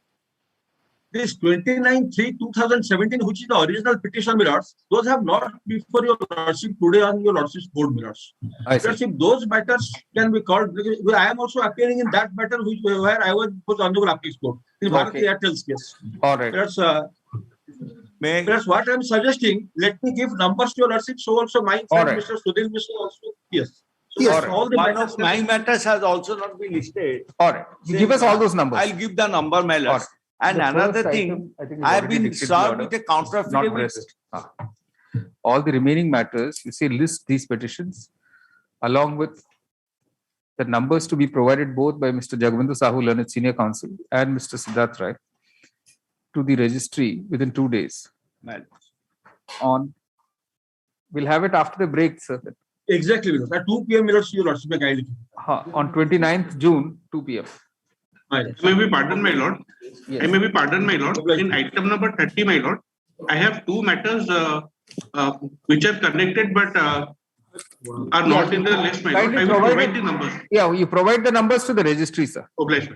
this 29/3/2017, which is the original petition, my lords, those have not before your lordship today on your lordship's board, my lords. Lordship, those matters can be called. I am also appearing in that matter which where I was Honorable Apex Court in Bharati Airtel's case. All right. That's what I am suggesting. Let me give numbers to your lordship. So also my friend Mr. Sudhir Mishra also. Yes. So Yes, all the one matters of my matters has also not been listed. All right. Give us all those numbers. I'll give the number, my lord. And The another first thing, item, I think, is I have already been dictated served order. with a counter Not affidavit. pressed. All the remaining matters, you say list these petitions along with the numbers to be provided both by Mr. Jagabandhu Sahu, Learned Senior Counsel, and Mr. Siddharth Rai to the registry within 2 days. We'll have it after the break, sir. Exactly. At 2 p.m. your lordship may kindly. On 29th June, 2 p.m. I may be pardoned, my lord. Yes. I may be pardoned, my lord. In item number 30, my lord, I have two matters which are connected but are not in the list, my lord. I will provide the numbers. Yeah, you provide the numbers to the registry, sir. Obliged.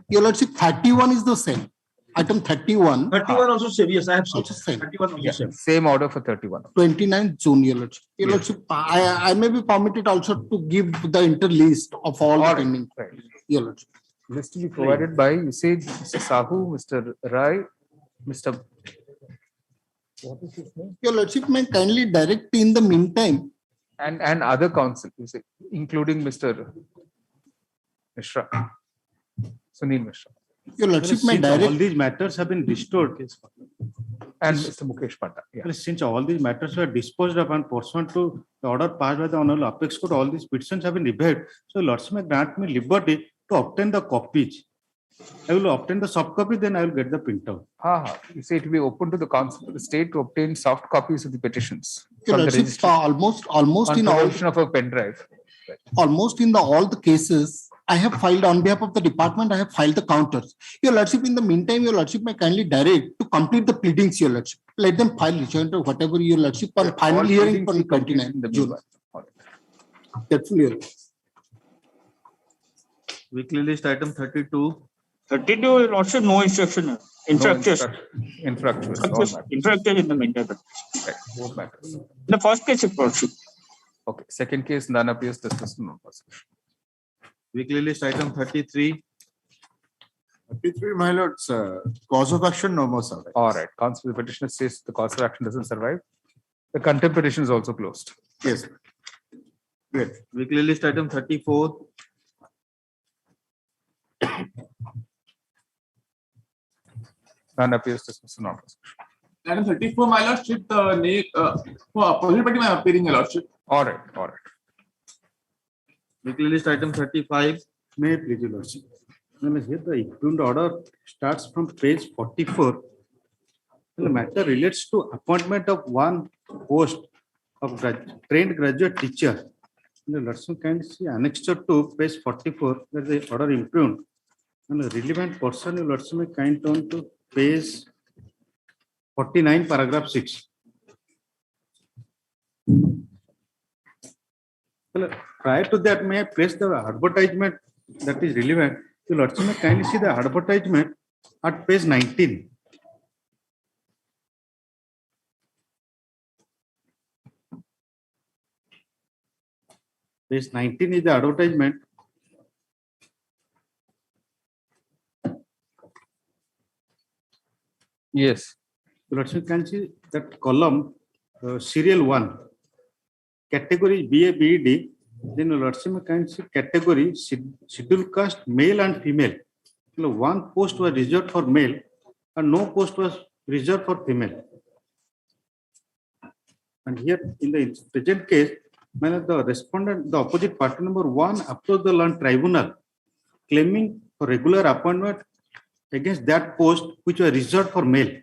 Your lordship, 31 is the same. Item 31. 31 also same. Yes, I have seen. Also same. 31 also Yeah, same. same order for 31. 29 June, Your Lordship. Your Yes. Lordship, I may be permitted also to give the interlist of all the All right, pending. right. Your Lordship. List to be provided by, you say, Mr. Sahu, Mr. Rai, Mr. What is his name? Your Lordship may kindly direct in the meantime. And other council, you say, including Mr. Mishra, Sunil Mishra, Your Lordship may Since all direct. these matters have been restored, and Mr. Mukesh Panda. Yeah. since all these matters were disposed of and pursuant to the order passed by the Honorable Apex Court, all these petitions have been revived. So Lordship may grant me liberty to obtain the copies. I will obtain the soft copy, then I will get the printout. You say it will be open to the council of the state to obtain soft copies of the petitions. Your from the Lordship, registry almost on in all. provision of a pen drive. Almost in all the cases, I have filed on behalf of the department, I have filed the counters. Your Lordship, in the meantime, Your Lordship may kindly direct to complete the pleadings, Your Lordship. Let them file rejoinder, whatever Your Lordship, on final All hearing pleadings on be completed 29 in the June. meanwhile. That's all, Your Lordship. Weekly list item 32. 32, Your Lordship, no instruction. Infractures. Infractures. All matters. Infractures in the meantime. Right, both matters. The first case, Your Lordship. Okay, second case, none appears dismissed from non-prosecution. Weekly list item 33. 33, my lords, cause of action no more survive. All right, counsel, the petitioner says the cause of action doesn't survive. The contempt petition is also closed. Yes. Great. Weekly list item 34. None appears dismissed from non-prosecution. Item 34, my lordship, the name, opposite party may appearing, your lordship. All right, all right. Weekly list item 35. May I please, Your Lordship? Here the impugned order starts from page 44. The matter relates to appointment of one post of trained graduate teacher. The Lordship can see annexed to page 44 that the order impugned. And the relevant person, Your Lordship may kind turn to page 49, paragraph 6. Well, prior to that, may I place the advertisement that is relevant? You Lordship may kindly see the advertisement at page 19. Page 19 is the advertisement. Yes. You Lordship can see that column, serial 1, category BA, BED. Then Your Lordship can see category scheduled caste, male and female. One post was reserved for male and no post was reserved for female. And here in the present case, the respondent, the opposite party number 1 approached the land tribunal claiming for regular appointment against that post which was reserved for male.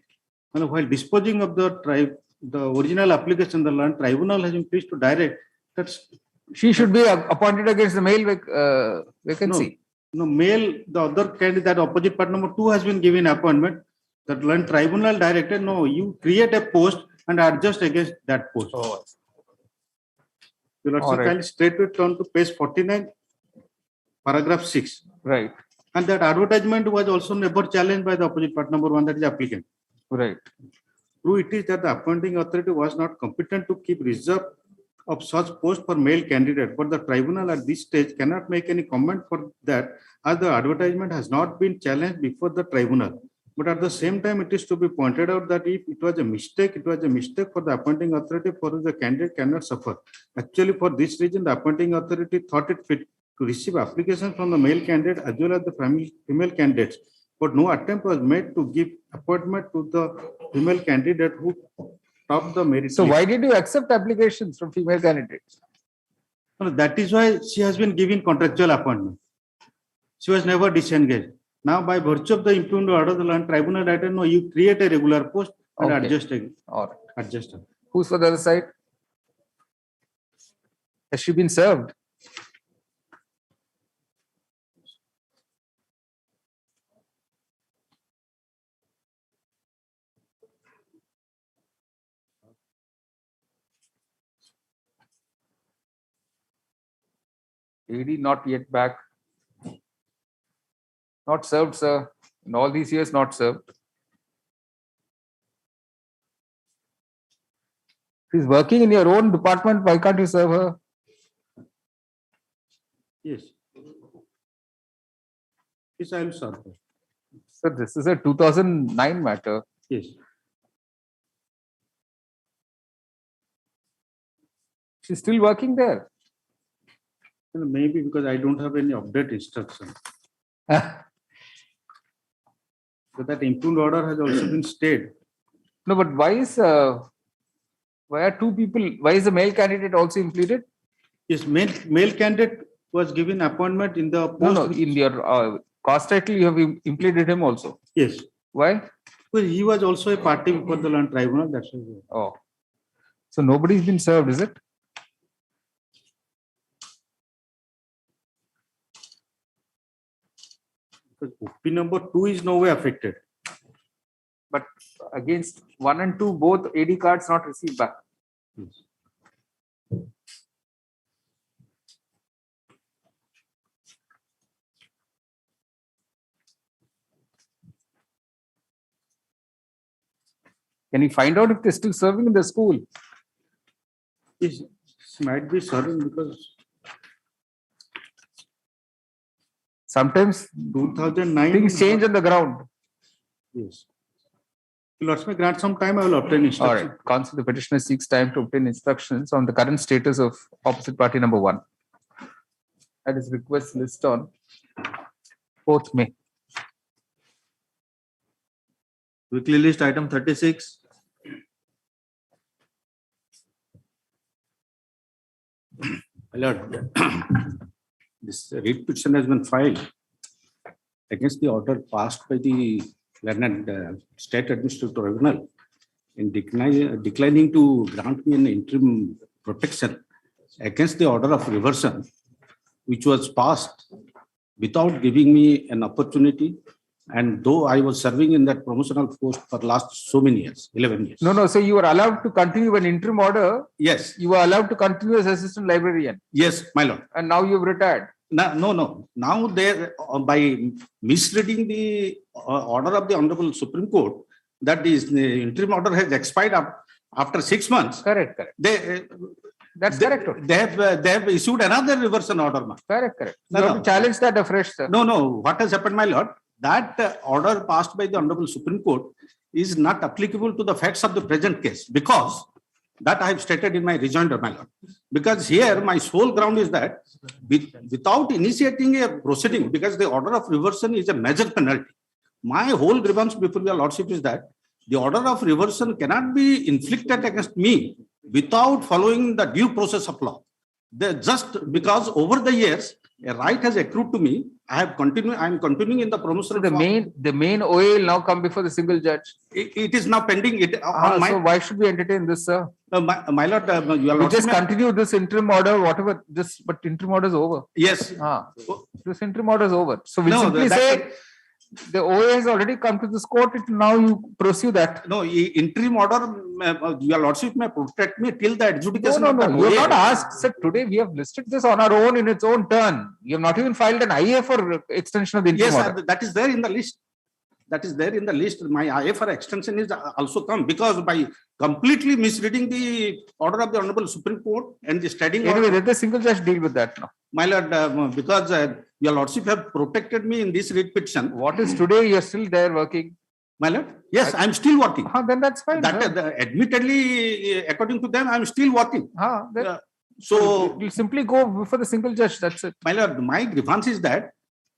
And while disposing of the original application, the land tribunal has been pleased to direct that she should be appointed against the male vacancy. No, male, the other candidate, that opposite party number 2 has been given appointment. The land tribunal directed, no, you create a post and adjust against that post. Oh. You will also straightway turn to page 49, paragraph 6. Right. And that advertisement was also never challenged by the opposite party number 1, that is applicant. Right. True it is that the appointing authority was not competent to keep reserve of such post for male candidate, but the tribunal at this stage cannot make any comment for that as the advertisement has not been challenged before the tribunal. But at the same time, it is to be pointed out that if it was a mistake, it was a mistake for the appointing authority, for the candidate cannot suffer. Actually, for this reason, the appointing authority thought it fit to receive applications from the male candidate as well as the female candidates. But no attempt was made to give appointment to the female candidate who topped the merit So list. why did you accept applications from female candidates? No, that is why she has been given contractual appointment. She was never disengaged. Now, by virtue of the impugned order, the land tribunal directed, no, you create a regular post and adjust again. All right. Adjust. Who's for the other side? Has she been served? AD not yet back. Not served, sir. In all these years, not served. She's working in your own department. Why can't you serve her? Yes. Yes, I will serve her. So this is a 2009 matter. Yes. She's still working there. Maybe because I don't have any update instruction. So that improved order has also been stayed. No, but why is why are two people? Why is the male candidate also included? Yes, male candidate was given appointment in the post. No, in your cost title you have implemented him also. Yes. Why? Well, he was also a party before the land tribunal. That's why. Oh, so nobody's been served, is it? Because OP number 2 is no way affected. But against 1 and 2, both AD cards not received back. Yes. Can you find out if they're still serving in the school? Yes, might be serving because sometimes 2009 things change on the ground. Yes. Let me grant some time, I will obtain instruction. All right. Counsel, the petitioner seeks time to obtain instructions on the current status of opposite party number 1. That is request list on 4th May. Weekly list item 36. My lord, this writ petition has been filed against the order passed by the learned state administrative tribunal in declining to grant me an interim protection against the order of reversion, which was passed without giving me an opportunity. And though I was serving in that promotional post for last so many years, 11 years. No. So you were allowed to continue an interim order. Yes. You were allowed to continue as assistant librarian. Yes, my lord. And now you've retired. No. Now they, by misreading the order of the Honorable Supreme Court, that is the interim order has expired after 6 months. Correct. That's correct. They have issued another reversion order. Correct. You have to challenge that afresh, sir. No. What has happened, my lord? That order passed by the Honorable Supreme Court is not applicable to the facts of the present case, because that I have stated in my rejoinder, my lord. Because here my sole ground is that without initiating a proceeding, because the order of reversion is a major penalty. My whole grievance before your lordship is that the order of reversion cannot be inflicted against me without following the due process of law. Just because over the years a right has accrued to me, I am continuing in the promotional. So the main OA will now come before the single judge. It is now pending. So why should we entertain this, sir? My lord, we just continue this interim order, whatever. But interim order is over. Yes. This interim order is over. So we simply say the OA has already come to this court. Now you pursue that. No, interim order, your lordship may protect me till the adjudication. No. You have not asked. Sir, today we have listed this on our own in its own turn. You have not even filed an IA for extension of the interim order. Yes, that is there in the list. That is there in the list. My IA for extension is also come because by completely misreading the order of the Honorable Supreme Court and the studying. Anyway, let the single judge deal with that now. My lord, because your lordship have protected me in this writ petition. What is today? You are still there working. My lord, yes, I am still working. Then that's fine. Admittedly, according to them, I am still working. So you simply go before the single judge. That's it. My lord, my grievance is that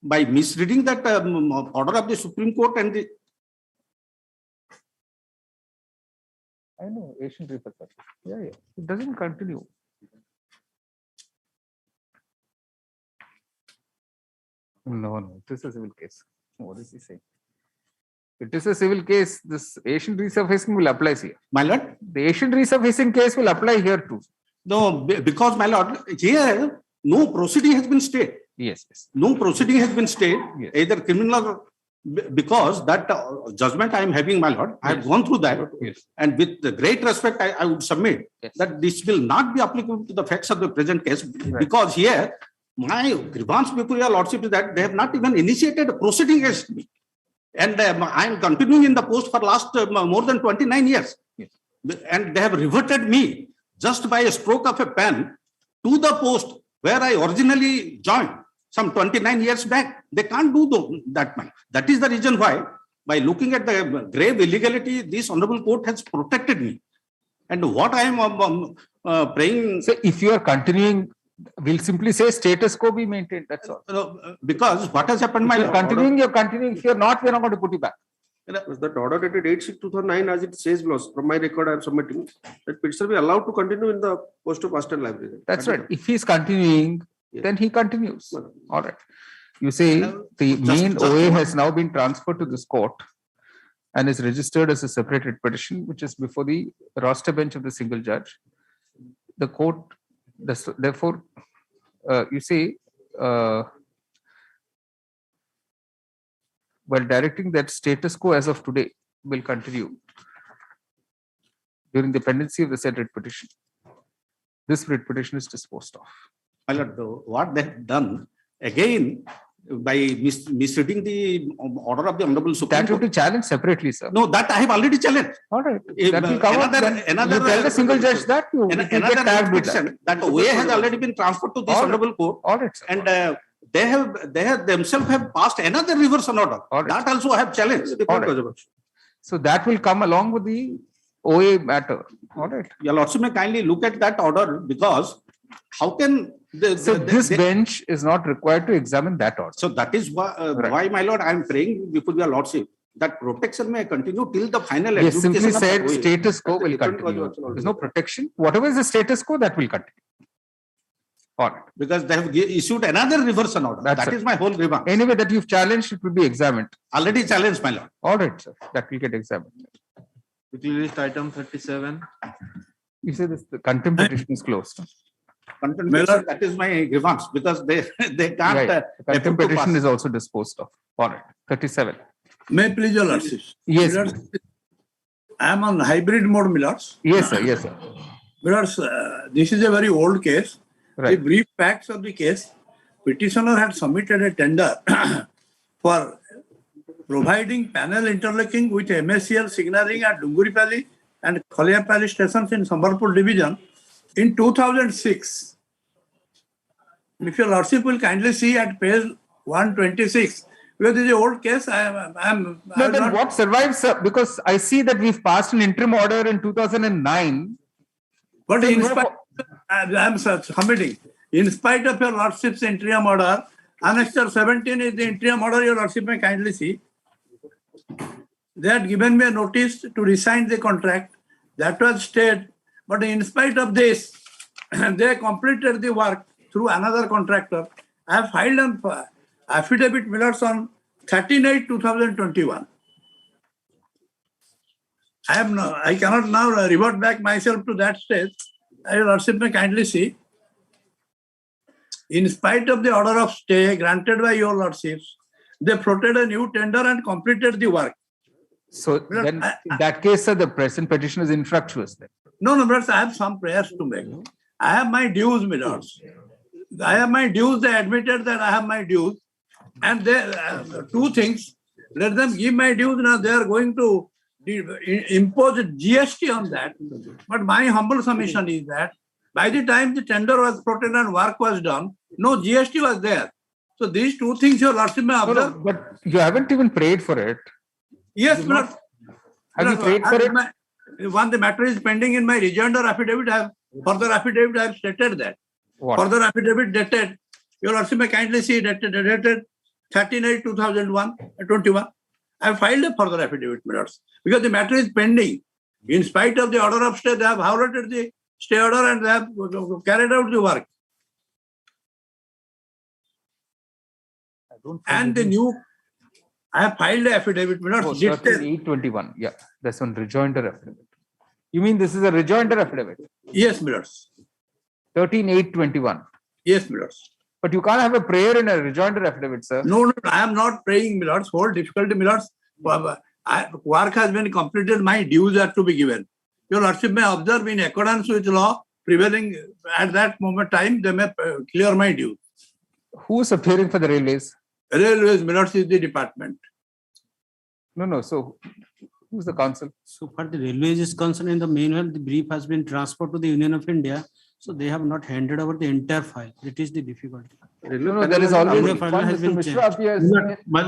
by misreading that order of the Supreme Court and the. I know, Asian refer. Yeah. It doesn't continue. No. It is a civil case. What is he saying? It is a civil case. This Asian resurfacing will apply here. My lord? The Asian resurfacing case will apply here too. No, because my lord, here no proceeding has been stayed. Yes. No proceeding has been stayed, either criminal or because that judgment I am having, my lord. I have gone through that. Yes. And with the great respect, I would submit that this will not be applicable to the facts of the present case, because here my grievance before your lordship is that they have not even initiated a proceeding against me. And I am continuing in the post for last more than 29 years. and they have reverted me just by a stroke of a pen to the post where I originally joined some 29 years back. They can't do that man. That is the reason why, by looking at the grave illegality, this honorable court has protected me. And what I am praying. So if you are continuing, we'll simply say status quo be maintained. That's all. Because what has happened, if you're continuing, you're continuing. If you're not, we're not going to put you back. That order dated 8/6/2009, as it says, from my record, I am submitting that petitioner be allowed to continue in the post of Aston Library. That's right. If he's continuing, then he continues. All right. You say the main OA has now been transferred to this court and is registered as a separated petition, which is before the roster bench of the single judge. The court, therefore, you say, while directing that status quo as of today will continue during the pendency of the said writ petition, this writ petition is disposed of. My lord, what they have done again by misreading the order of the Honorable Supreme That will be challenged separately, sir. No, that I have already challenged. All right. That will come up. Another You tell the single judge that you another get tagged with petition that. that OA has already been transferred to this Honorable Court. All right, sir. And they have themselves have passed another reversal order. That also I have challenged. All right. So that will come along with the OA matter. All right. Your Lordship may kindly look at that order, because how can this bench is not required to examine that order. So that is why, my lord, I am praying before your lordship that protection may continue till the final Yes, simply adjudication of said the OA. status quo will continue. There's no protection. Whatever is the status quo, that will continue. All right. Because they have issued another reversal order. That is my whole grievance. Anyway, that you've challenged, it will be examined. Already challenged, my lord. All right, sir. That will get examined. Quickly list item 37. You say this, the contempt petition is closed. That is my grievance, because they can't. Right. The contempt petition is also disposed of. All right. 37. May I please, your lordship? Yes. Millards, I am on hybrid mode, Millards. Yes, sir. Yes, sir. Millards, this is a very old case. Right. The brief facts of the case: petitioner had submitted a tender for providing panel interlocking with MSCL signaling at Dunguripalli and Kholiapalli stations in Sambalpur division in 2006. If your lordship will kindly see at page 126, where this is an old case, what survives, sir? Because I see that we've passed an interim order in 2009. But in spite, I'm submitting. In spite of your lordship's interim order, Annexure 17 is the interim order. Your lordship may kindly see. They had given me a notice to resign the contract. That was stayed. But in spite of this, they completed the work through another contractor. I have filed an affidavit, Millards, on 13/8/2021. I cannot now revert back myself to that stage. Your lordship may kindly see. In spite of the order of stay granted by your lordships, they floated a new tender and completed the work. So then, in that case, sir, the present petition is infructuous then. No, Millards, I have some prayers to make. I have my dues, Millards. I have my dues. They admitted that I have my dues. And they, two things, let them give my dues. Now they are going to impose GST on that. But my humble submission is that by the time the tender was floated and work was done, no GST was there. So these two things your lordship may observe. No, but you haven't even prayed for it. Yes, Millards. Have you prayed for it? When the matter is pending in my rejoinder affidavit, I have stated that. What? Further affidavit dated, your lordship may kindly see dated 13/8/2021. I have filed a further affidavit, Millards, because the matter is pending. In spite of the order of stay, they have violated the stay order and they have carried out the work. And the new, I have filed the affidavit, Millards. 13/8/21. Yeah, that's one rejoinder affidavit. You mean this is a rejoinder affidavit? Yes, Millards. 13/8/21. Yes, Millards. But you can't have a prayer in a rejoinder affidavit, sir. No, I am not praying, Millards. Whole difficulty, Millards. Work has been completed. My dues are to be given. Your lordship may observe in accordance with law prevailing at that moment time, they may clear my dues. Who is appearing for the railways? Railways, Millards, is the department. No. So Who's the counsel? So far the railways is concerned, in the meanwhile, the brief has been transferred to the Union of India. So they have not handed over the entire file. That is the difficulty. No, there is always Railway one file has Mr. been Mishra changed. appears. My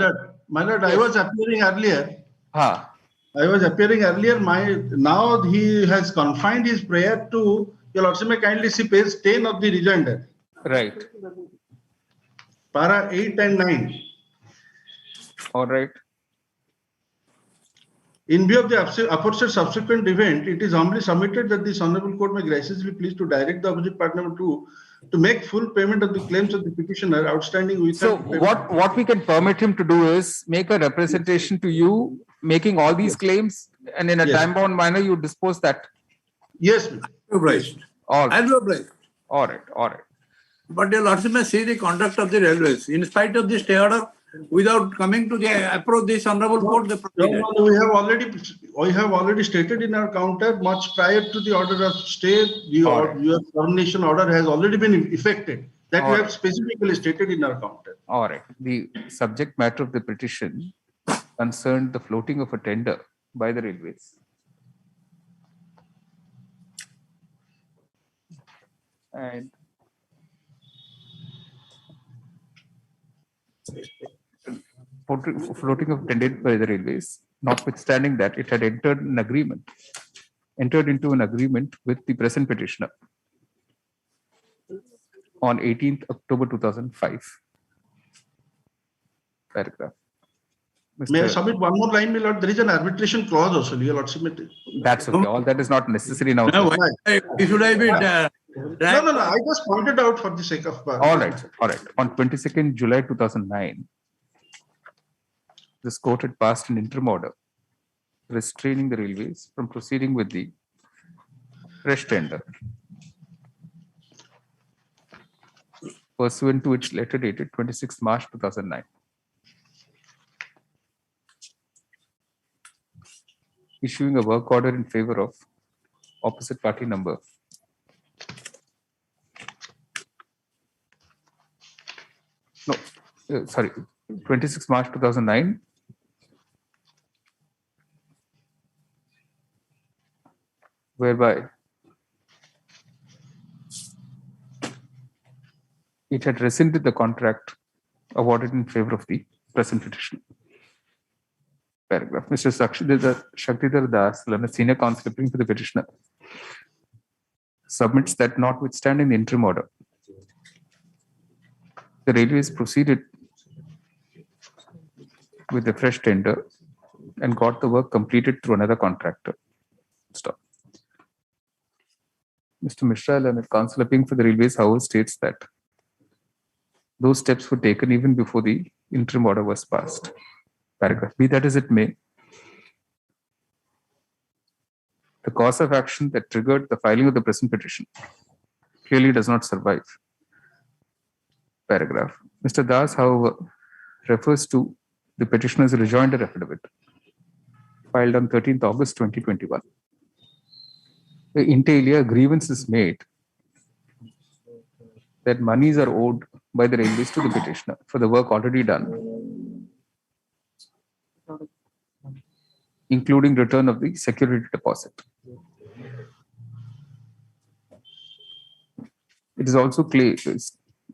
lord, I was appearing earlier. Ha. I was appearing earlier. Now he has confined his prayer to, your lordship may kindly see page 10 of the rejoinder. Right. Para 8 and 9. All right. In view of the aforesaid subsequent event, it is humbly submitted that this honorable court may graciously please to direct the opposite party number 2 to make full payment of the claims of the petitioner outstanding with. So what we can permit him to do is make a representation to you, making all these claims, and in a time-bound manner, you dispose that. Yes. Right. All right. Right. All right. All right. But your lordship may see the conduct of the railways. In spite of the stay order, without coming to the approach this honorable court, they proceeded. No, we have already stated in our counter much prior to the order of stay. Your termination order has already been effected. That we have specifically stated in our counter. All right. The subject matter of the petition concerned the floating of a tender by the railways. And floating of tender by the railways, notwithstanding that it had entered into an agreement with the present petitioner on 18th October 2005. Paragraph. May I submit one more line, my lord? There is an arbitration clause also, your lordship. That's okay. All that is not necessary now. No, should I be? No. I just pointed out for the sake of. All right. All right. On 22nd July 2009, this court had passed an interim order restraining the railways from proceeding with the fresh tender, pursuant to its letter dated 26 March 2009. Issuing a work order in favor of opposite party number sorry, 26 March 2009, whereby it had rescinded the contract awarded in favor of the present petition. Paragraph. Mr. Shaktiధర్ Das, senior counsel appearing for the petitioner, submits that notwithstanding the interim order, the railways proceeded with the fresh tender and got the work completed through another contractor. Stop. Mr. Mishra, learned counsel appearing for the railways, however, states that those steps were taken even before the interim order was passed. Paragraph. Be that as it may, the cause of action that triggered the filing of the present petition clearly does not survive. Paragraph. Mr. Das, however, refers to the petitioner's rejoinder affidavit filed on 13th August 2021. Inter alia, a grievance is made that monies are owed by the railways to the petitioner for the work already done, including return of the security deposit. It is also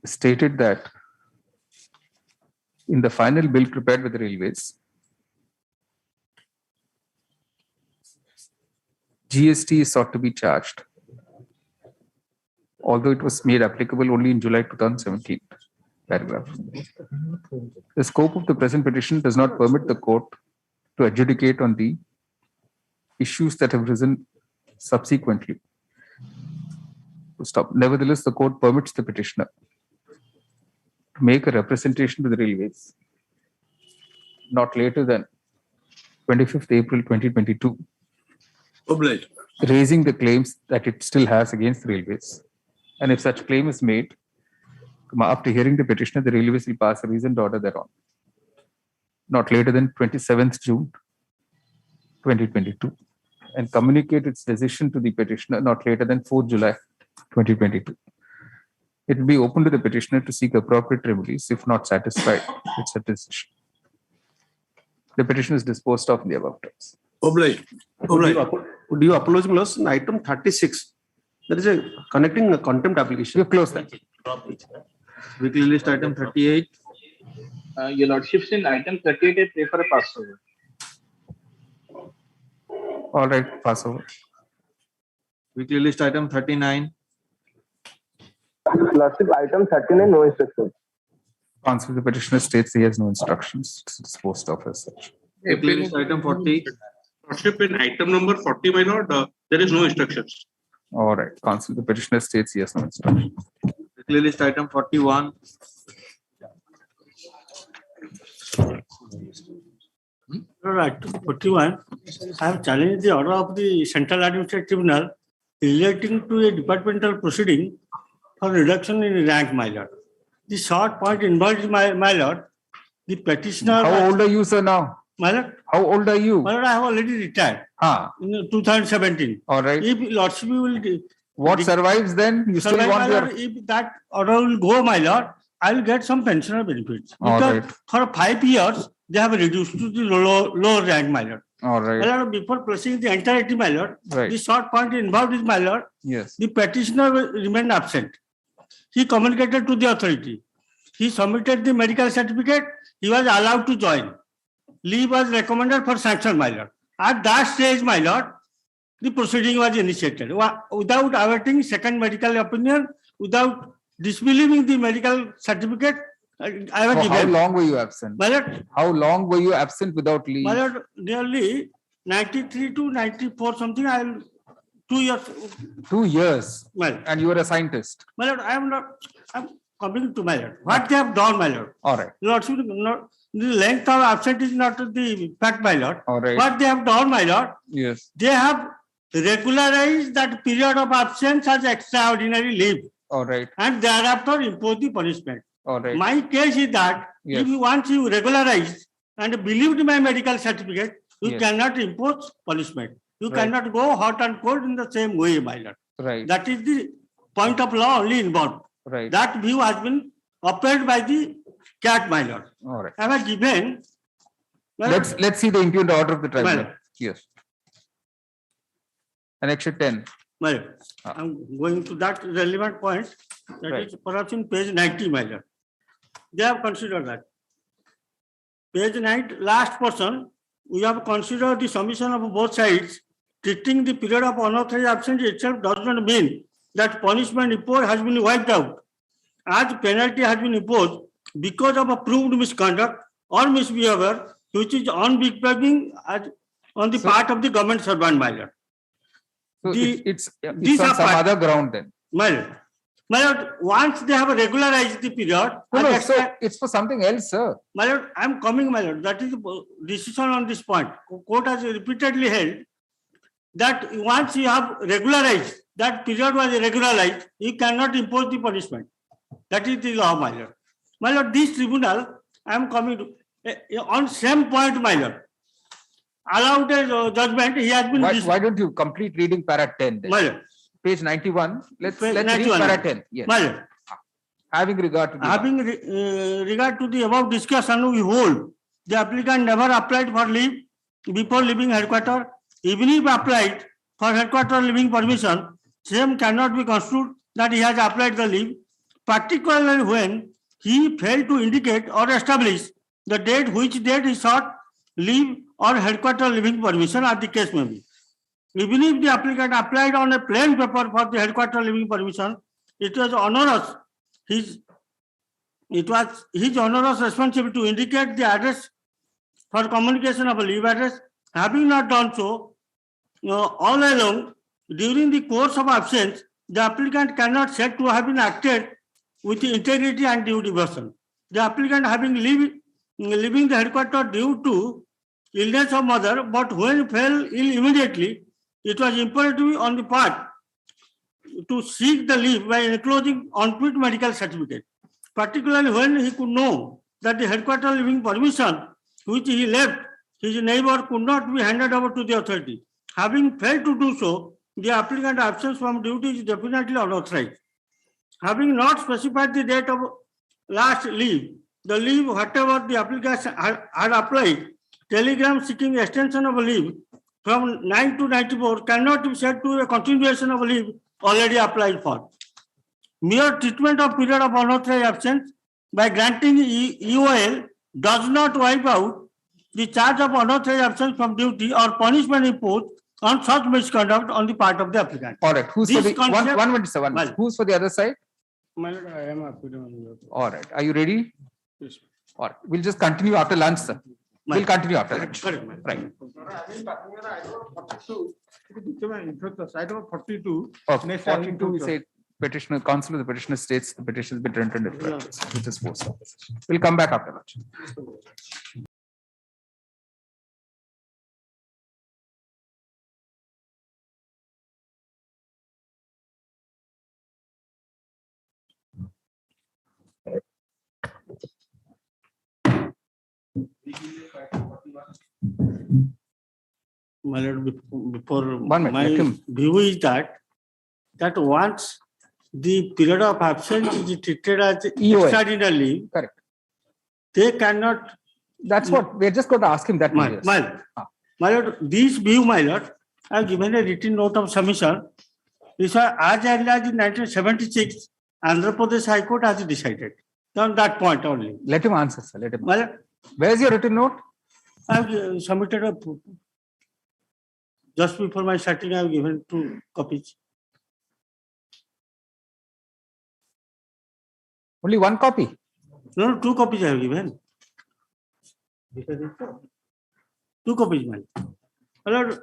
stated that in the final bill prepared by the railways, GST is sought to be charged, although it was made applicable only in July 2017. Paragraph. The scope of the present petition does not permit the court to adjudicate on the issues that have risen subsequently. Stop. Nevertheless, the court permits the petitioner to make a representation to the railways not later than 25th April 2022, raising the claims that it still has against the railways. And if such claim is made, after hearing the petitioner, the railways will pass a reasoned order thereon, not later than 27th June 2022, and communicate its decision to the petitioner not later than 4th July 2022. It will be open to the petitioner to seek appropriate remedies if not satisfied with such decision. The petition is disposed of in the above terms. Would you apologize, Milos? In item 36, there is a connecting a contempt application. You close that. Weekly list item 38. Your lordships, in item 38, I pray for a pass over. All right, pass over. Weekly list item 39. Lordship, item 39, no instructions. Counsel, the petitioner states he has no instructions to dispose of as such. Weekly list item 40. Lordship, in item number 40, my lord, there is no instructions. All right, counsel, the petitioner states he has no instructions. Weekly list item 41. Right, 41. I have challenged the order of the Central Administrative Tribunal relating to a departmental proceeding for reduction in rank, my lord. The short point involved, my lord, the petitioner. How old are you, sir, now? My lord. How old are you? My lord, I have already retired. In 2017. All right. If lordship will. What survives then? You still survive, want my your. lord, if that order will go, my lord, I will get some pensioner benefits. All Because right. for 5 years, they have reduced to the lower rank, my lord. All right. My lord, before placing the entirety, my lord, Right. the short point involved is, my lord, Yes. the petitioner remained absent. He communicated to the authority. He submitted the medical certificate. He was allowed to join. Leave was recommended for sanction, my lord. At that stage, my lord, the proceeding was initiated. Without awaiting second medical opinion, without disbelieving the medical certificate, I was How given. long were you absent? My lord, How long were you absent without leave? my lord, nearly 93 to 94 something, 2 years. 2 years. Well, and you were a scientist. My lord, I'm coming to my lord. What they have done, my lord. All right. Lordship, the length of absence is not the fact, my lord. All right. What they have done, my lord, Yes. they have regularized that period of absence as extraordinary leave. All right. And thereafter impose the punishment. All right. My case is that Yes. if you once you regularize and believed my medical certificate, you Yes. cannot impose punishment. You Right. cannot go hot and cold in the same way, my lord. Right. That is the point of law only involved. Right. That view has been upheld by the CAT, my lord. All right. I was given. Let's see the impugned order of the tribunal. Well. Yes. Annexure 10. Well, I'm going to that relevant point. That Right. is perhaps in page 90, my lord. They have considered that. Page 9, last portion, we have considered the submission of both sides. Treating the period of unauthorized absence itself does not mean that punishment imposed has been wiped out, as penalty has been imposed because of a proved misconduct or misbehavior, which is unbecoming on the part of the government servant, my lord. So The- it's these on are some part- other ground then. My lord, once they have regularized the period, No, I no, so expect- it's for something else, sir. my lord, I am coming, my lord. That is the decision on this point. Court has repeatedly held that once you have regularized, that period was regularized, you cannot impose the punishment. That is the law, my lord. My lord, this tribunal, I am coming to, on same point, my lord. Allowed a judgment, he has been. Why don't you complete reading para 10 then? My lord. Page 91. Let's Page read 91. para 10. Yes. My lord. Having regard to the Having regard to the above discussion, we hold the applicant never applied for leave before leaving headquarters. Even if applied for headquarters leaving permission, same cannot be construed that he has applied the leave, particularly when he failed to indicate or establish the date which date he sought leave or headquarters leaving permission, as the case may be. Even if the applicant applied on a plain paper for the headquarters leaving permission, it was onerous. It was his onerous responsibility to indicate the address for communication of a leave address. Having not done so, all along, during the course of absence, the applicant cannot said to have been acted with integrity and due devotion. The applicant having leaving the headquarters due to illness of mother, but when fell ill immediately, it was imperative on the part to seek the leave by enclosing on-fit medical certificate, particularly when he could know that the headquarters leaving permission which he left his neighbor could not be handed over to the authority. Having failed to do so, the applicant's absence from duty is definitely unauthorized. Having not specified the date of last leave, the leave whatever the applicant had applied, telegram seeking extension of leave from 9 to 94 cannot be said to a continuation of leave already applied for. Mere treatment of period of unauthorized absence by granting EOL does not wipe out the charge of unauthorized absence from duty or punishment imposed on such misconduct on the part of the applicant. All right. Who's for This the one concept- minute, sir? 1 minute. Well- Who's for the other side? My lord, I am appealing. All right. Are you ready? Yes. All right. We'll just continue after lunch, sir. We'll continue after lunch. Correct, ma'am. Right. Item 42. Okay. Next, 42, we say petitioner, counsel of the petitioner states the petition has been rendered infracted, which is post opposition. We'll come back after lunch. My lord, before 1 minute, my let him- view is that once the period of absence is treated as EOL. extraordinary leave, Correct. they cannot. That's what we're just going to ask him that. My lord, this view, my lord, I have given a written note of submission. This was as early as in 1976, Andhra Pradesh High Court has decided on that point only. Let him answer, sir. Let him. My lord, Where's your written note? I have submitted a just before my starting. I have given 2 copies. Only 1 copy. No, 2 copies I have given. 2 copies, man. Lord,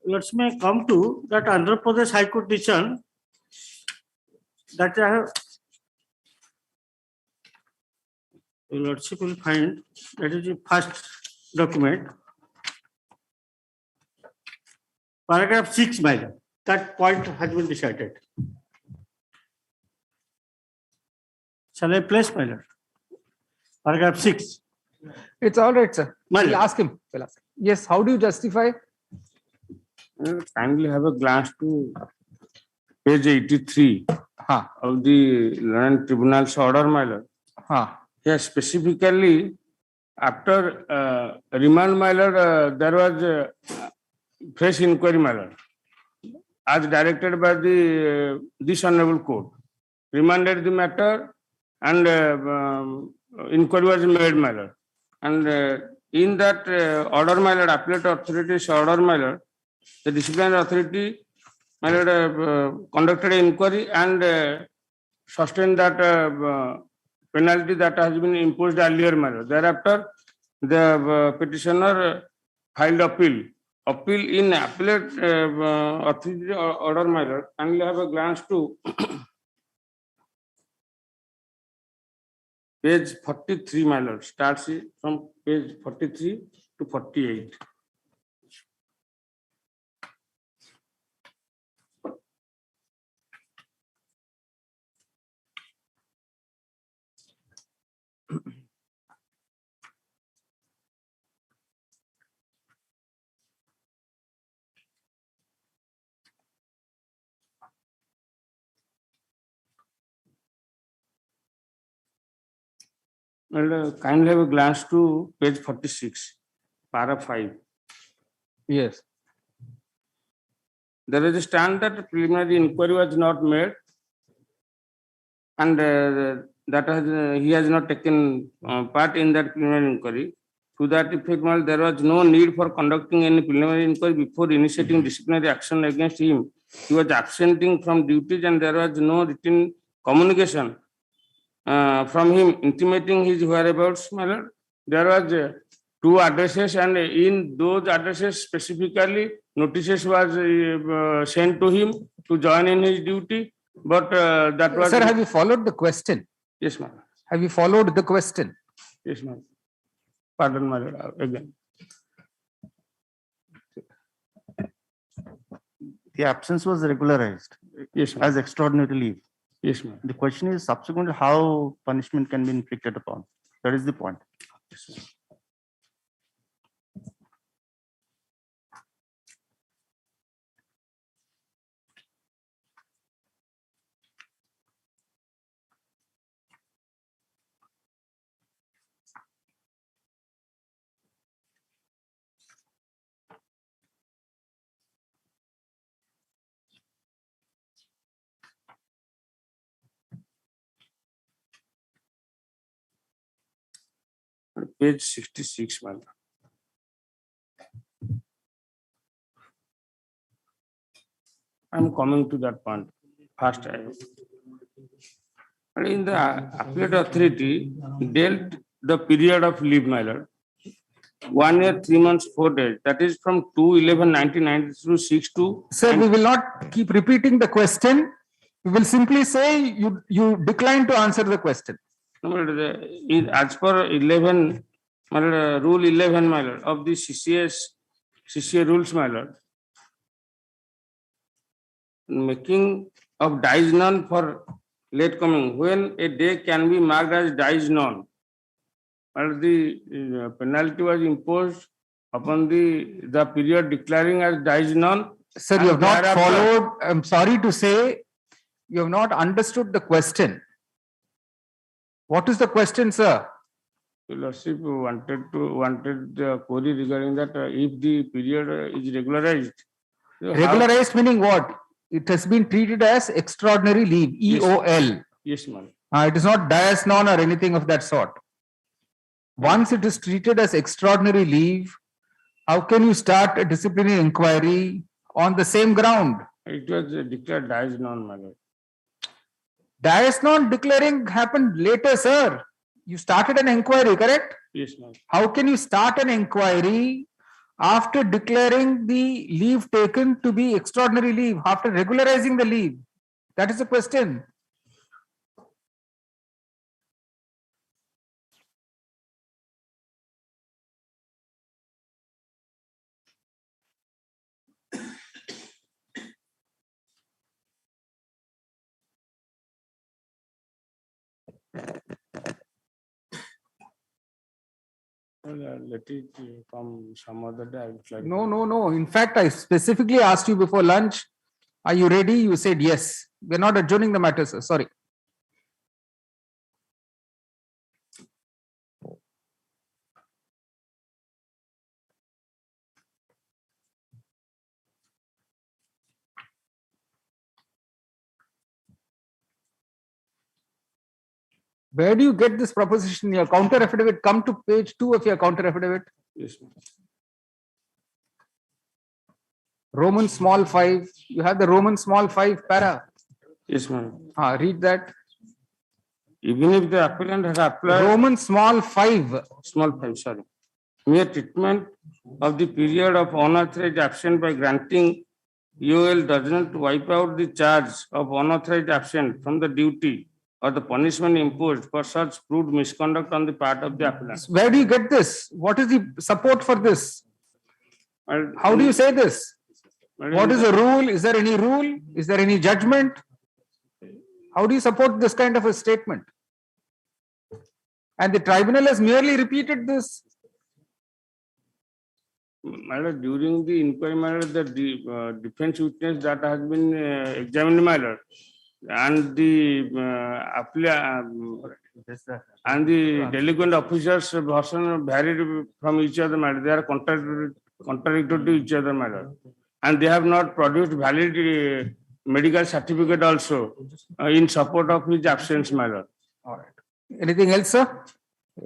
let's may come to that Andhra Pradesh High Court decision that I have. Your Lordship will find that is the first document. Paragraph 6, my lord. That point has been decided. Shall I place, my lord? Paragraph 6. It's all right, sir. My We'll lord. ask him. We'll ask him. Yes. How do you justify? Kindly have a glance to page 83 of the Land Tribunal's order, my lord. Here specifically, after remand, my lord, there was fresh inquiry, my lord, as directed by the this honorable court. Remanded the matter and inquiry was made, my lord. And in that order, my lord, appellate authority's order, my lord, the disciplinary authority, my lord, conducted an inquiry and sustained that penalty that has been imposed earlier, my lord. Thereafter, the petitioner filed appeal. Appeal in appellate authority order, my lord. Kindly have a glance to page 43, my lord. Starts from page 43 to 48. Well, kindly have a glance to page 46, para 5. Yes. There is a stand that preliminary inquiry was not made and that he has not taken part in that preliminary inquiry. To that effect, while there was no need for conducting any preliminary inquiry before initiating disciplinary action against him. He was absenting from duties and there was no written communication from him intimating his whereabouts, my lord. There was 2 addresses and in those addresses specifically notices was sent to him to join in his duty, but that was. Sir, have you followed the question? Yes, ma'am. Have you followed the question? Yes, ma'am. Pardon, my lord, again. The absence was regularized. Yes, ma'am. As extraordinary leave. Yes, ma'am. The question is subsequently how punishment can be inflicted upon. That is the point. Yes, ma'am. Page 66, my lord. I'm coming to that point. First, in the appellate authority dealt the period of leave, my lord. 1 year, 3 months, 4 days. That is from 2/11/1990 through 6/2. Sir, we will not keep repeating the question. We will simply say you decline to answer the question. No, my lord, as per 11, my lord, rule 11, my lord, of the CCA rules, my lord, making of dies none for late coming, when a day can be marked as dies none, and the penalty was imposed upon the period declaring as dies none. Sir, you have not followed. I'm sorry to say, you have not understood the question. What is the question, sir? Your Lordship wanted the query regarding that if the period is regularized. Regularized meaning what? It has been treated as extraordinary leave, EOL. Yes, ma'am. It is not dies non or anything of that sort. Once it is treated as extraordinary leave, how can you start a disciplinary inquiry on the same ground? It was declared dies non, my lord. Dies non declaring happened later, sir. You started an inquiry, correct? Yes, ma'am. How can you start an inquiry after declaring the leave taken to be extraordinary leave, after regularizing the leave? That is the question. Let it come some other day. I would like No. In fact, I specifically asked you before lunch, are you ready? You said yes. We're not adjourning the matter, sir. Sorry. Where do you get this proposition? Your counter affidavit, come to page 2 of your counter affidavit. Yes, ma'am. Roman small 5. You have the Roman small 5 para. Yes, ma'am. Read that. Even if the appellant has applied Roman small 5. Small 5, sorry. Mere treatment of the period of unauthorized absence by granting EOL does not wipe out the charge of unauthorized absence from the duty or the punishment imposed for such proved misconduct on the part of the appellant. Where do you get this? What is the support for this? How do you say this? What is the rule? Is there any rule? Is there any judgment? How do you support this kind of a statement? And the tribunal has merely repeated this. Madam, during the inquiry, madam, the defense witness that has been examined, madam, and the delinquent officers' version varied from each other, madam. They are contradictory to each other, madam, and they have not produced valid medical certificate also in support of his absence, madam. All right. Anything else, sir?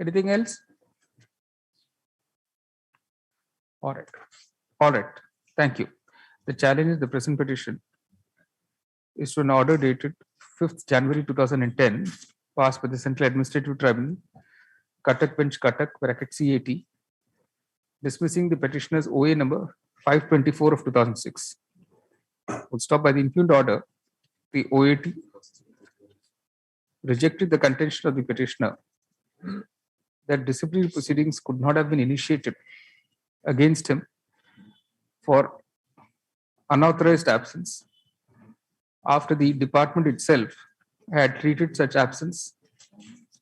Anything else? All right. All right. Thank you. The challenge is the present petition is to an order dated 5th January 2010, passed by the Central Administrative Tribunal, Cuttack Bench Cuttack, bracket CAT, dismissing the petitioner's OA number 524 of 2006. Would stop by the impugned order, the OAT rejected the contention of the petitioner that disciplinary proceedings could not have been initiated against him for unauthorized absence after the department itself had treated such absence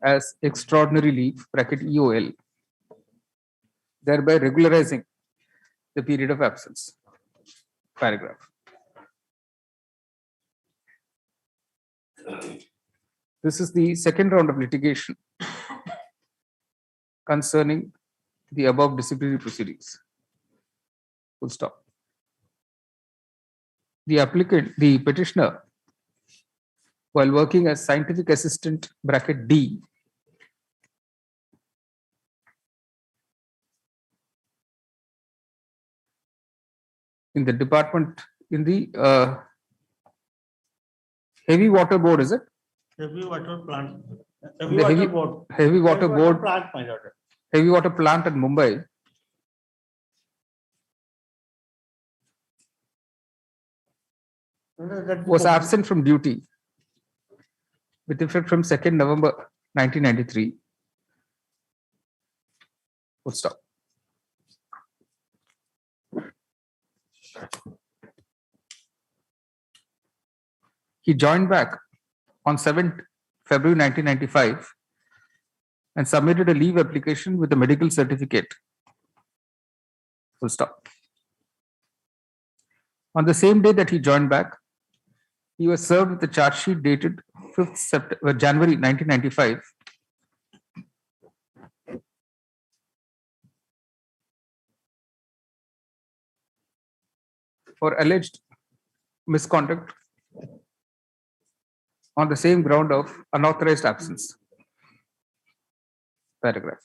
as extraordinary leave, bracket EOL, thereby regularizing the period of absence. Paragraph. This is the second round of litigation concerning the above disciplinary proceedings. Full stop. The applicant, the petitioner, while working as scientific assistant, bracket D, in the department, in the heavy water board, is it? Heavy water plant. In the heavy water board, Plant, my lord. heavy water plant at Mumbai. Was absent from duty with effect from 2nd November 1993. Full stop. He joined back on 7th February 1995 and submitted a leave application with a medical certificate. Full stop. On the same day that he joined back, he was served with a charge sheet dated 5th January 1995 for alleged misconduct on the same ground of unauthorized absence. Paragraph.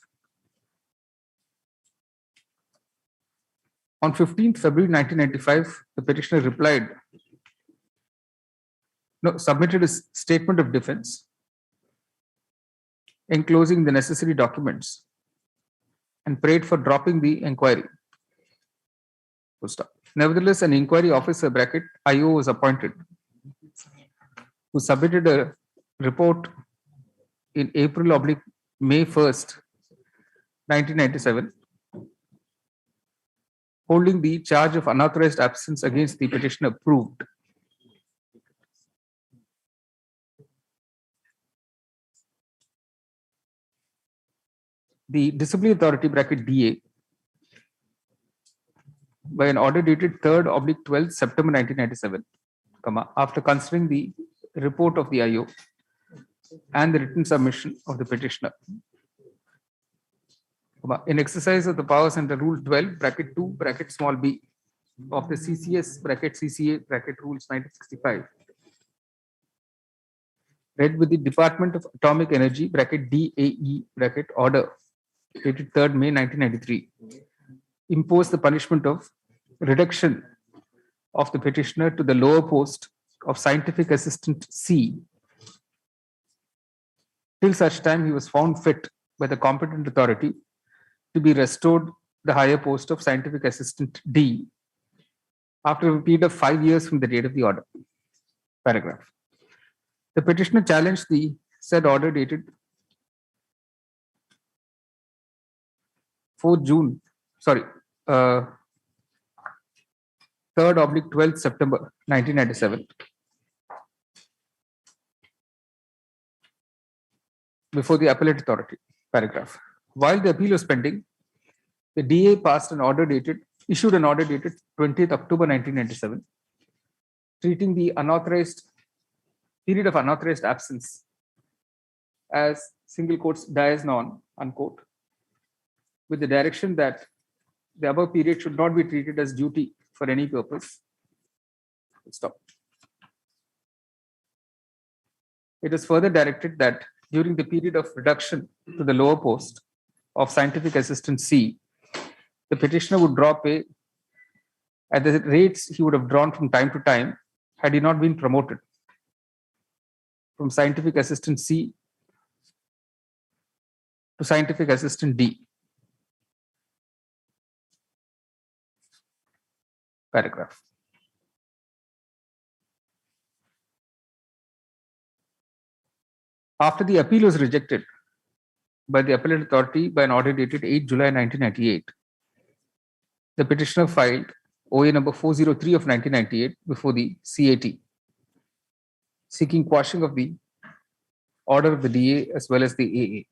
On 15th February 1995, the petitioner submitted a statement of defense enclosing the necessary documents and prayed for dropping the inquiry. Full stop. Nevertheless, an inquiry officer (IO) was appointed, who submitted a report in May 1st, 1997, holding the charge of unauthorized absence against the petitioner proved. The disciplinary authority (DA), by an order dated 3rd/12th September 1997, after considering the report of the IO and the written submission of the petitioner, in exercise of the powers under Rule 12 (2) small b of the CCS (CCA) Rules 1965, read with the Department of Atomic Energy (DAE) order dated 3rd May 1993, imposed the punishment of reduction of the petitioner to the lower post of scientific assistant C till such time he was found fit by the competent authority to be restored the higher post of scientific assistant D after a period of 5 years from the date of the order. Paragraph. The petitioner challenged the said order dated 3rd/12th September 1997 before the appellate authority. Paragraph. While the appeal was pending, the DA issued an order dated 20th October 1997, treating the period of unauthorized absence as single quotes dies non unquote, with the direction that the above period should not be treated as duty for any purpose. Stop. It is further directed that during the period of reduction to the lower post of scientific assistant C, the petitioner would draw pay at the rates he would have drawn from time to time had he not been promoted from scientific assistant C to scientific assistant D. Paragraph. After the appeal was rejected by the appellate authority by an order dated 8 July 1998, the petitioner filed OA number 403 of 1998 before the CAT, seeking quashing of the order of the DA as well as the AA.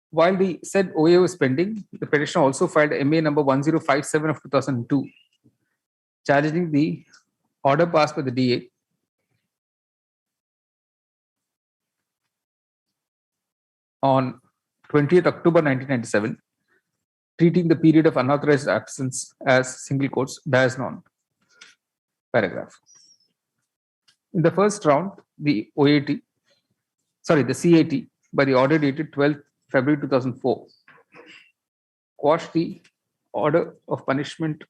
While the said OA was pending, the petitioner also filed MA number 1057 of 2002, challenging the order passed by the DA on 20th October 1997 treating the period of unauthorized absence as single quotes dies non. Paragraph. In the first round, the CAT, by the order dated 12th February 2004, quashed the order of punishment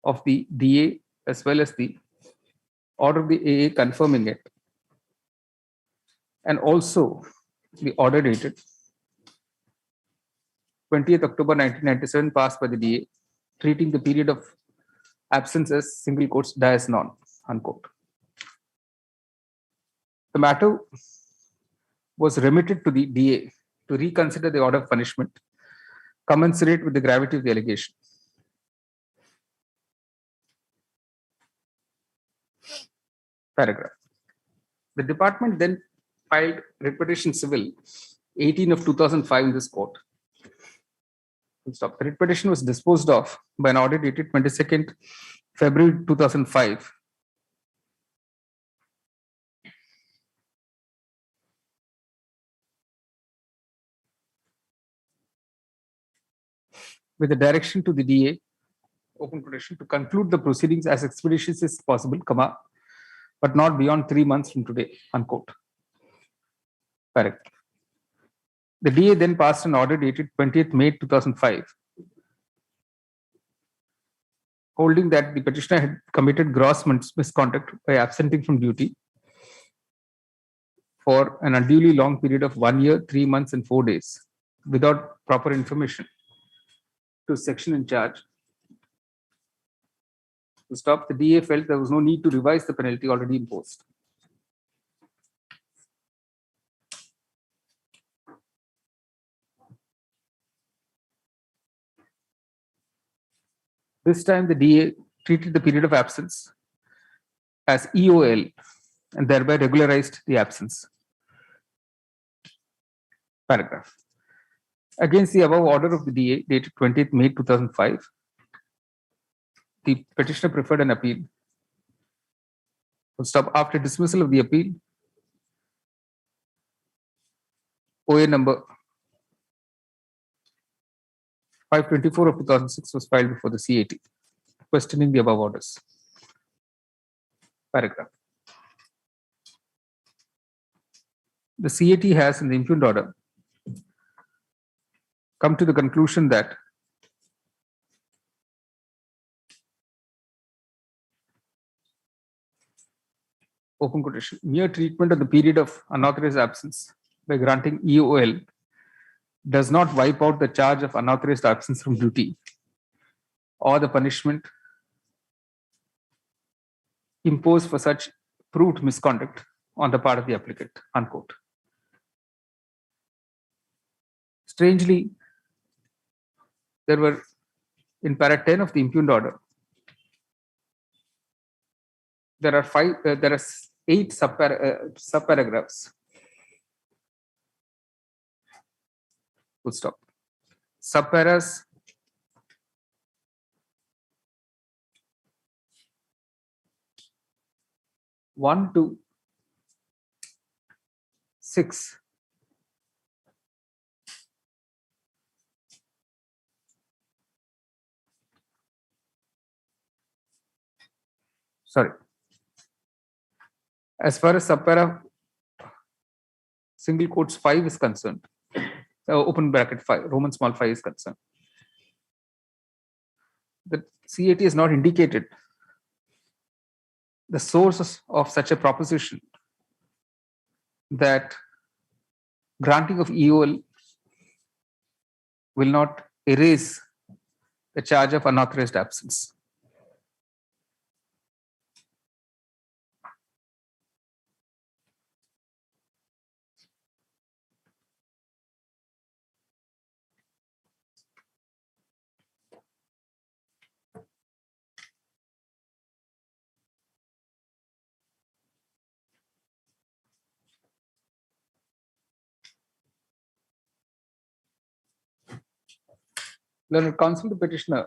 of the DA as well as the order of the AA confirming it, and also the order dated 20th October 1997 passed by the DA, treating the period of absence as single quotes dies non, unquote. The matter was remitted to the DA to reconsider the order of punishment commensurate with the gravity of the allegation. Paragraph. The department then filed writ petition civil 18 of 2005 in this court. Stop. The writ petition was disposed of by an order dated 22nd February 2005. With a direction to the DA, open quotation, to conclude the proceedings as expeditious as possible, comma, but not beyond 3 months from today, unquote. Paragraph. The DA then passed an order dated 20th May 2005, holding that the petitioner had committed gross misconduct by absenting from duty for an unduly long period of 1 year, 3 months, and 4 days without proper information to section in charge. To stop, the DA felt there was no need to revise the penalty already imposed. This time, the DA treated the period of absence as EOL and thereby regularized the absence. Paragraph. Against the above order of the DA dated 20th May 2005, the petitioner preferred an appeal. Stop. After dismissal of the appeal, OA number 524 of 2006 was filed before the CAT, questioning the above orders. Paragraph. The CAT has, in the impugned order, come to the conclusion that open quotation, mere treatment of the period of unauthorized absence by granting EOL does not wipe out the charge of unauthorized absence from duty or the punishment imposed for such proved misconduct on the part of the applicant, unquote. Strangely, there were, in para 10 of the impugned order, there are 8 subparagraphs. Full stop. Subparas 1 to 6 sorry. As far as subpara single quotes 5 is concerned, open bracket 5, Roman small 5 is concerned, the CAT has not indicated the sources of such a proposition that granting of EOL will not erase the charge of unauthorized absence. Learned counsel, the petitioner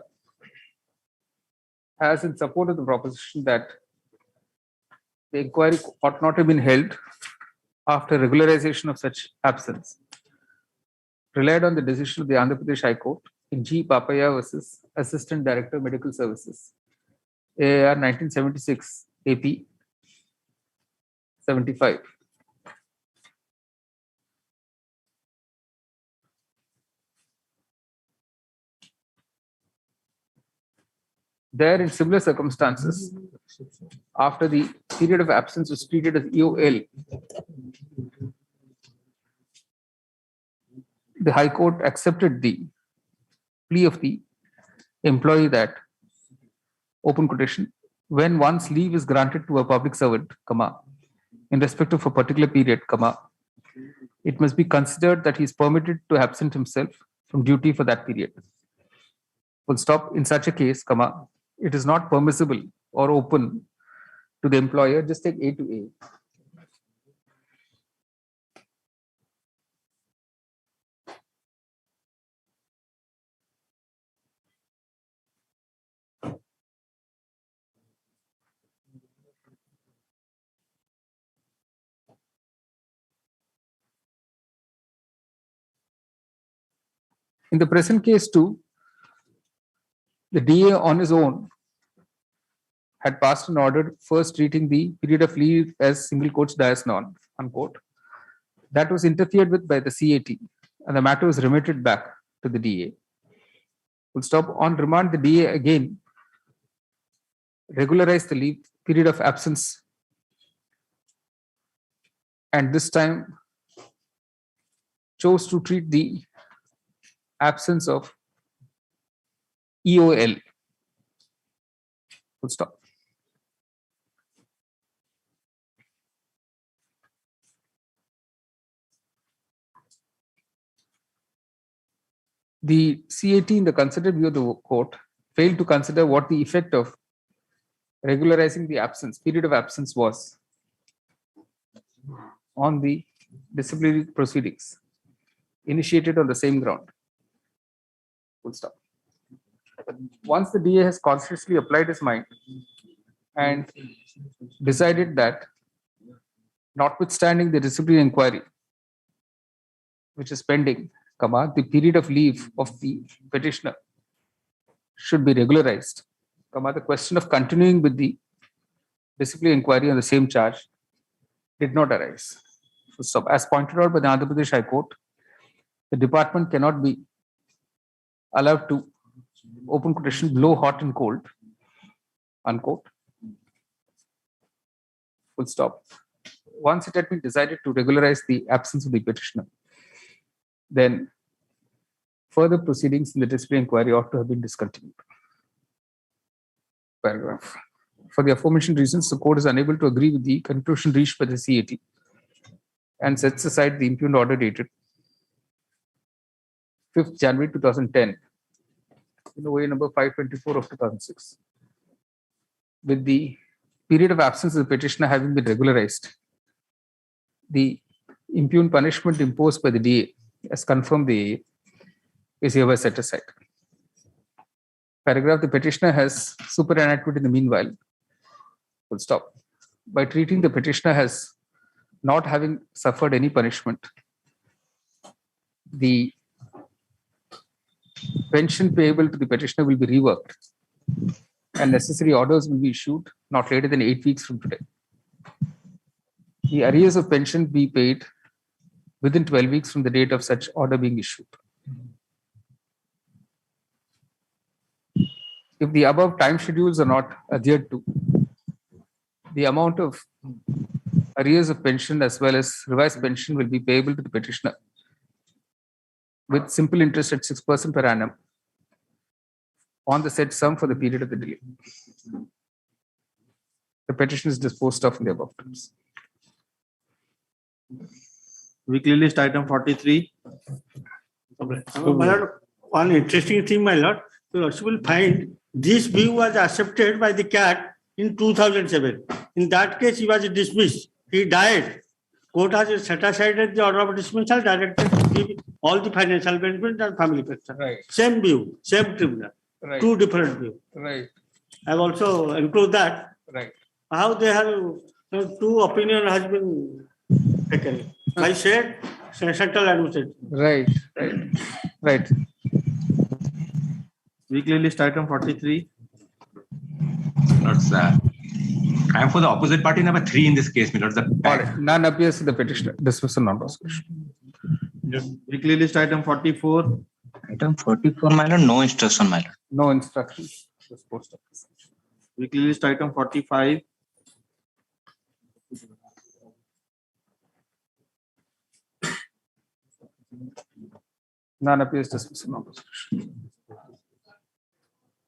has in support of the proposition that the inquiry ought not have been held after regularization of such absence, relied on the decision of the Andhra Pradesh High Court in G. Papaya versus Assistant Director Medical Services, AAR 1976, AP 75. There, in similar circumstances, after the period of absence was treated as EOL, the High Court accepted the plea of the employee that, open quotation, when one's leave is granted to a public servant, comma, in respect of a particular period, comma, it must be considered that he is permitted to absent himself from duty for that period. Full stop. In such a case, comma, it is not permissible or open to the employer. Just take A to A. In the present case too, the DA on his own had passed an order first treating the period of leave as single quotes dias non, unquote. That was interfered with by the CAT, and the matter was remitted back to the DA. Full stop. On remand, the DA again regularized the leave period of absence, and this time chose to treat the absence of EOL. Full stop. The CAT, in the considered view of the court, failed to consider what the effect of regularizing the absence, period of absence, was on the disciplinary proceedings initiated on the same ground. Full stop. Once the DA has consciously applied his mind and decided that, notwithstanding the disciplinary inquiry which is pending, comma, the period of leave of the petitioner should be regularized, comma, the question of continuing with the disciplinary inquiry on the same charge did not arise. Full stop. As pointed out by the Andhra Pradesh High Court, the department cannot be allowed to, open quotation, blow hot and cold, unquote. Full stop. Once it had been decided to regularize the absence of the petitioner, then further proceedings in the disciplinary inquiry ought to have been discontinued. Paragraph. For the aforementioned reasons, the court is unable to agree with the conclusion reached by the CAT and sets aside the impugned order dated 5th January 2010, in OA number 524 of 2006. With the period of absence of the petitioner having been regularized, the impugned punishment imposed by the DA, as confirmed the AA, is hereby set aside. Paragraph. The petitioner has superannuated in the meanwhile. Full stop. By treating the petitioner as not having suffered any punishment, the pension payable to the petitioner will be reworked and necessary orders will be issued not later than 8 weeks from today. The arrears of pension be paid within 12 weeks from the date of such order being issued. If the above time schedules are not adhered to, the amount of arrears of pension as well as revised pension will be payable to the petitioner with simple interest at 6% per annum on the said sum for the period of the delay. The petition is disposed of in the above terms. Weekly list item 43. My lord, one interesting thing, my lord, you also will find this view was accepted by the CAT in 2007. In that case, he was dismissed. He died. Court has set aside the order of dismissal, directed to give all the financial benefits and family pension. Right. Same view, same tribunal. Right. Two different views. Right. I have also included that. Right. How they have two opinion has been taken. I said central administration. Right. Right. Right. Weekly list item 43. Lords, I am for the opposite party number 3 in this case, my lords. All right. None appears to the petitioner. Dismissal non-prosecution. Weekly list item 44. Item 44, my lord, no instruction, my lord. No instruction. This post office. Weekly list item 45. None appears. Dismissal non-prosecution.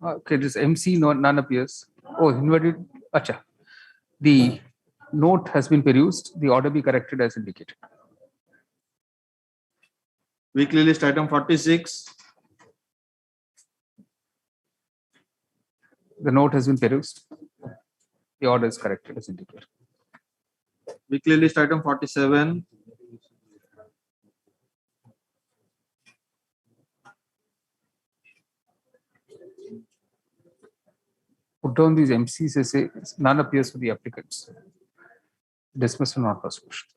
Okay, this MC none appears. Oh, inverted. Acha. The note has been perused. The order be corrected as indicated. Weekly list item 46. The note has been perused. The order is corrected as indicated. Weekly list item 47. Put down these MCs as a none appears for the applicants. Dismissal not prosecution.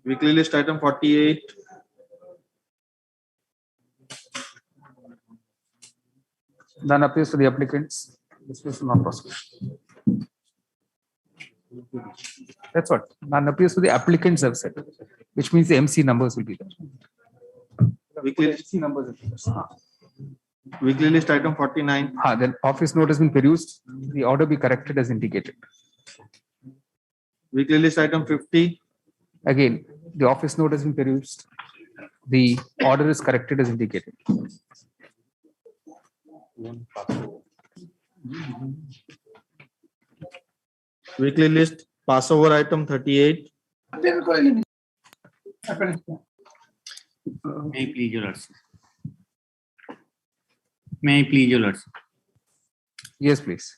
Weekly list item 48. None appears for the applicants. Dismissal not prosecution. That's what. None appears for the applicants have said, which means the MC numbers will be there. Weekly MC numbers will be there. Weekly list item 49. Then office note has been perused. The order be corrected as indicated. Weekly list item 50. Again, the office note has been perused. The order is corrected as indicated. Weekly list Passover item 38. May I please your lordship? May I please your lordship? Yes, please.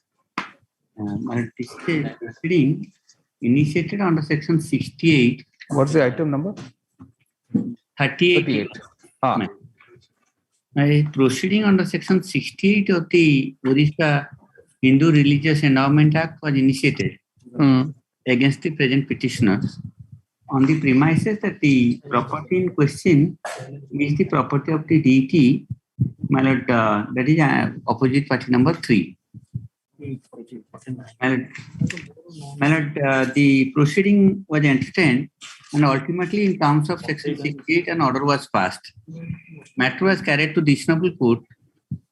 This is proceeding initiated under section 68. What's the item number? 38. My proceeding under section 68 of the Orissa Hindu Religious Endowment Act was initiated against the present petitioners on the premises that the property in question is the property of the deity, my lord, that is opposite party number 3. My lord, the proceeding was entertained and ultimately in terms of section 68 an order was passed. Matter was carried to the Honorable Court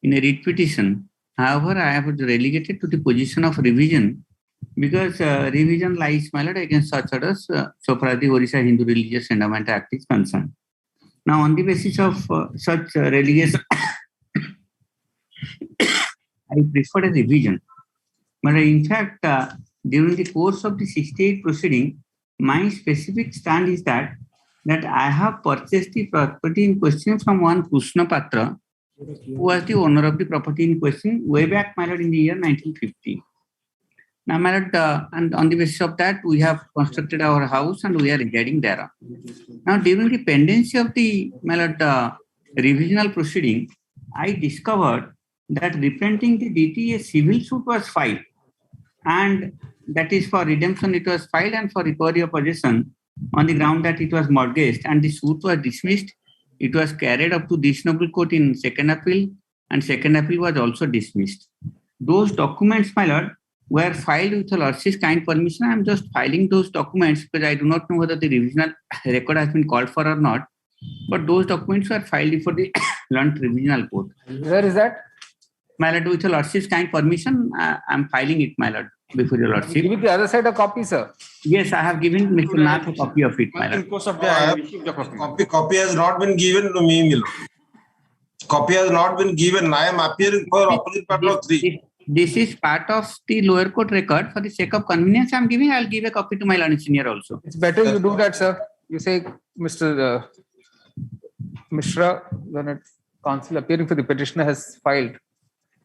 in a writ petition. However, I have relegated to the position of revision because revision lies, my lord, against such orders so far as the Orissa Hindu Religious Endowment Act is concerned. Now, on the basis of such relegation, I prefer a revision. But in fact, during the course of the 68 proceeding, my specific stand is that I have purchased the property in question from one Krishna Patra, who was the owner of the property in question way back, my lord, in the year 1950. Now, my lord, and on the basis of that, we have constructed our house and we are residing there. Now, during the pendency of the, my lord, revisional proceeding, I discovered that repenting the deity, a civil suit was filed, and that is for redemption it was filed and for recovery of possession on the ground that it was mortgaged, and the suit was dismissed. It was carried up to this Honorable Court in second appeal, and second appeal was also dismissed. Those documents, my lord, were filed with the lordship's kind permission. I am just filing those documents because I do not know whether the revisional record has been called for or not. But those documents were filed before the London Revisional Court. Where is that? My lord, with the lordship's kind permission, I am filing it, my lord, before your lordship. Give it the other side a copy, sir. Yes, I have given Mr. Nath a copy of it, my lord. In course of the, I have received the copy. Copy has not been given to me, Milo. Copy has not been given. I am appearing for opposite party of 3. This is part of the lower court record. For the sake of convenience, I am giving. I will give a copy to my learned senior also. It's better you do that, sir. You say, Mr. Mishra, when counsel appearing for the petitioner has filed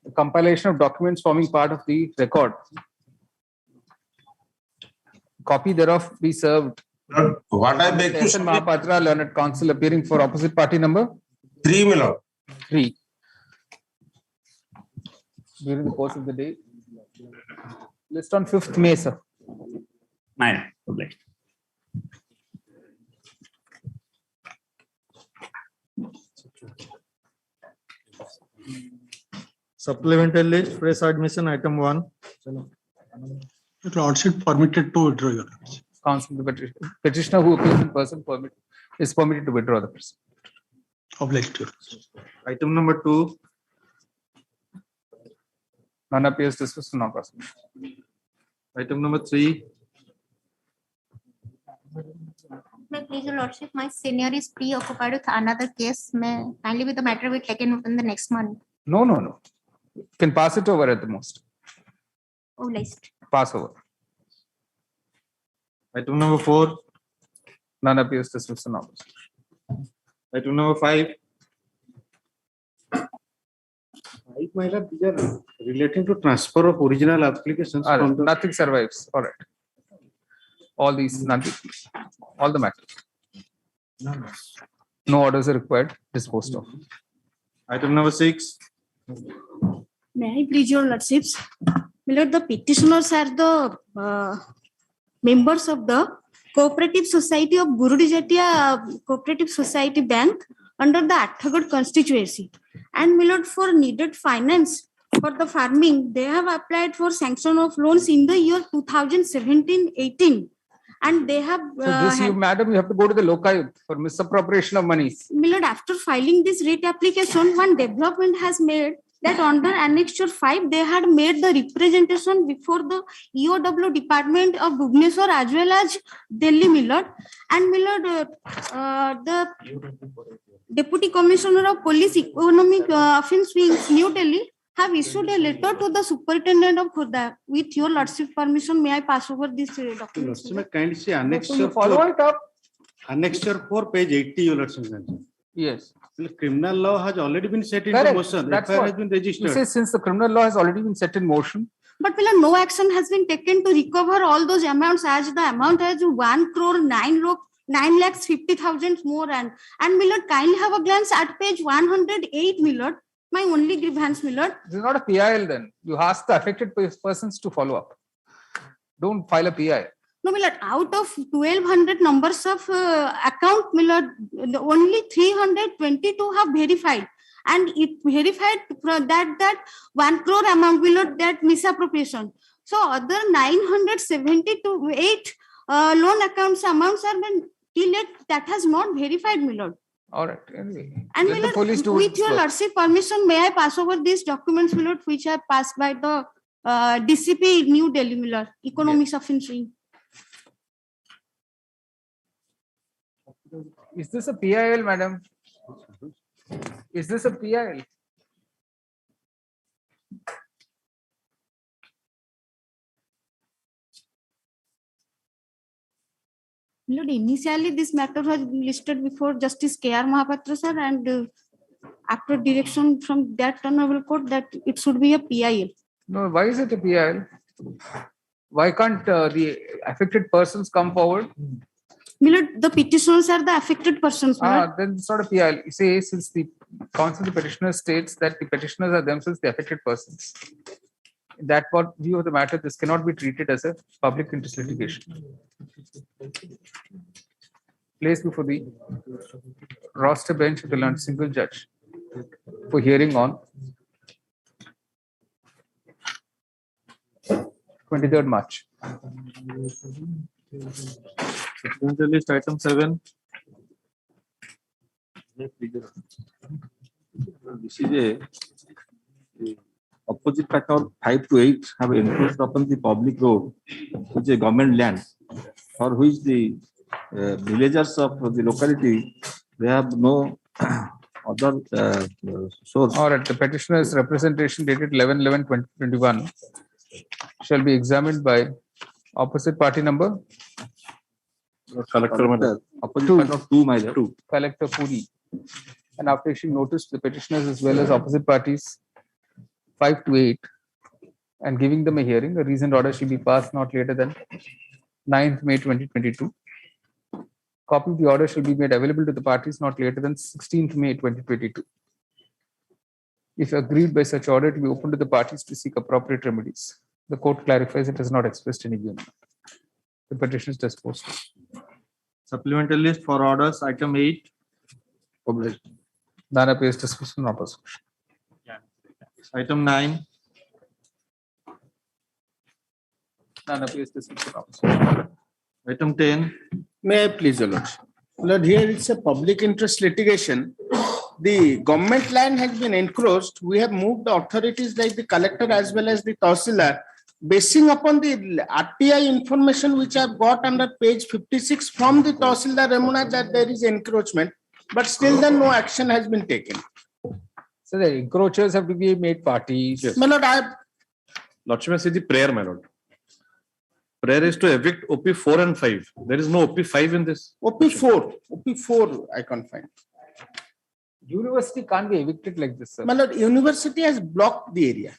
a compilation of documents forming part of the record. Copy thereof be served. What I beg to Mahapatra, learned counsel appearing for opposite party number 3, Milo. 3. During the course of the day. List on 5th May, sir. My lord. Supplemental list, fresh admission, item 1. Your Lordship permitted to withdraw your. Counsel, the petitioner who appears in person is permitted to withdraw the proceeding. Obliged to. Item number 2. None appears dismissed for non-prosecution. Item number 3. May please, Your Lordship, my senior is preoccupied with another case. May kindly with the matter be taken up in the next month. No. You can pass it over at the most. Obliged. Pass over. Item number 4. None appears dismissed for non-prosecution. Item number 5. My lord, these are relating to transfer of original applications. From the Nothing survives. All right. All these, nothing. All the matters. No orders are required. Disposed of. Item number 6. May I please, Your Lordships? My lord, the petitioners are the members of the Cooperative Society of Gurudijatiya Cooperative Society Bank under the Athagad constituency. And my lord, for needed finance for the farming, they have applied for sanction of loans in the year 2017-18. And they have. Madam, you have to go to the Lokayukt for misappropriation of money. My lord, after filing this writ application, one development has made that under Annexure 5, they had made the representation before the EOW department of Bhubaneswar as well as Delhi, my lord. And my lord, the Deputy Commissioner of Police Economic Offence Wings, New Delhi, have issued a letter to the Superintendent of Khurda. With your Lordship permission, may I pass over this document? Lordship, kindly see annexure follow 4, it up. annexure 4, page 80, Your Lordship. Yes. The criminal law has already been set into Correct. motion. That's FIR what has been registered. You say since the criminal law has already been set in motion. But my lord, no action has been taken to recover all those amounts, as the amount has 1 crore 9 lakhs 50,000 more. And my lord, kindly have a glance at page 108, my lord. My only grievance, my lord. This is not a PIL then. You ask the affected persons to follow up. Don't file a PIL. No, my lord, out of 1,200 numbers of account, my lord, only 322 have verified. And it verified that 1 crore amount, my lord, that misappropriation. So other 978 loan accounts amounts are been till yet that has not verified, my lord. All right. Anyway, And let the police do with its your work. Lordship permission, may I pass over these documents, my lord, which are passed by the DCP New Delhi, my lord, Economics Offence Wing. Is this a PIL, madam? Is this a PIL? Lord, initially this matter was listed before Justice K.R. Mahapatra, sir, and after direction from that honorable court that it should be a PIL. No, why is it a PIL? Why can't the affected persons come forward? Lord, the petitioners are the affected persons. Then it's not a PIL. You say since the counsel the petitioner states that the petitioners are themselves the affected persons. In that view of the matter, this cannot be treated as a public interest litigation. Placed before the roster bench of the learned single judge for hearing on 23rd March. Supplemental list, item 7. This is a opposite party of 5 to 8 have encroached upon the public road, which is a government land, for which the villagers of the locality, they have no other source. All right, the petitioner's representation dated 11/11/2021 shall be examined by opposite party number Collector, opposite party of 2, my lord. Collector Puri, and after issuing notice to the petitioners as well as opposite parties 5 to 8 and giving them a hearing, a reasoned order shall be passed not later than 9th May 2022. Copy of the order shall be made available to the parties not later than 16th May 2022. If agreed by such order to be open to the parties to seek appropriate remedies, the court clarifies it has not expressed any view. The petition is disposed of. Supplemental list for orders, item 8. None appears disposed of. Item 9. None appears dismissed from opposition. Item 10. May I please, Your Lordship? Lord, here it's a public interest litigation. The government land has been encroached. We have moved the authorities like the collector as well as the tahsildar. Basing upon the RTI information which I've got under page 56 from the tahsildar Ramuna that there is encroachment, but still then no action has been taken. So the encroachers have to be made parties. My Lord, Lordship, I see the prayer, my lord. Prayer is to evict OP 4 and 5. There is no OP 5 in this. OP4 I can't find. University can't be evicted like this, sir. My Lord, university has blocked the area.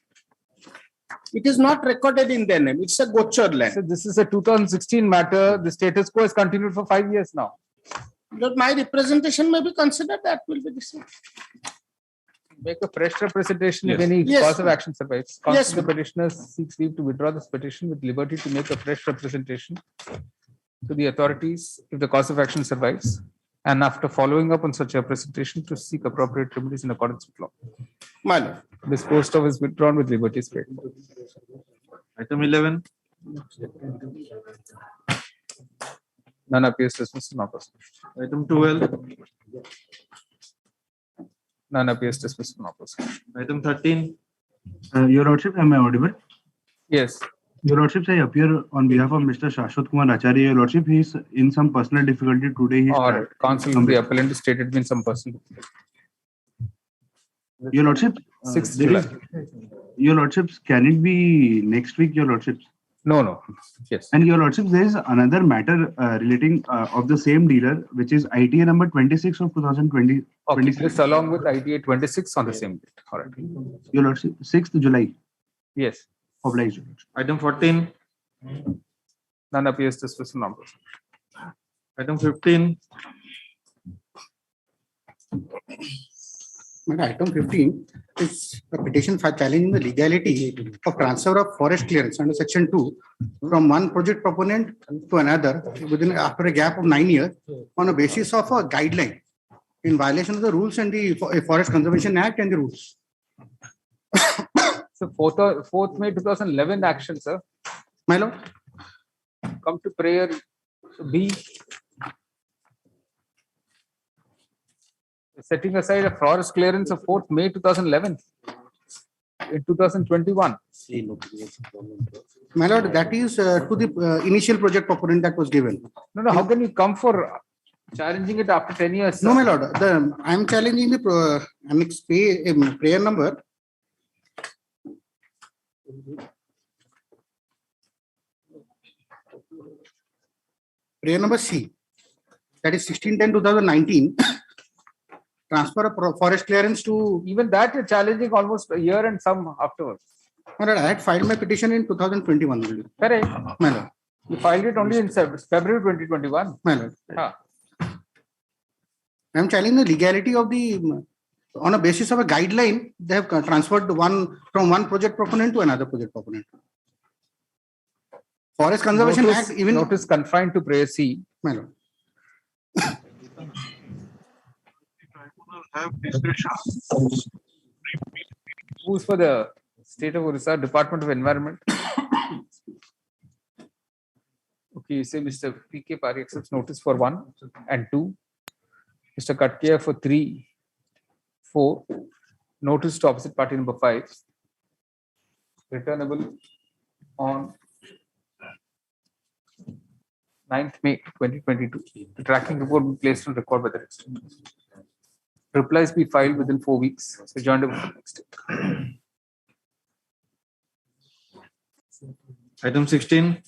It is not recorded in their name. It's a Gochar land. So this is a 2016 matter. The status quo has continued for 5 years now. Lord, my representation may be considered. That will be the same. Make a fresh representation if Yes. any Yes, cause of sir. action survives. Yes, The petitioner seeks leave to withdraw this petition with liberty to make a fresh representation to the authorities if the cause of action survives, and after following up on such representation to seek appropriate remedies in accordance with law. My Lord. This post of is withdrawn with liberty spread. Item 11. None appears dismissed in opposition. Item 12. None appears dismissed in opposition. Item 13. Your Lordship, am I audible? Yes. Your Lordship, I appear on behalf of Mr. Shashwat Kumar Acharya. Your Lordship, he is in some personal difficulty today. Or counsel of the appellant stated been some person. Your Lordship, 6th there is, July. Your Lordship, can it be next week, Your Lordship? No. Yes. And Your Lordship, there is another matter relating of the same dealer, which is ITA number 26 of 2020. Okay, this along with ITA 26 on the same date. All right. Your Lordship, 6th July. Yes. Obliged. Item 14. None appears dismissed in opposition. Item 15. Item 15 is a petition for challenging the legality of transfer of forest clearance under section 2 from one project proponent to another after a gap of 9 years on a basis of a guideline in violation of the rules and the Forest Conservation Act and the rules. So 4th May 2011 action, sir. My Lord. Come to prayer B. Setting aside a forest clearance of 4th May 2011 in 2021. My Lord, that is to the initial project proponent that was given. No, how can you come for challenging it after 10 years? Sir? No, my Lord, I am challenging the annex prayer number. Prayer number C, that is 16/10/2019. Transfer of forest clearance to. Even that you're challenging almost a year and some afterwards. My Lord, I had filed my petition in 2021. Correct. My Lord. You filed it only in February 2021. My Lord. Ah. I am challenging the legality of the, on a basis of a guideline, they have transferred from one project proponent to another project proponent. Forest Conservation Notice, Act even. Notice confined to prayer C. My Lord. Who's for the State of Orissa, Department of Environment? Okay, you say Mr. P.K. Pari accepts notice for 1 and 2. Mr. Katkia for 3, 4. Notice to opposite party number 5. Returnable on 9th May 2022. The tracking report will be placed on record by the next. Replies be filed within 4 weeks. So joined up for the next day. Item 16.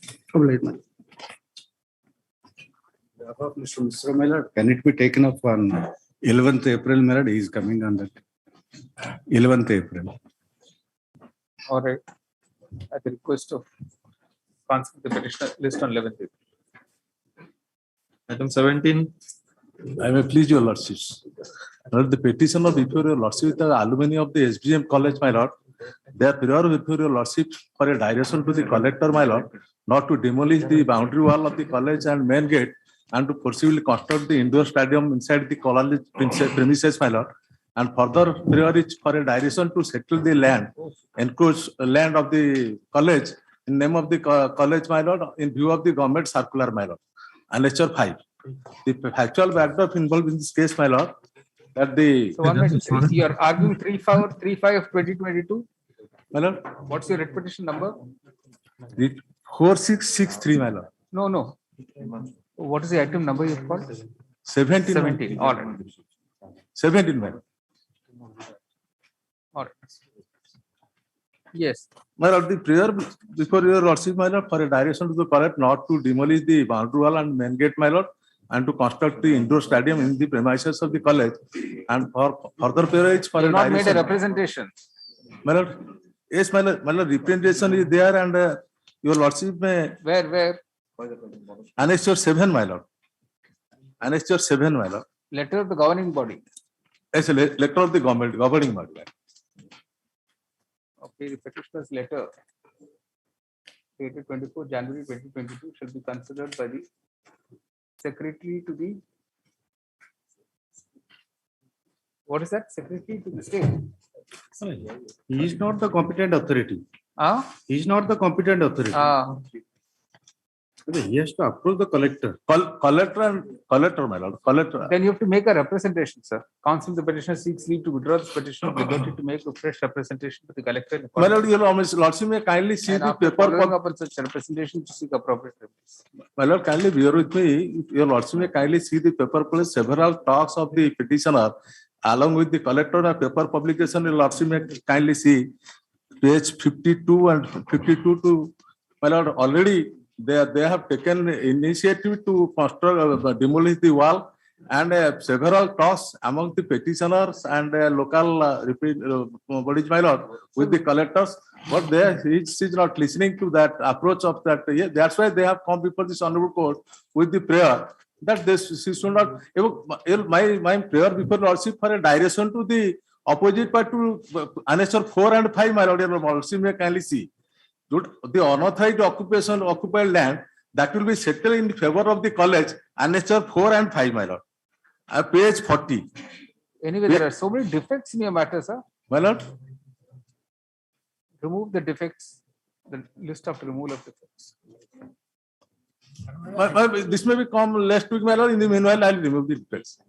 Mr. Mr. Mallard, can it be taken up on 11th April, Mallard? He is coming on that 11th April. All right. At the request of counsel, the petitioner list on 11th April. Item 17. I may please your lordships. Lord, the petition of before your lordship, the alumni of the SBM college, my lord, they are prior before your lordship for a direction to the collector, my lord, not to demolish the boundary wall of the college and main gate and to forcibly construct the indoor stadium inside the college premises, my lord. and further prayer is for a direction to settle the land, encroach land of the college in name of the college, my lord, in view of the government circular, my lord. Annexure 5. The factual backdrop involved in this case, my lord, that the. So 1 minute, you are arguing 3.5 of 2022. My lord. What's your writ petition number? 4663, my lord. No. What is the item number you've called? 17. 17. All right. 17, my lord. All right. Yes. My lord, the prayer before your lordship, my lord, for a direction to the college not to demolish the boundary wall and main gate, my lord, and to construct the indoor stadium in the premises of the college, and for further prayer is for You a have not made a direction. representation. My lord, yes, my lord, representation is there, and your lordship may. Where? Annexure 7, my lord. Annexure 7, my lord. Letter of the governing body. Yes, a letter of the government, governing body. Okay, the petitioner's letter dated 24 January 2022 shall be considered by the secretary to the. What is that? Secretary to the state. He is not the competent authority. He is not the competent authority. He has to approve the collector. Collector, my lord. Collector. Then you have to make a representation, sir. Counsel the petitioner seeks leave to withdraw this petition of liberty to make a fresh representation to the collector. My lord, your lordship may kindly see the paper. Following up on such representation to seek appropriate remedies. My lord, kindly bear with me. Your lordship may kindly see the paper plus several talks of the petitioner along with the collector and paper publication. Your lordship may kindly see page 52 and 52 to, my lord, already they have taken initiative to demolish the wall, and several talks among the petitioners and local bodies, my lord, with the collectors, but he is not listening to that approach of that. Yeah, that's why they have come before this honorable court with the prayer that this should not. My prayer before lordship for a direction to the opposite part to annexure 4 and 5, my lord, your lordship may kindly see. The unauthorized occupation occupied land that will be settled in favor of the college, annexure 4 and 5, my lord. Page 40. Anyway, there are so many defects in your matter, sir. My lord. Remove the defects, the list of removal of defects. This may become last week, my lord. In the meanwhile, I will remove the defects.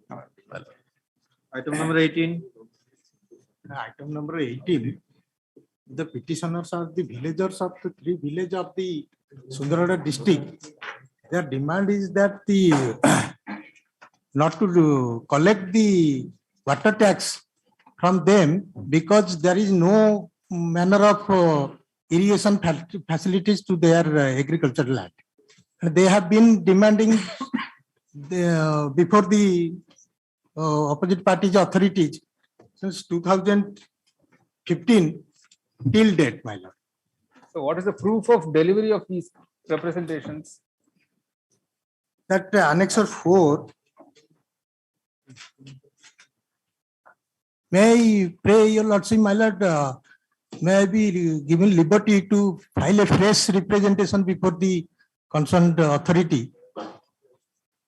Item number 18. Item number 18. The petitioners are the villagers of the 3 villages of the Sundargarh district. Their demand is that the not to collect the water tax from them because there is no manner of irrigation facilities to their agricultural land. And they have been demanding before the opposite parties authorities since 2015 till date, my lord. So what is the proof of delivery of these representations? That annexure 4, may I pray your lordship, my lord, may I be given liberty to file a fresh representation before the concerned authority.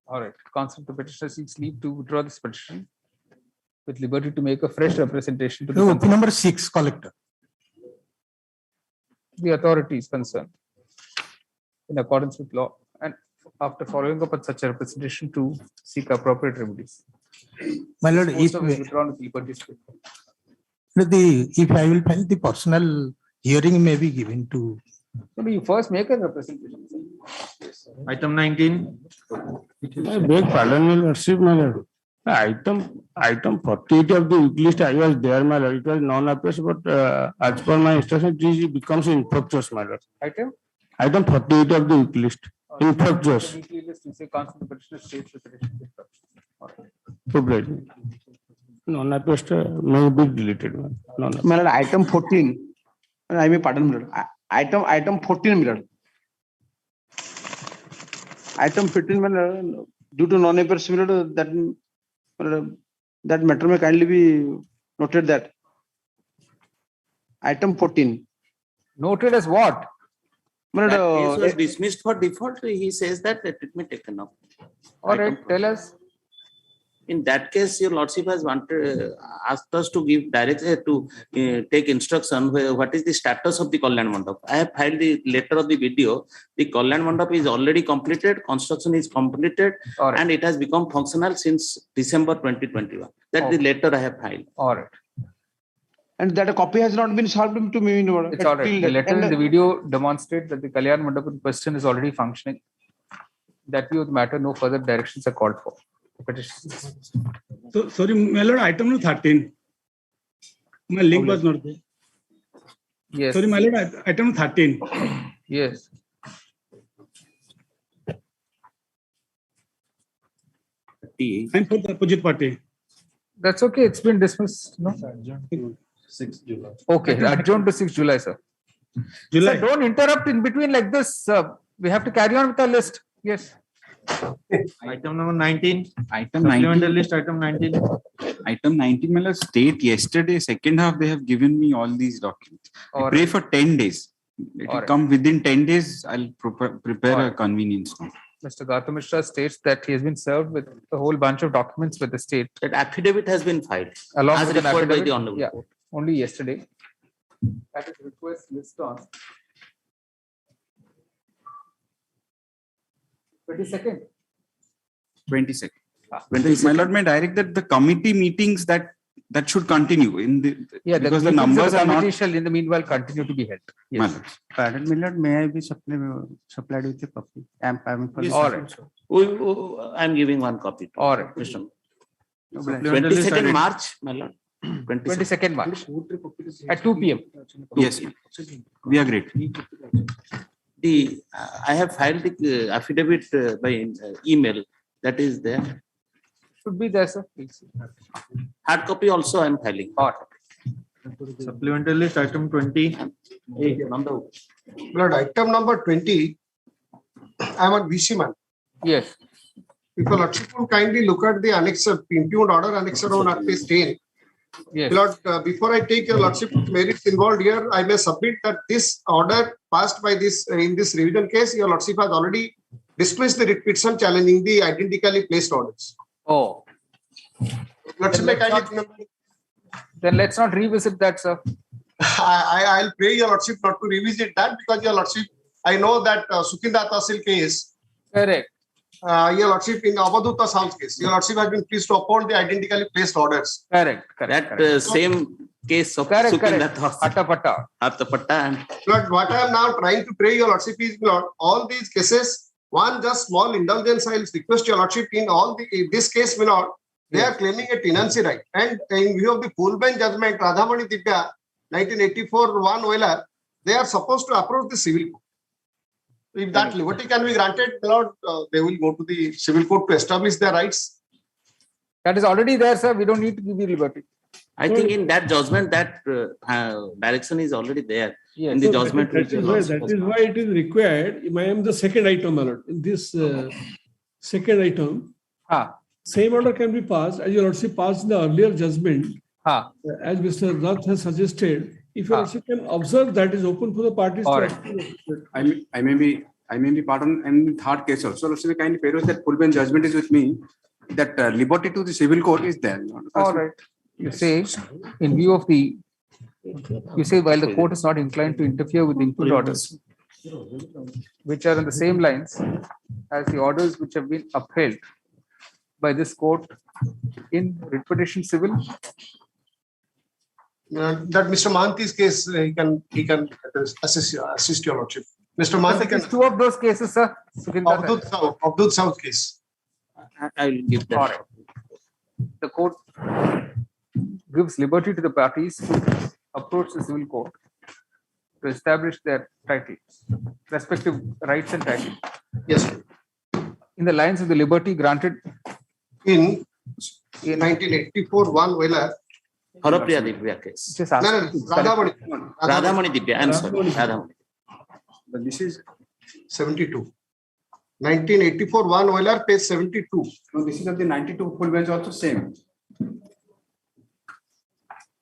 All right. Counsel the petitioner seeks leave to withdraw this petition with liberty to make a fresh representation to the number 6, collector. The authority is concerned in accordance with law, and after following up on such a representation to seek appropriate remedies. My lord, if I will file the personal hearing may be given to. So you first make a representation. Item 19. I beg pardon, my lordship, my lord. Item 48 of the week list, I was there, my lord. It was non-obvious, but as per my instruction, this becomes infructuous, my lord. Item 48 of the week list, infructuous. Non-obvious may be deleted. My lord, item 14. I may pardon, my lord. Item 14, my lord. Item 15, my lord, due to non-obvious, my lord, that matter may kindly be noted that. Item 14. Noted as what? That case was dismissed for default. He says that it may taken up. All right, tell us. In that case, your lordship has wanted asked us to give direct to take instruction what is the status of the Kalyan Mandap. I have filed the letter of the video. The Kalyan Mandap is already completed, construction is completed, and it has become functional since December 2021. That's the letter I have filed. All right. And that a copy has not been served to me. It's all right. The letter and the video demonstrate that the Kalyan Mandap in question is already functioning. That view of the matter, no further directions are called for. So, sorry, my lord, item number 13. My link was not there. Yes. Sorry, my lord, item 13. Yes. I'm for the opposite party. That's okay. It's been dismissed. No? 6 July. Okay. Adjourned to 6 July, sir. July. Sir, don't interrupt in between like this. We have to carry on with our list. Yes. Item number 19. Item Supplemental 19. list, item 19. Item 19, my lord, state yesterday, second half, they have given me all these documents. I pray for 10 days. It will come within 10 days. I'll prepare a convenience note. Mr. Gautam Mishra states that he has been served with a whole bunch of documents with the state. That affidavit has been filed. Along as with an referred by affidavit. the Honorable Yeah, Court. only yesterday. That is request list on 22nd. 22nd. My lord, may I direct that the committee meetings that should continue in the because the numbers are not. Shall in the meanwhile continue to be held. Yes. Pardon me, Lord, may I be supplied with a copy? I'm for Yes, the- all right. I'm giving one copy. All right. 22nd March, my lord. 22nd March at 2 p.m. Yes, we are great. I have filed the affidavit by email. That is there. Should be there, sir. Please. Hard copy also I am filing. Supplemental list, item 20. Lord, item number 20, I'm on VC man. Yes. If your lordship will kindly look at the annexer, impugned order annexer on page 10. Yes. Lord, before I take your lordship merits involved here, I may submit that this order passed by this in this revision case, your lordship has already dismissed the writ petition challenging the identically placed orders. Oh. Lordship, Then let's not revisit that, sir. I'll pray your lordship not to revisit that because your lordship, I know that Sukinda Tahsil case. Correct. Your lordship in Avaduta House case, your lordship has been pleased to uphold the identically placed orders. Correct. That same case of Sukinda Attapatta. and Lord, what I am now trying to pray your lordship is, Lord, all these cases, one just small indulgence, I will request your lordship in all in this case, my lord, they are claiming a tenancy right. And in view of the full bench judgment, Radhamani Dibya, 1984, one Wheeler, they are supposed to approach the civil court. If that liberty can be granted, Lord, they will go to the civil court to establish their rights. That is already there, sir. We don't need to give you liberty. I think in that judgment, that direction is already there. Yes. In the judgment. That is why it is required. I am the second item, my lord. In this second item, same order can be passed as your lordship passed in the earlier judgment. As Mr. Rath has suggested, if your lordship can observe, that is open for the parties to. I may be pardoned in the third case also. So kindly pay that full bench judgment is with me. That liberty to the civil court is there. All right. You say, in view of the, you say while the court is not inclined to interfere with the input orders, which are on the same lines as the orders which have been upheld by this court in writ petition civil. That Mr. Mahanti's case, he can assist your lordship. Mr. Mahanti can. Two of those cases, sir. Abdul South case. I will give that. The court gives liberty to the parties to approach the civil court to establish their titles, respective rights and titles. Yes. In the lines of the liberty granted in 1984, one Wheeler. Harapriya Dibya case. Radhamani. Radhamani Dibya. I'm sorry. Radhamani. But this is 72. 1984, one Wheeler, page 72. No, this is of the 92 full bench also same.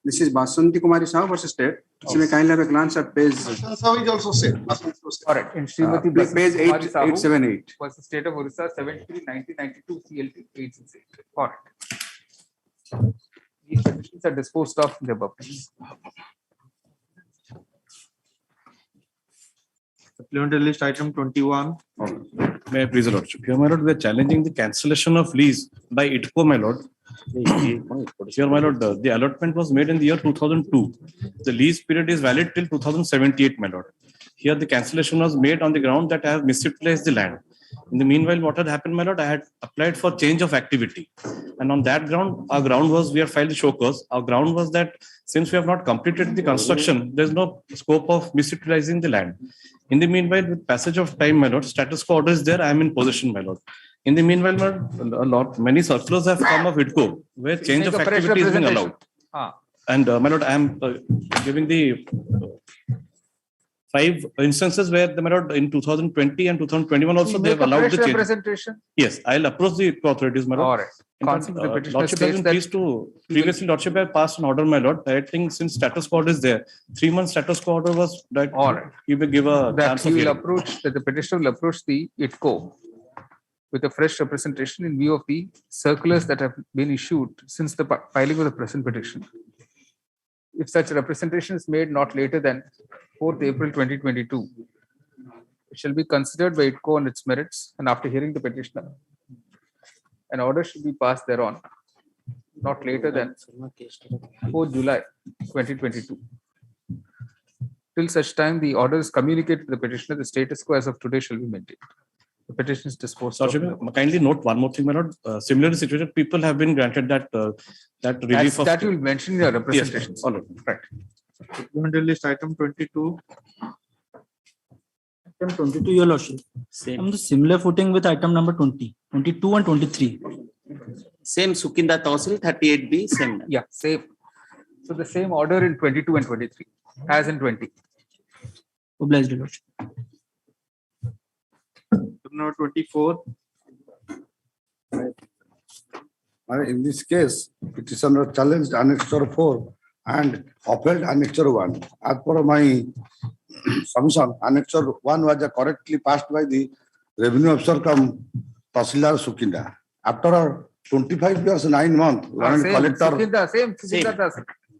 This is Basanti Kumari Sahu versus State. So may kindly have a glance at page. Sahu is also state. Correct. In Srimati Page Kumari Sahu 878. was the state of Orissa 73-1992 CLT 868. Correct. These petitions are disposed of in the above place. Supplementary list item 21. May I please, Your Lordship? Here, my lord, we are challenging the cancellation of lease by ITCO, my lord. Here, my lord, the allotment was made in the year 2002. The lease period is valid till 2078, my lord. Here, the cancellation was made on the ground that I have misutilized the land. In the meanwhile, what had happened, my lord, I had applied for change of activity. And on that ground, our ground was, we have filed the show cause. Our ground was that since we have not completed the construction, there's no scope of misutilizing the land. In the meanwhile, with passage of time, my lord, status quo order is there. I am in possession, my lord. In the meanwhile, my lord, many circulars have come of ITCO where change of activity is being allowed. And my lord, I am giving the 5 instances where the my lord in 2020 and 2021 also they have allowed the change. Representation. Yes, I'll approach the authorities, my lord. All right. Lordship has been pleased to previously Lordship have passed an order, my lord, directing since status quo order is there. 3 months status quo order was that. All right. You will give a that chance he of will hearing. approach that the petitioner will approach the ITCO with a fresh representation in view of the circulars that have been issued since the filing of the present petition. If such representation is made not later than 4th April 2022, it shall be considered by ITCO on its merits, and after hearing the petitioner, an order should be passed thereon not later than 4 July 2022. Till such time the order is communicated to the petitioner, the status quo as of today shall be maintained. The petition is disposed of. Kindly note one more thing, my lord. Similarly situated people have been granted that that relief of that you will mention in your representations. Yes, all right. Right. Supplementary list item 22. Item 22, Your Lordship. On the similar footing with item number 20, 22 and 23. Same Sukinda Tahsil 38B, same. Yeah, same. So the same order in 22 and 23 as in 20. Obliged, Your Lordship. Number 24. In this case, petitioner challenged Annexure 4 and upheld Annexure 1. As per my submission, Annexure 1 was correctly passed by the Revenue Officer cum Tahsildar Sukinda. After 25 years, 9 months, land collector.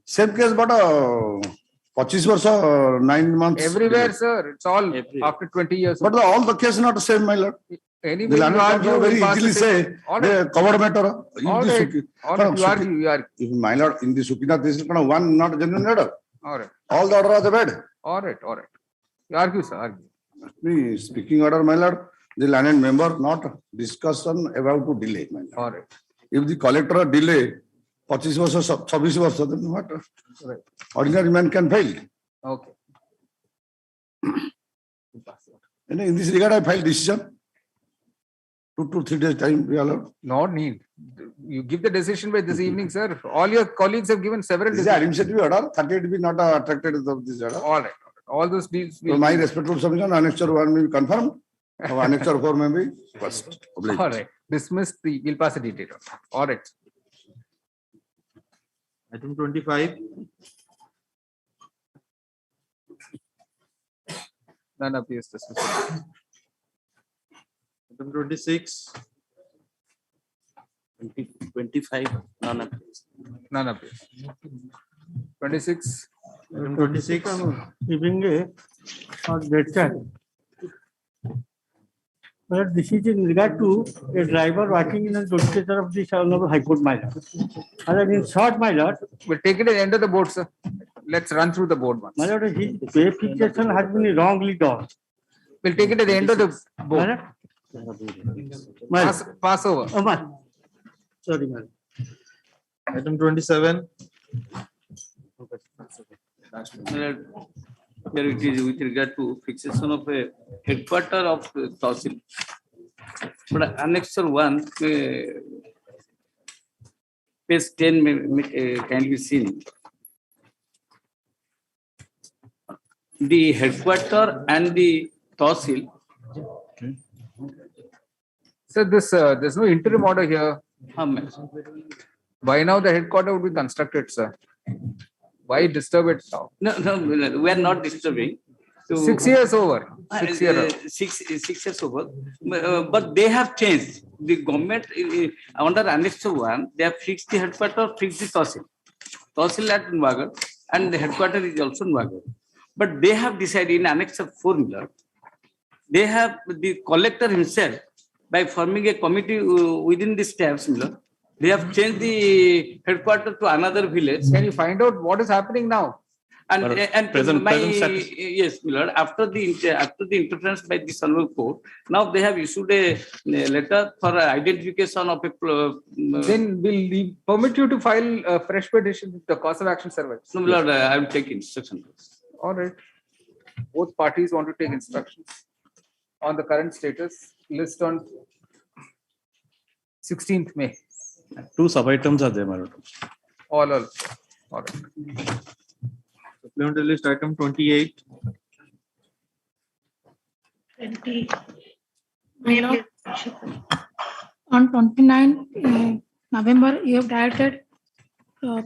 Same case, but 25 years, 9 months. Everywhere, sir. It's all after 20 years. But all the case not the same, my lord. Anyway, The land collector very easily say the covered matter. All right. You argue. If my lord in the Sukinda, this is one not genuine order. All right. All the order are the bad. All right. You argue, sir. Argue. The speaking order, my lord, the landed member not discussion about to delay, my lord. All right. If the collector delay 25 years, 26 years, then what? Right. Ordinary man can fail. Okay. And in this regard, I filed decision. 2 to 3 days time we allowed. No need. You give the decision by this evening, sir. All your colleagues have given several This is decisions. administrative order. 38 be not attracted to this order. All right. All those deals. So my respectful submission, Annexure 1 may be confirmed. Annexure 4 may be first. Obliged. All right. Dismiss the. We'll pass the detail. All right. Item 25. None appears dismissed. Item 26. 25. None appears. None appears. 26. Item 26. Giving a data. But this is in regard to a driver working in the jurisdiction of the Honorable High Court, my lord. And in short, my lord. We'll take it at the end of the board, sir. Let's run through the board once. My lord, his pay fixation has been wrongly done. We'll take it at the end of the board. Pass over. Oh, my. Sorry, man. Item 27. Here it is with regard to fixation of a headquarter of Tahsil. But Annexure 1, page 10 can be seen. The headquarter and the Tahsil. So there's no interim order here. By now the headquarter would be constructed, sir. Why disturb it now? No, we are not disturbing. So, 6 years over. 6 years. 6 years over. But they have changed. The government under Annex 1, they have fixed the headquarters, fixed the Tahsil. Tahsil at Nuagar, and the headquarters is also Nuagar. But they have decided in Annex 4 Miller, they have the collector himself, by forming a committee within the staffs Miller, they have changed the headquarters to another village. Can you find out what is happening now? And present status. yes, my lord, after the interference by the Honorable Court, now they have issued a letter for identification of a. Then will permit you to file a fresh petition with the cause of action service. No, my lord, I will take instruction. All right. Both parties want to take instructions on the current status. List on 16th May. 2 sub-items are there, my lord. All right. Supplementary list item 28. 20. My lord, on 29 November, you have directed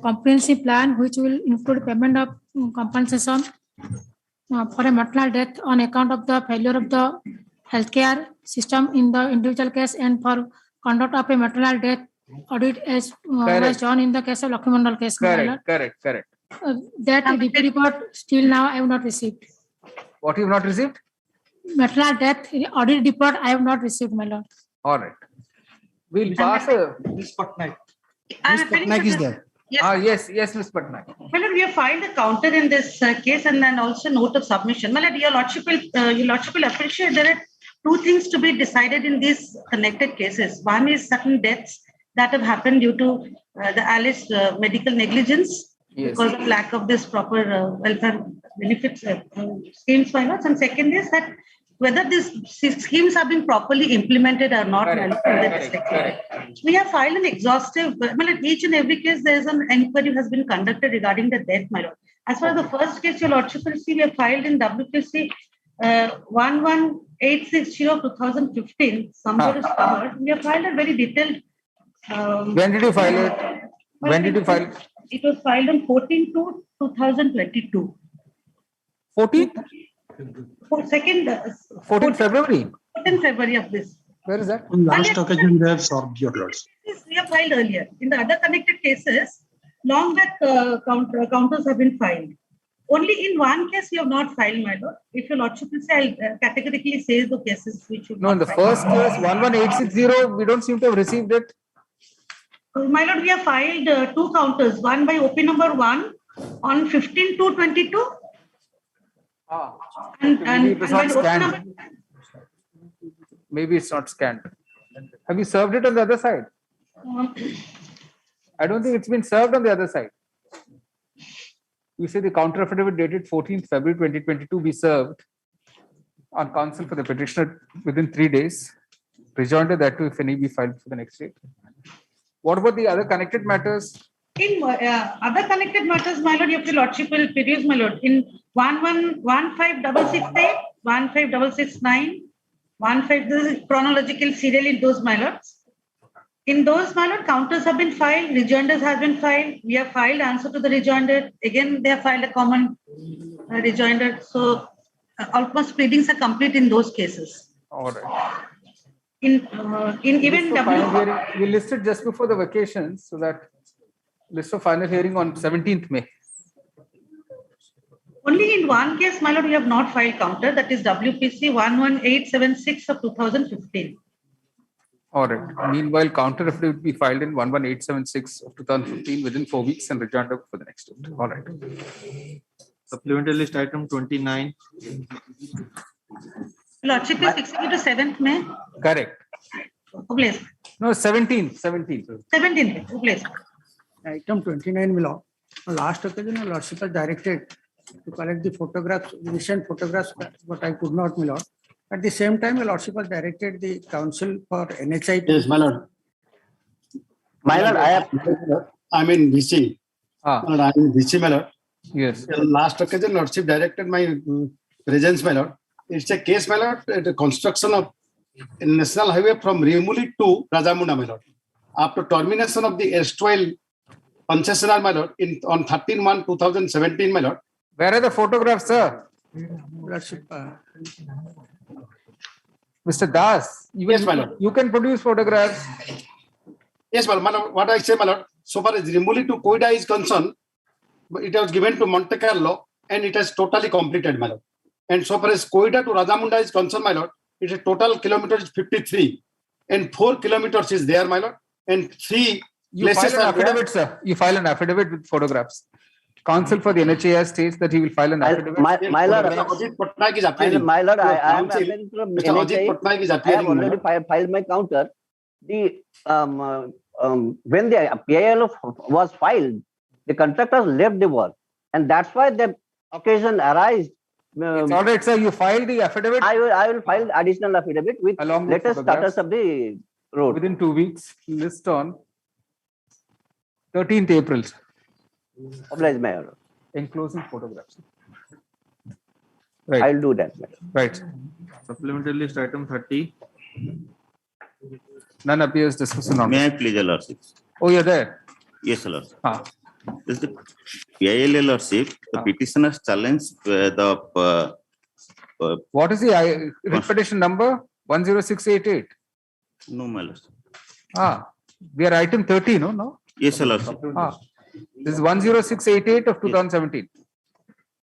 comprehensive plan which will include payment of compensation for a maternal death on account of the failure of the healthcare system in the individual case and for conduct of a maternal death audit as was done in the case of Lakshmi Mandal case. Correct. That DP report still now I have not received. What you have not received? Maternal death audit report I have not received, my lord. All right. We'll pass a. Ms. Patnaik. Ms. Patnaik is there. Yes. Yes, Ms. Patnaik. Well, we have filed a counter in this case and then also note of submission. Well, your lordship will appreciate there are 2 things to be decided in these connected cases. One is certain deaths that have happened due to the Alice medical negligence because of lack of this proper welfare benefits schemes by us. And second is that whether these schemes have been properly implemented or not. We have filed an exhaustive, well, in each and every case, there is an inquiry has been conducted regarding the death, my lord. As far as the first case, your lordship will see, we have filed in WPC 11860 of 2015. Somewhere is covered. We have filed a very detailed. When did you file it? When did you file it? It was filed on 14/2/2022. 14th? 14th February? 14th February of this. Where is that? On last occasion, they have solved your lords. We have filed earlier. In the other connected cases, long back counters have been filed. Only in one case you have not filed, my lord. If your lordship will say, I'll categorically say the cases which you. No, in the first case, 11860, we don't seem to have received it. My lord, we have filed 2 counters. One by OP number 1 on 15/2/22. Maybe it was not scanned. Maybe it's not scanned. Have you served it on the other side? I don't think it's been served on the other side. You say the counter affidavit dated 14th February 2022 be served on counsel for the petitioner within 3 days. Rejoinder that too, if any, be filed for the next date. What about the other connected matters? In other connected matters, my lord, your lordship will produce, my lord, in 11566, 15669, 15, this is chronological serial in those, my lords. In those, my lord, counters have been filed, rejoinders have been filed. We have filed answer to the rejoinder. Again, they have filed a common rejoinder. So almost pleadings are complete in those cases. All right. In even we listed just before the vacations, so that list of final hearing on 17th May. Only in one case, my lord, we have not filed counter. That is WPC 11876 of 2015. All right. Meanwhile, counter affidavit will be filed in 11876 of 2015 within 4 weeks and returned up for the next date. All right. Supplementary list item 29. Lordship is fixing it to 7th May. Correct. Place. No, 17th. 17th. Place. Item 29, my lord. On last occasion, my lordship was directed to collect the photographs, recent photographs, but I could not, my lord. At the same time, my lordship was directed the council for NHI. Yes, my lord. My lord, I'm in VC. I'm in VC, my lord. Yes. Last occasion, lordship directed my presence, my lord. It's a case, my lord, the construction of national highway from Remuli to Rajamunda, my lord. After termination of the erstwhile concessional, my lord, on 13/1/2017, my lord. Where are the photographs, sir? Mr. Das, Yes, my lord. you can produce photographs. Yes, my lord. What I say, my lord, so far as Rimuli to Koida is concerned, it was given to Monte Carlo and it has totally completed, my lord. And so far as Koida to Rajamunda is concerned, my lord, its total kilometers is 53 and 4 kilometers is there, my lord, and 3 You places file an are there. affidavit, sir. You file an affidavit with photographs. Counsel for the NHAI states that he will file an affidavit. My lord, Ajit Patnaik is appearing. My lord, I am Counsel, appearing from Mr. Ajit NHAI. Patnaik is I have appearing. my already lord. filed my counter. The when the PIL was filed, the contractors left the work, and that's why the occasion arised. It's all right, sir. You file the affidavit. I will file additional affidavit with along with latest photographs. status of the road. Within 2 weeks, list on 13th April. Oblige, my lord. Enclosing photographs. Right. I'll do that. Right. Supplementary list item 30. None appears discussed on. May I please, Your Lordship? Oh, you're there. Yes, Your Lordship. This is the PIL, Your Lordship. The petitioners challenge What is the petition number? 10688. No, my Lordship. We are item 30, no? No. Yes, Your Lordship. This is 10688 of 2017.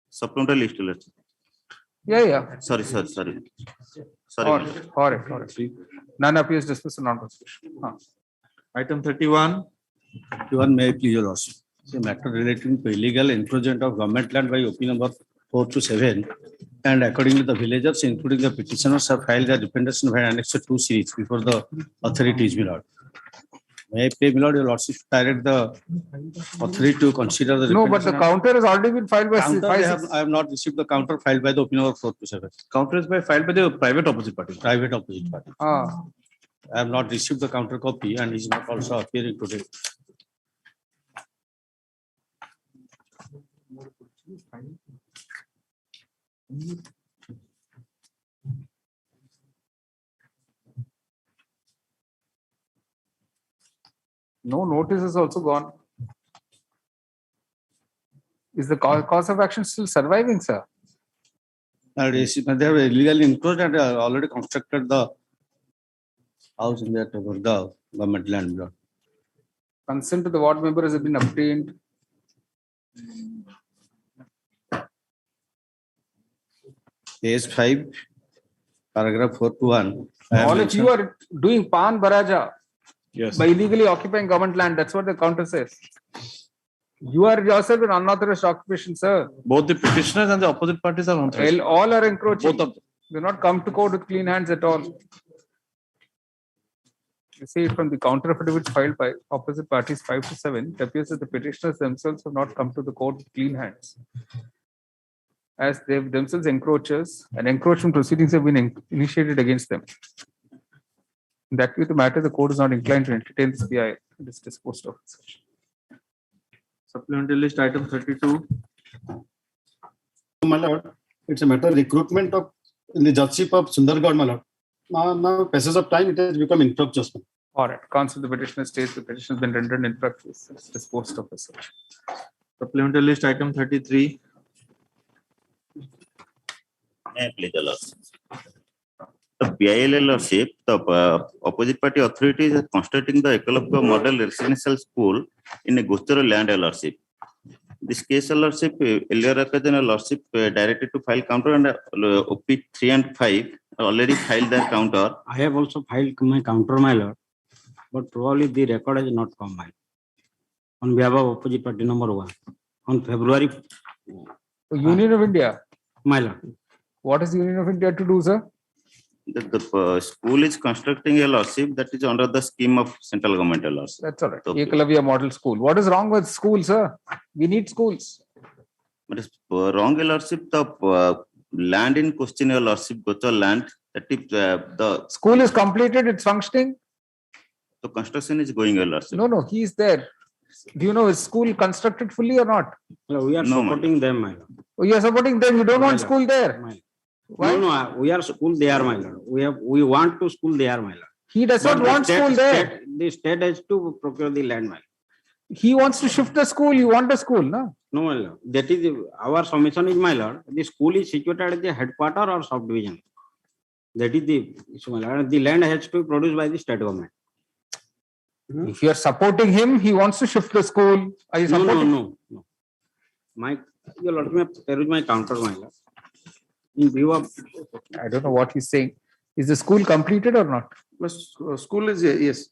Supplementary list, Your Lordship. Yeah. Sorry. All right. None appears discussed on non-constitution. Item 31. May I please, Your Lordship? The matter relating to illegal encroachment of government land by OP number 4 to 7, and accordingly the villagers, including the petitioners, have filed their representation by Annexure 2 series before the authorities, my lord. May I pray, my lord, Your Lordship, direct the authority to consider the. No, but the counter has already been filed by. I have not received the counter filed by the OP number 4 to 7. Counter is filed by the private opposite party. I have not received the counter copy and is not also appearing today. No notice is also gone. Is the cause of action still surviving, sir? They have illegally encroached and already constructed the house in that over the government land. Consent to the ward members has been obtained. Case 5, paragraph 4 to 1. All of you are doing pan baraja. Yes. By illegally occupying government land. That's what the counter says. You are yourself an unauthorized occupation, sir. Both the petitioners and the opposite parties are unauthorized. All are encroaching. Both of them. Do not come to court with clean hands at all. You see it from the counter affidavits filed by opposite parties 5 to 7. It appears that the petitioners themselves have not come to the court with clean hands, as they have themselves encroachers, and encroachment proceedings have been initiated against them. In that way, the matter, the court is not inclined to entertain this PI. It is disposed of. Supplementary list item 32. My lord, it's a matter of recruitment of in the judgeship of Sundargarh, my lord. Now, passage of time, it has become infructuous. All right. Counsel, the petitioner states the petition has been rendered infructuous. It's disposed of as such. Supplementary list item 33. May I please, Your Lordship? The PIL Lordship, the opposite party authorities are constructing the Ekologya Model Residential School in a Gochara land, Your Lordship. This case, Your Lordship, earlier occasion, Your Lordship directed to file counter, and OP 3 and 5 already filed their counter. I have also filed my counter, my lord, but probably the record has not come, my lord. On behalf of opposite party number 1, on February. Union of India. My lord. What is the Union of India to do, sir? The school is constructing a lordship that is under the scheme of central government, Your Lordship. That's all right. Ekologya Model School. What is wrong with schools, sir? We need schools. But it's wrong, Your Lordship. The land in question, Your Lordship, Gochara land, that is the school is completed, it's functioning. The construction is going, Your Lordship. No, he is there. Do you know, is school constructed fully or not? No, we are supporting them, my lord. Oh, you are supporting them. You don't want school there. Why? No, we are school there, my lord. We want to school there, my lord. He does not want school there. The state has to procure the land, my lord. He wants to shift the school, you want the school, no? No, my lord. That is our submission is, my lord. The school is situated at the headquarter or subdivision. That is the issue, my lord. The land has to be produced by the state government. If you are supporting him, he wants to shift the school. Are you supporting? No. My, your lord, there is my counter, my lord. In view of, I don't know what he's saying. Is the school completed or not? School is, yes.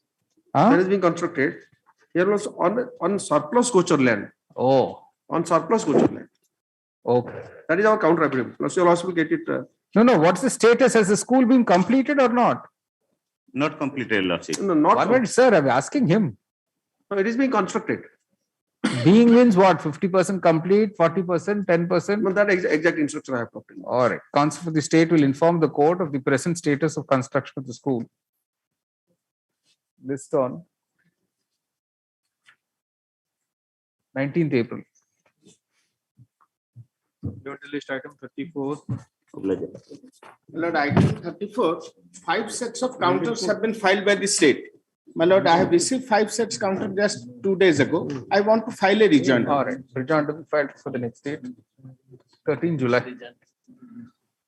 That is being constructed. Here was on surplus gochar land. Oh. On surplus gochar land. Okay. That is our counter affidavit. Plus you'll also get it. No. What's the status? Has the school been completed or not? not completed, lordship. No, not. One minute, sir. I'm asking him. No, it is being constructed. Being means what? 50% complete, 40%, 10%? No, that exact instruction I have obtained. All right. Council for the State will inform the court of the present status of construction of the school. List on 19th April. List item 34. Lord, item 34, 5 sets of counters have been filed by the state. My lord, I have received 5 sets counter just 2 days ago. I want to file a rejoinder. All right. Rejoinder will be filed for the next date, 13 July.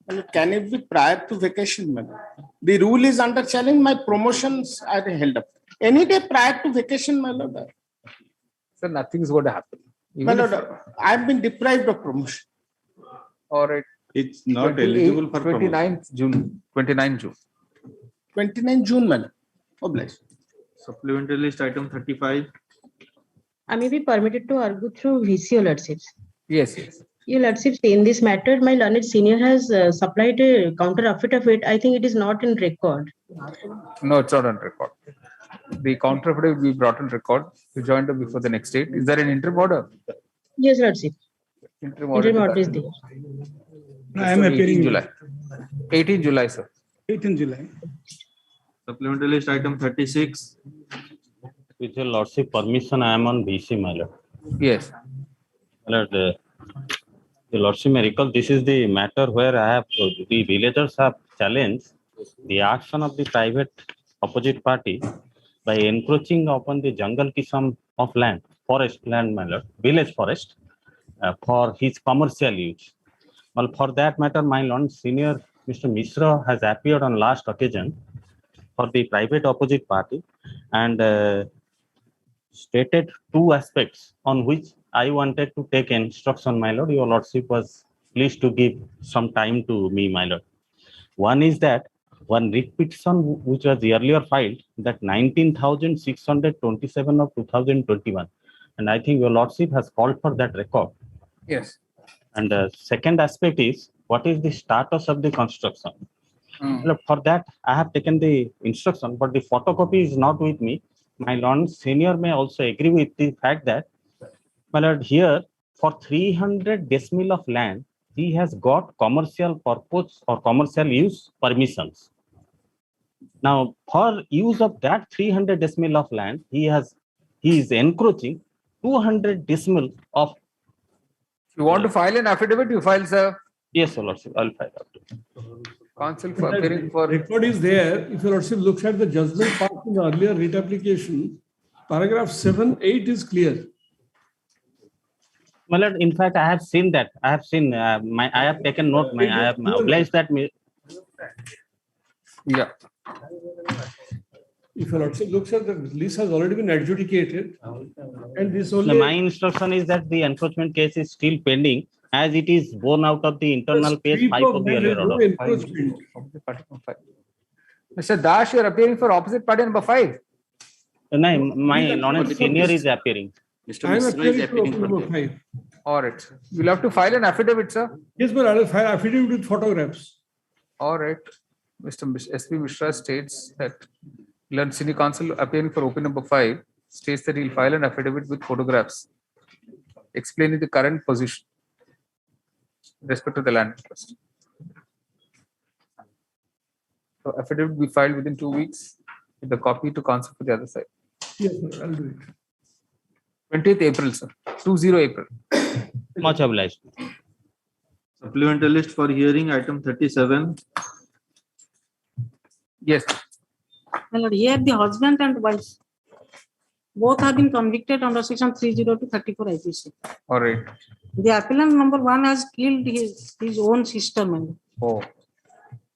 My lord, can it be prior to vacation, my lord? The rule is under challenge. My promotions are held up. Any day prior to vacation, my lord. So nothing is going to happen. My lord, I have been deprived of promotion. All right. It's not eligible for 29th June. 29 June. 29 June, my lord. Obliged. Supplementary list item 35. I may be permitted to argue through VC, your lordships. Yes. Your lordships, in this matter, my learned senior has supplied a counter affidavit. I think it is not in record. No, it's not on record. The counter affidavit will be brought on record. Rejoinder before the next date. Is there an interim order? Yes, lordship. Interim Interim order is there. I am appearing. 18 July. 18 July, sir. 18 July. Supplementary list item 36. With your lordship permission, I am on VC, my lord. Yes. My lord, your lordship may recall, this is the matter where I have, the villagers have challenged the action of the private opposite party by encroaching upon the jungle kisam of land, forest land, my lord, village forest, for his commercial use. Well, for that matter, my lord, senior Mr. Mishra has appeared on last occasion for the private opposite party and stated 2 aspects on which I wanted to take instruction, my lord. Your lordship was pleased to give some time to me, my lord. One is that one writ petition which was earlier filed, that 19,627 of 2021, and I think your lordship has called for that record. Yes. And the second aspect is, what is the status of the construction? Look, for that, I have taken the instruction, but the photocopy is not with me. My lord senior may also agree with the fact that, my lord, here for 300 decimal of land, he has got commercial purpose or commercial use permissions. Now, for use of that 300 decimal of land, he is encroaching 200 decimal of. You want to file an affidavit, you file, sir. Yes, sir, lordship, I'll file that. Counsel for appearing for. Record is there. If your lordship looks at the judgment part in the earlier writ application, paragraph 7, 8 is clear. My lord, in fact, I have seen that. I have seen I have taken note. I have obliged that. Yeah. If your lordship looks at the lease has already been adjudicated, and this only. My instruction is that the encroachment case is still pending, as it is borne out of the internal page 5 of the earlier order. Mr. Das, you are appearing for opposite party number 5. No, my lord senior is appearing. I am appearing for number 5. All right. You'll have to file an affidavit, sir. Yes, but I will file affidavit with photographs. All right. Mr. S.P. Mishra states that Learned Senior Counsel appearing for OP number 5 states that he'll file an affidavit with photographs explaining the current position with respect to the land trust. So affidavit will be filed within 2 weeks with the copy to counsel for the other side. Yes, sir, I'll do it. 20th April, sir. 20 April. Much obliged. Supplementary list for hearing item 37. Yes. My lord, here the husband and wife. Both have been convicted under section 30234 IPC. All right. The appellant number 1 has killed his own sister, my lord. Oh,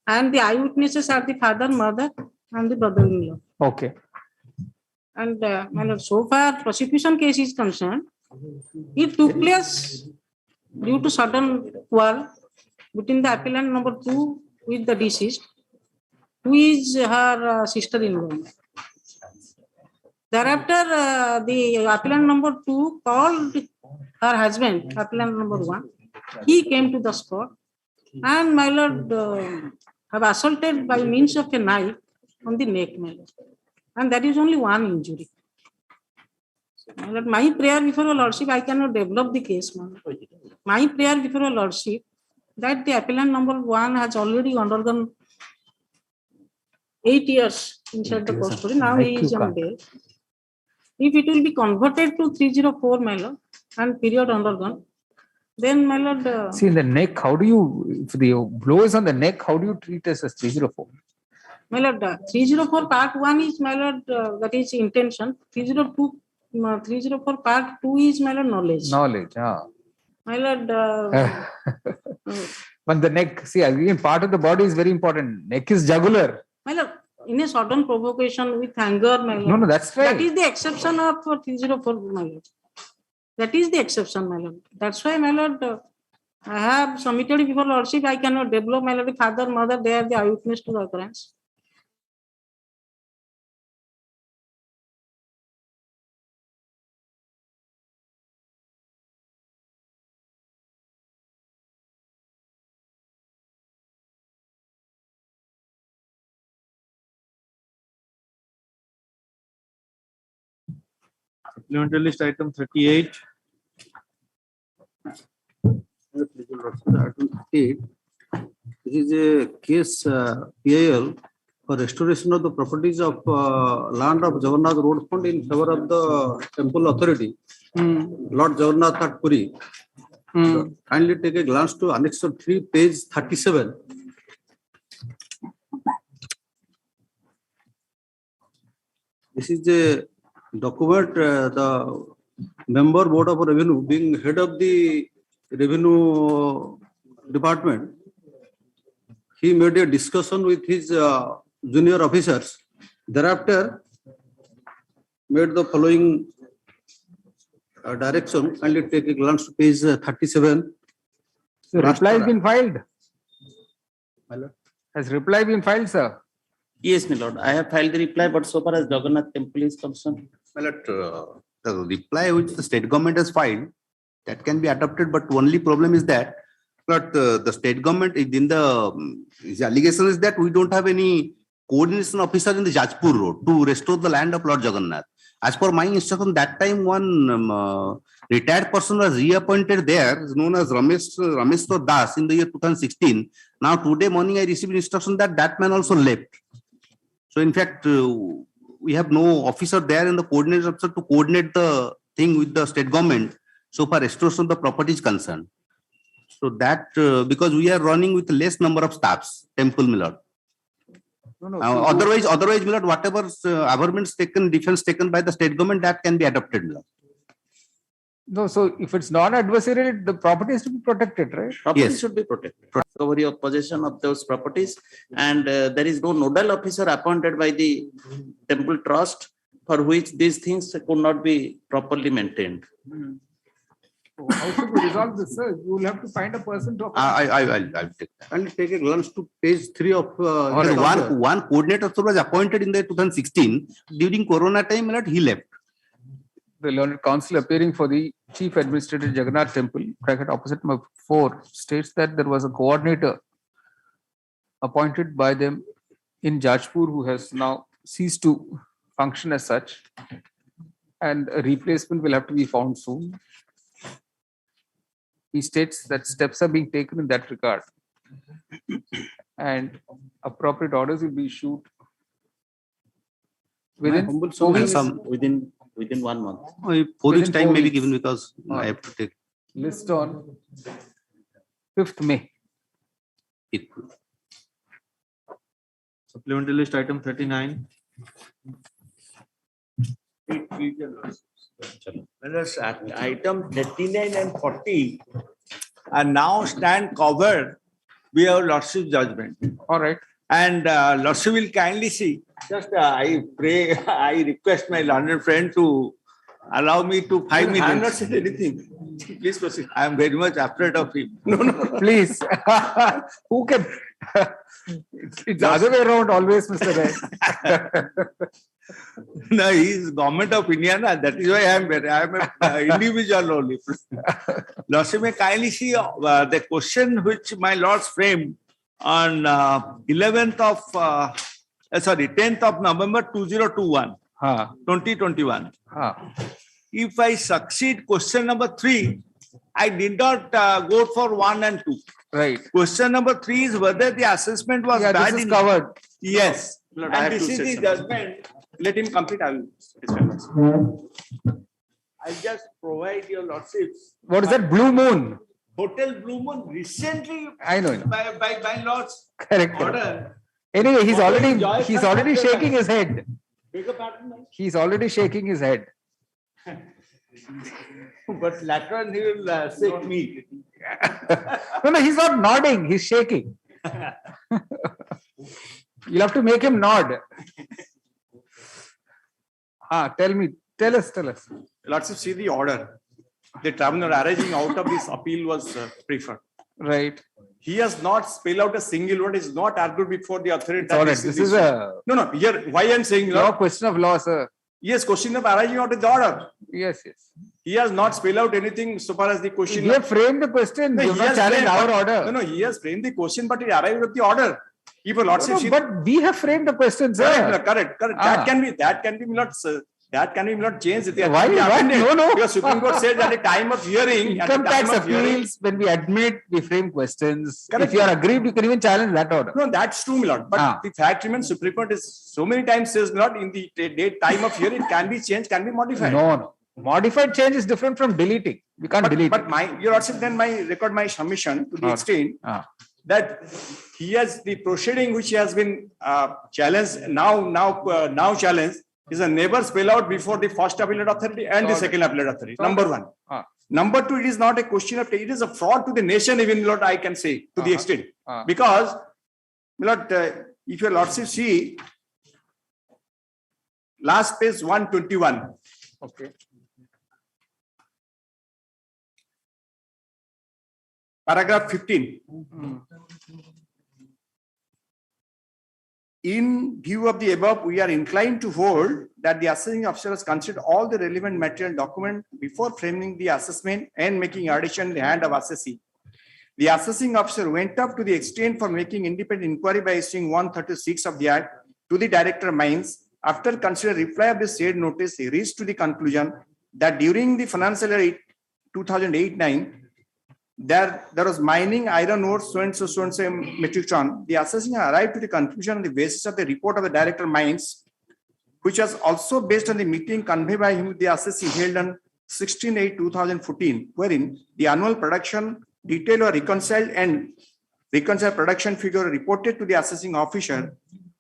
And the eyewitnesses are the father, mother, and the brother-in-law. okay. And my lord, so far prosecution case is concerned, it took place due to sudden quarrel between the appellant number 2 with the deceased, who is her sister-in-law. Thereafter, the appellant number 2 called her husband, appellant number 1. He came to the spot and my lord have assaulted by means of a knife on the neck, my lord. And that is only one injury. My lord, my prayer before your lordship, I cannot develop the case, my lord. My prayer before your lordship that the appellant number 1 has already undergone 8 years inside the custody. Now he is on bail. If it will be converted to 304, my lord, and period undergone, then my lord. See, in the neck, how do you, if the blow is on the neck, how do you treat this as 304? My lord, 304 part 1 is my lord, that is intention. 304 part 2 is my lord knowledge. Knowledge, ah. My lord. But the neck, see, again, part of the body is very important. Neck is jugular. My lord, in a sudden provocation with anger, my lord. No, that's right. That is the exception of 304, my lord. That is the exception, my lord. That's why, my lord, I have submitted before lordship. I cannot develop, my lord, the father, mother, they are the eyewitness to the occurrence. Supplementary list item 38. Item 38. This is a case PIL for restoration of the properties of land of Jagannath Road Fund in favor of the temple authority, Lord Jagannath at Puri. Kindly take a glance to Annex 3, page 37. This is a document, the member board of revenue being head of the revenue department. He made a discussion with his junior officers. Thereafter, made the following direction. Kindly take a glance to page 37. So reply has been filed. Hello? Has reply been filed, sir? Yes, my lord. I have filed the reply, but so far as Jagannath temple is concerned. Well, the reply which the state government has filed, that can be adopted, but only problem is that, but the state government in the allegation is that we don't have any coordination officer in the Jajpur road to restore the land of Lord Jagannath. As per my instruction, that time one retired person was reappointed there, known as Ramesh Das in the year 2016. Now today morning I received instruction that that man also left. So in fact, we have no officer there in the coordinator officer to coordinate the thing with the state government so far restoration of the property is concerned. So that because we are running with less number of staffs, temple Millard. Otherwise, Millard, whatever governments taken, defense taken by the state government, that can be adopted, Millard. No, so if it's non-adversarial, the property is to be protected, right? Property should be protected. Recovery of possession of those properties, and there is no nodal officer appointed by the temple trust for which these things could not be properly maintained. So how should we resolve this, sir? You will have to find a person to. I'll take that. And take a glance to page 3 of one coordinator was appointed in the 2016 during Corona time. Millard, he left. The learned counsel appearing for the chief administrator Jagannath Temple, bracket opposite number 4, states that there was a coordinator appointed by them in Jajpur who has now ceased to function as such, and a replacement will have to be found soon. He states that steps are being taken in that regard and appropriate orders will be issued within within 1 month. 4 weeks time may be given because I have to take list on 5th May. Supplementary list item 39. Whereas item 39 and 40 are now stand covered by our Lordship judgment. All right. And Lordship will kindly see. Just I pray, I request my learned friend to allow me to 5 minutes. I have not said anything. Please proceed. I am very much afraid of him. No. Please. Who can? It's the other way around always, Mr. Ray. No, he is government of India. That is why I am an individual only. Lordship may kindly see the question which my lords framed on 10th of November 2021. 2021. If I succeed question number 3, I did not go for 1 and 2. Right. Question number 3 is whether the assessment was bad. This is covered. Yes. Lord, I have And this to is say the judgment. Let him complete. I will discuss. I just provide your lordships. What is that? Blue Moon. Hotel Blue Moon recently I know. by Lord's Correct. order. Anyway, he's Hotel already Joy shaking his head. Beg your pardon, ma'am? He's already shaking his head. But later on he will shake me. No, he's not nodding. He's shaking. You'll have to make him nod. Tell us. Lordship, see the order. The tribunal arising out of this appeal was preferred. Right. He has not spelled out a single word. Is not argued before the authority. It's all right. This is a no. Here, why I'm saying law question of law, sir. Yes, question of arising out of the order. Yes. He has not spelled out anything so far as the question. He has framed the question. No, You he have not has challenged framed, our but- order. No, he has framed the question, but it arrived at the order. If a lordship, but we have framed the question, sir. correct. That can be not changed. Why? No. Because Supreme Court said at the time of hearing, Income tax appeals, when we admit, we frame questions. Correct. If you are aggrieved, you can even challenge that order. No, that's true, my lord. But the fact remains, Supreme Court is so many times says not in the date time of hearing, it can be changed, can be modified. No. Modified change is different from deleting. We can't delete. But your lordship, then my submission to the extent that he has the proceeding which has been challenged now challenged is a never spell out before the first appellate authority and the second appellate authority. Number one. Number two, it is not a question of it is a fraud to the nation, even Lord, I can say to the extent because Lord, if your lordship see last page 121. Okay. Paragraph 15. In view of the above, we are inclined to hold that the assessing officer has considered all the relevant material document before framing the assessment and making addition in the hand of assessee. The assessing officer went up to the extent for making independent inquiry by issuing 136 of the Act to the Director of Mines. After considering reply of the said notice, he reached to the conclusion that during the financial year 2008-9, there was mining iron ore so and so metric ton. The assessing arrived to the conclusion on the basis of the report of the Director of Mines, which was also based on the meeting conveyed by him with the assessee held on 16/8/2014, wherein the annual production detail were reconciled and reconciled production figure reported to the assessing officer,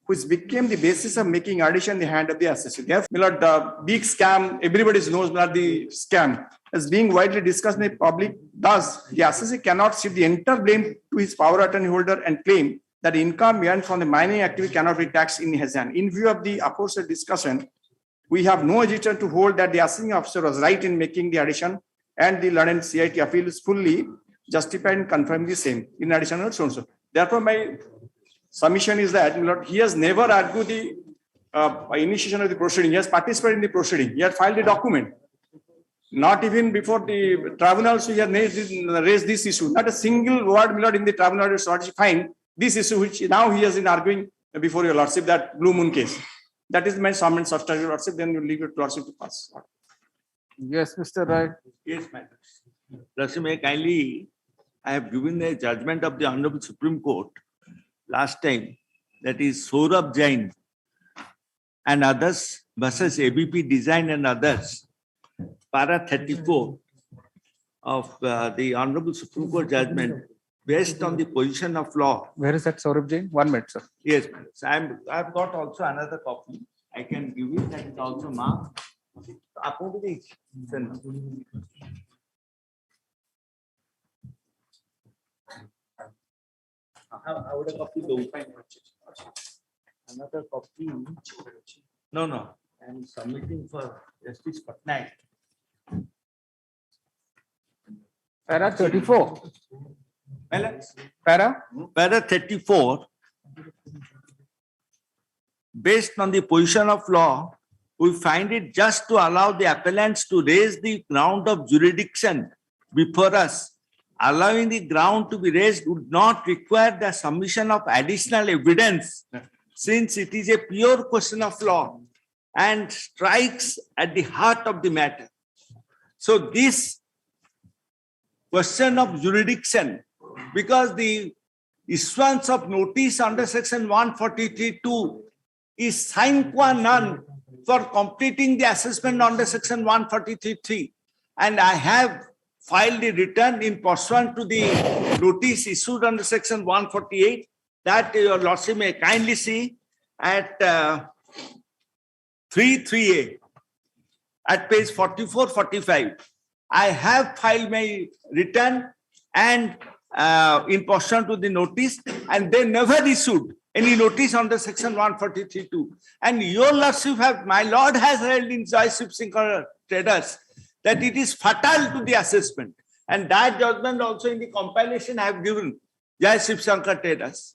which became the basis of making addition in the hand of the assessor. Therefore, the big scam, everybody knows that the scam is being widely discussed in the public. Thus, the assessor cannot shift the entire blame to his power attorney holder and claim that the income earned from the mining activity cannot be taxed in his hand. In view of the aforesaid discussion, we have no hesitation to hold that the assessing officer was right in making the addition, and the learned CIT appeal is fully justified in confirming the same. In addition, so and so. Therefore, my submission is that he has never argued the initiation of the proceeding. He has participated in the proceeding. He had filed the document. Not even before the tribunal, so he has raised this issue. Not a single word, my lord, in the tribunal is find this issue, which now he has been arguing before your lordship, that Blue Moon case. That is my summons of your lordship. Then you leave it to lordship to pass. Yes, Mr. Rai. Yes, madam. Lordship, may kindly, I have given a judgment of the Honorable Supreme Court last time, that is Saurabh Jain and others versus ABP Design and others, para 34 of the Honorable Supreme Court judgment based on the position of law. Where is that, Saurabh Jain? 1 minute, sir. Yes, so I've got also another copy. I can give it, that is also marked. ଆପଣଙ୍କୁ ଦେଇଛି ଆଉ ଗୋଟେ copy ଦଉଛି another copy no I am submitting for Justice Patnaik. Para 34. Para 34. Based on the position of law, we find it just to allow the appellants to raise the ground of jurisdiction before us. Allowing the ground to be raised would not require the submission of additional evidence, since it is a pure question of law and strikes at the heart of the matter. So this question of jurisdiction, because the issuance of notice under section 143(2) is sine qua non for completing the assessment under section 143(3), and I have filed a return in pursuant to the notice issued under section 148 that your lordship may kindly see at 3(3)(a) at page 44-45. I have filed my return and in pursuant to the notice, and they never issued any notice under section 143(2). And your lordship my lord has held in Jai Shiv Shankar Traders that it is fatal to the assessment. And that judgment also in the compilation I have given Jai Shiv Shankar Traders.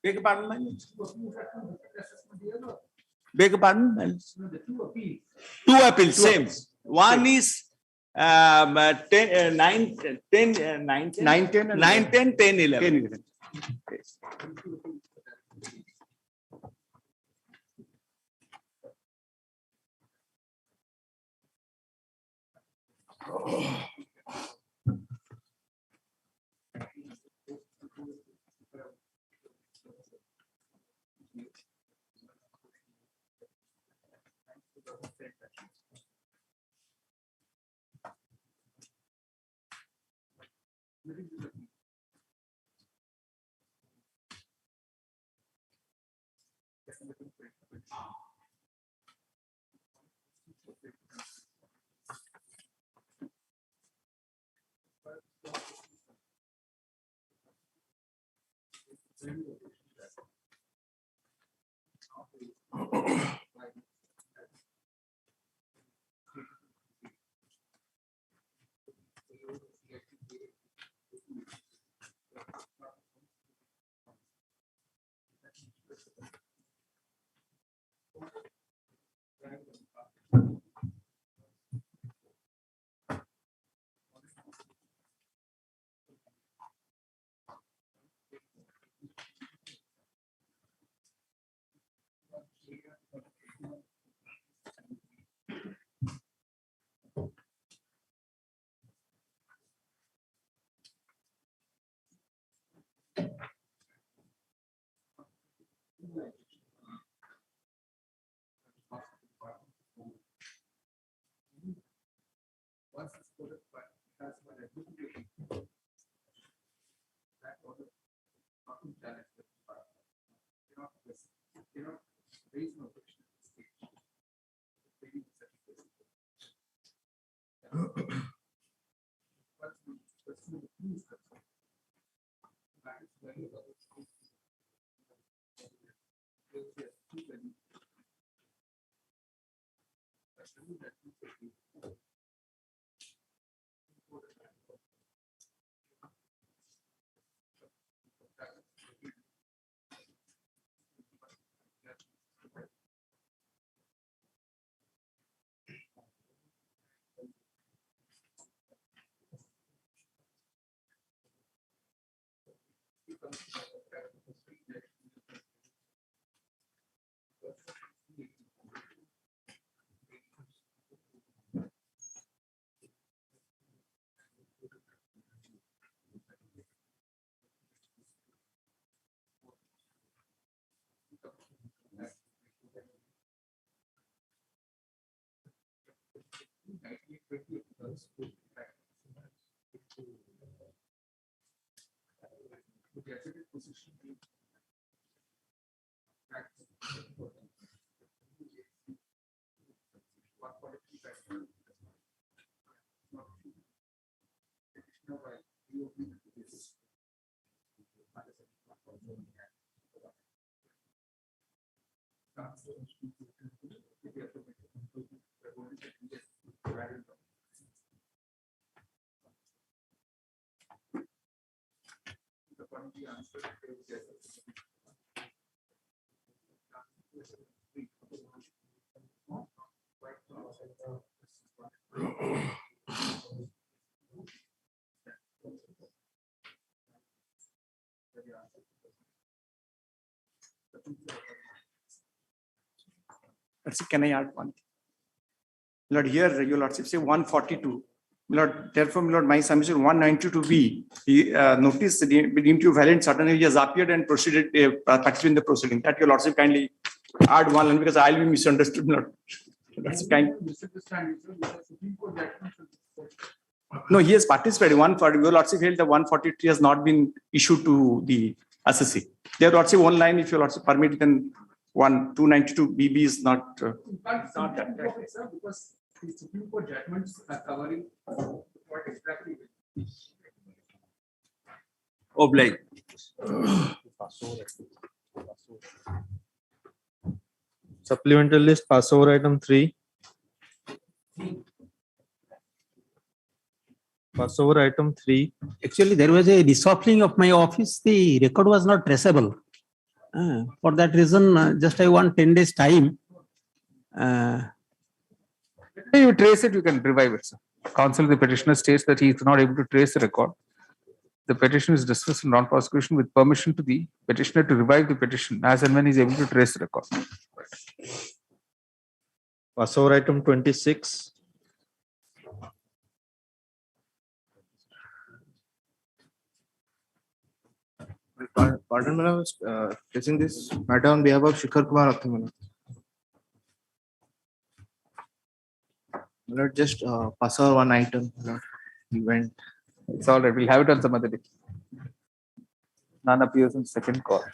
Beg pardon, man. Beg pardon, man. Two appeals, same. One is 9, 10, 10, 11. Yes. Can I add one? Lord, here your lordship say 142. Lord, therefore, Lord, my submission 192B. He noticed deemed to valid. Suddenly he has appeared and proceeded participating in the proceeding. That your lordship kindly add one line because I'll be misunderstood. Lord. That's kind. No, he has participated. Your lordship held the 143 has not been issued to the assessee. Their lordship one line, if your lordship permit, then 292BB is not. Not that way, sir, because the Supreme Court judgments are covering what exactly. Obliged. Supplemental list, Passover item 3. Passover item 3. Actually, there was a reshuffling of my office. The record was not traceable. For that reason, just I want 10 days time. You trace it, you can revive it, sir. Counsel, the petitioner states that he is not able to trace the record. The petition is dismissed in non-prosecution with permission to the petitioner to revive the petition as and when he is able to trace the record. Passover item 26. Pardon, I was facing this matter on behalf of Shikhar Kumar Athamala. Lord, just pass over one item. Lord, event. It's all right. We'll have it on some other day. None appears in second call.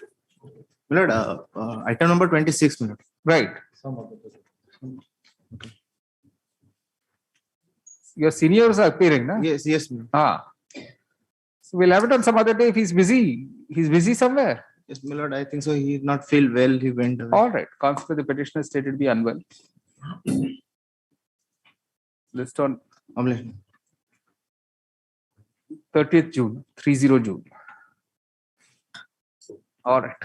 Lord, item number 26. Minute. Right. Your seniors are appearing, na? Yes, yes. So we'll have it on some other day if he's busy. He's busy somewhere. Yes, my lord, I think so. He did not feel well. He went away. All right. Counsel, the petitioner stated to be unwell. List on 30th June, 30 June. All right.